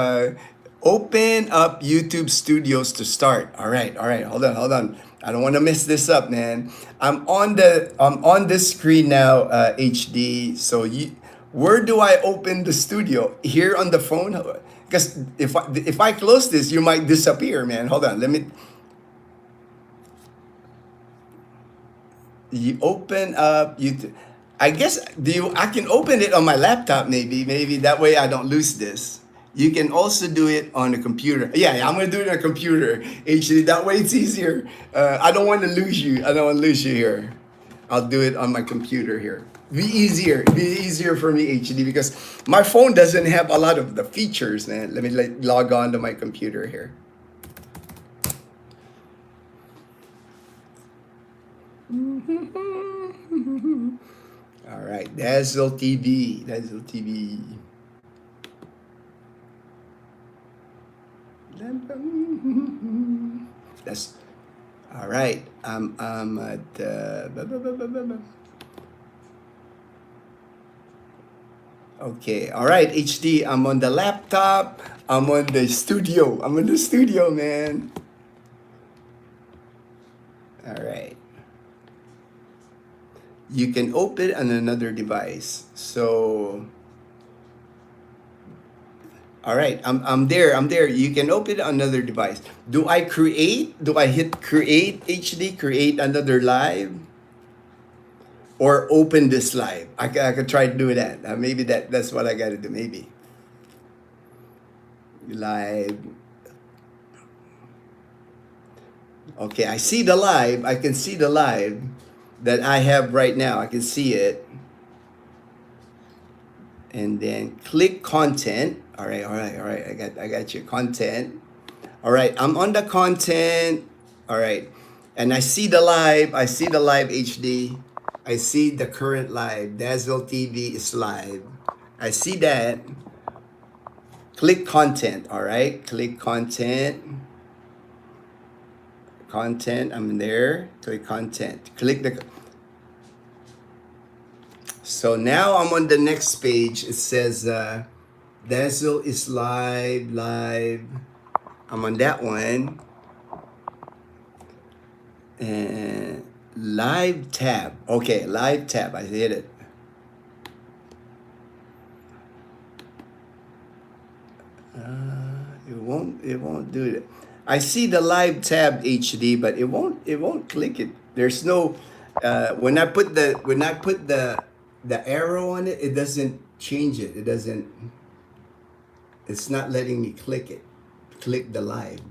Open up YouTube Studios to start. All right. Hold on. I don't want to mess this up, man. I'm on the screen now, HD. So where do I open the studio? Here on the phone? Because if I close this, you might disappear, man. Hold on. Let me. You open up YouTube. I guess I can open it on my laptop maybe that way I don't lose this. You can also do it on a computer. Yeah, I'm gonna do it on a computer. Actually, that way it's easier. I don't want to lose you. I don't want to lose you here. I'll do it on my computer here. Be easier for me, HD, because my phone doesn't have a lot of the features, man. Let me log on to my computer here. All right, Dazel TV. Dazel TV. That's all right. I'm at okay. All right, HD. I'm on the laptop. I'm on the studio. I'm in the studio, man. All right. You can open on another device. So all right, I'm there. I'm there. You can open another device. Do I create? Do I hit create HD? Create another live, or open this live? I could try to do that. Maybe that's what I got to do. Maybe live. Okay, I see the live. I can see the live that I have right now. I can see it. And then click content. All right. I got your content. All right, I'm on the content. All right. And I see the live. I see the live HD. I see the current live. Dazel TV is live. I see that. Click content. All right. Click content. Content. I'm there. Click content. Click the. So now I'm on the next page. It says Dazel is live. I'm on that one. And live tab. Okay, live tab. I hit it. It won't do it. I see the live tab HD, but it won't click it. There's no when I put the arrow on it, it doesn't change it. It's not letting me click it. Click the live.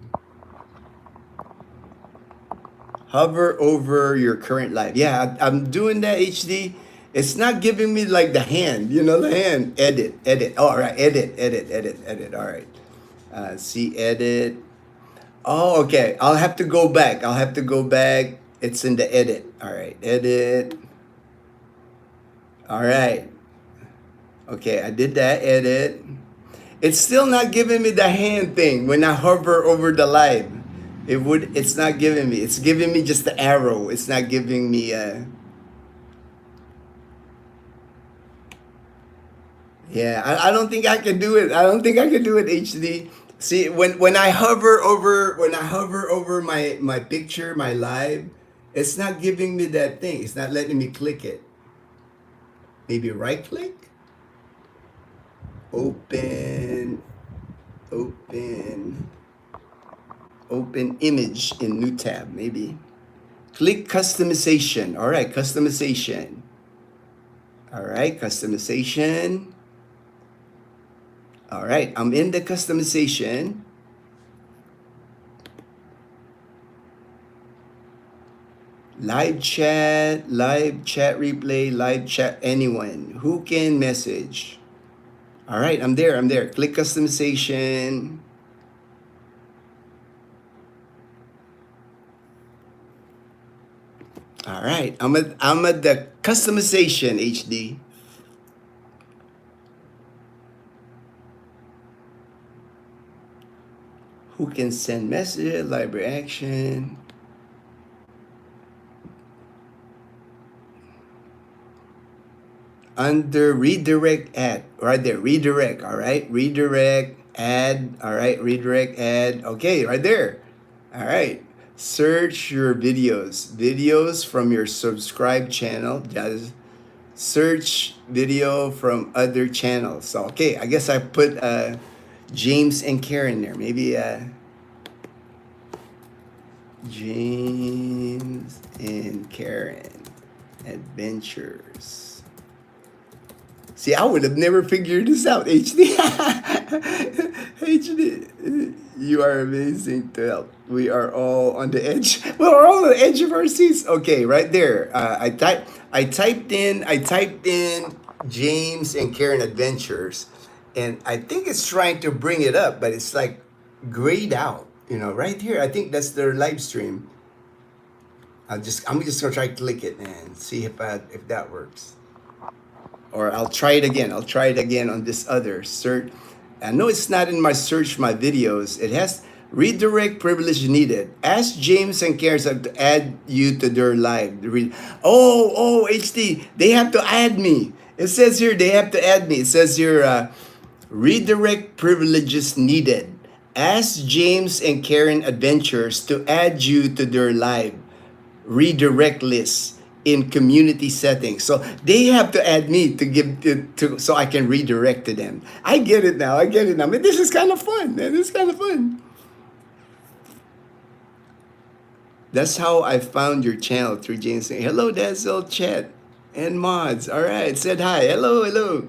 Hover over your current live. Yeah, I'm doing that HD. It's not giving me like the hand, the hand. Edit. Oh, all right, edit. All right. See edit. Oh, okay. I'll have to go back. It's in the edit. All right, edit. All right. Okay, I did that edit. It's still not giving me the hand thing when I hover over the live. It's not giving me. It's giving me just the arrow. It's not giving me yeah, I don't think I can do it. I don't think I can do it HD. See, when I hover over my picture, my live, it's not giving me that thing. It's not letting me click it. Maybe right click. Open image in new tab, maybe. Click customization. All right, customization. All right, customization. All right, I'm in the customization. Live chat replay, live chat anyone who can message. All right, I'm there. Click customization. All right, I'm at the customization HD. Who can send messages, live reaction. under redirect ad, right there, redirect, all right, redirect ad, all right, redirect ad, okay, right there, all right. Search your videos from your subscribe channel. Just search video from other channels. So okay, I guess I put James and Karen there. Maybe James and Karen adventures. See, I would have never figured this out, HD. HD, you are amazing to help. We are all on the edge. We're all on the edge of our seats. Okay, right there. I typed in James and Karen Adventures, and I think it's trying to bring it up, but it's like grayed out. You know, right here. I think that's their live stream. I'm just gonna try to click it and see if that works. Or I'll try it again. I'll try it again on this other search. I know it's not in my search my videos. It has redirect privilege needed. Ask James and Karen to add you to their live. Oh, HD. They have to add me. It says here they have to add me. It says here redirect privileges needed. Ask James and Karen Adventures to add you to their live redirect list in community settings. So they have to add me to give to so I can redirect to them. I get it now. I get it now. Man, this is kind of fun, man. This is kind of fun. That's how I found your channel through James saying, hello, Dazel chat and mods. All right, said hi. Hello, hello.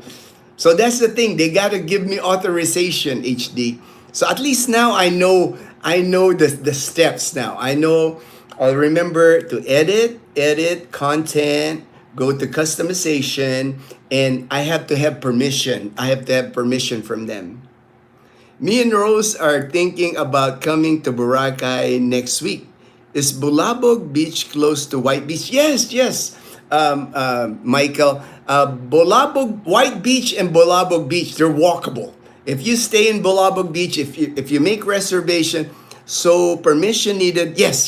So that's the thing. They got to give me authorization, HD. So at least now I know the steps now. I'll remember to edit content, go to customization, and I have to have permission. I have to have permission from them. Me and Rose are thinking about coming to Boracay next week. Is Bulabog Beach close to White Beach? Yes, Michael. White Beach and Bulabog Beach, they're walkable. If you stay in Bulabog Beach, if you make reservation, so permission needed. Yes,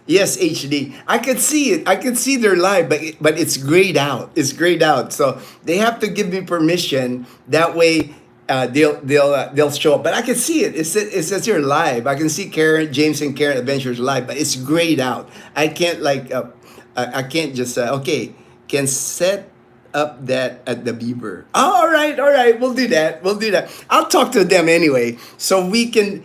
HD. I could see it. I could see their live, but it's grayed out. It's grayed out. So they have to give me permission. That way, they'll show up. But I can see it. It says here live. I can see James and Karen Adventures live, but it's grayed out. I can't I can't just okay. Can set up that at the Beaver. Oh, all right. We'll do that. I'll talk to them anyway, so we can,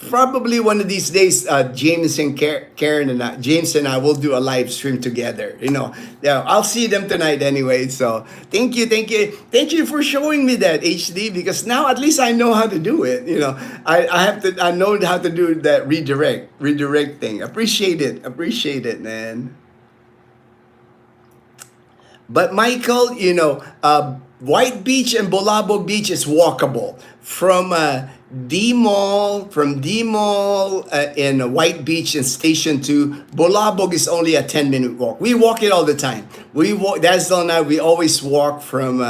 probably one of these days, James and Karen and James and I will do a live stream together. Yeah, I'll see them tonight anyway. So thank you for showing me that, HD, because now at least I know how to do it. I know how to do that redirect thing. Appreciate it, man. But Michael, White Beach and Bulabog Beach is walkable from D Mall, in White Beach and Station 2. Bulabog is only a 10-minute walk. We walk it all the time. Dazzle and I, we always walk from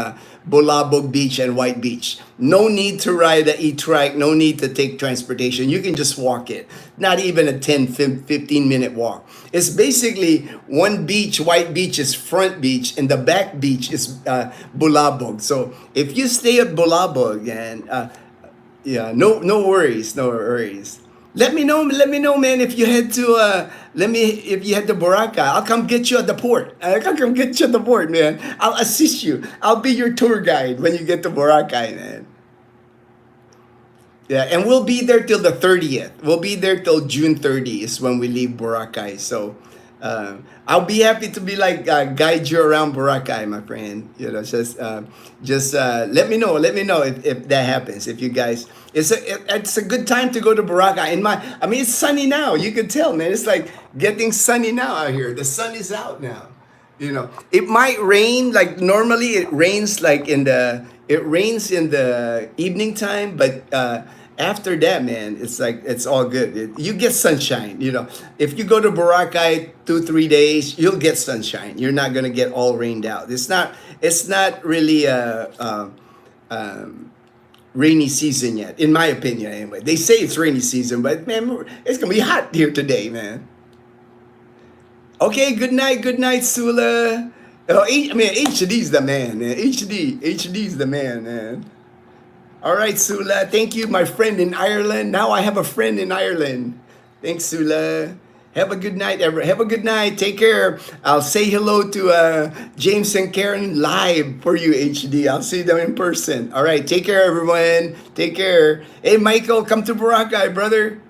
Bulabog Beach and White Beach. No need to ride the e-trike, no need to take transportation. You can just walk it. Not even a 10-15-minute walk. It's basically one beach. White Beach is front beach, and the back beach is Bulabog. So if you stay at Bulabog, and no worries. Let me know, man. If you head to Boracay, I'll come get you at the port. Man. I'll assist you. I'll be your tour guide when you get to Boracay, man. Yeah, and we'll be there till the 30th. We'll be there till June 30th is when we leave Boracay. So I'll be happy to be guide you around Boracay, my friend. Just let me know if that happens. If you guys, it's a good time to go to Boracay. It's sunny now. You can tell, man. It's like getting sunny now out here. The sun is out now. It might rain. Like normally, it rains in the evening time, but after that, man, it's all good. You get sunshine. If you go to Boracay 2-3 days, you'll get sunshine. You're not gonna get all rained out. It's not really rainy season yet, in my opinion. Anyway, they say it's rainy season, but man, it's gonna be hot here today, man. Okay, good night, Sula. Oh, I mean, HD's the man, man. HD's the man, man. All right, Sula. Thank you, my friend in Ireland. Now I have a friend in Ireland. Thanks, Sula. Have a good night, have a good night. Take care. I'll say hello to James and Karen live for you, HD. I'll see them in person. All right, take care, everyone. Take care. Hey, Michael, come to Boracay, brother.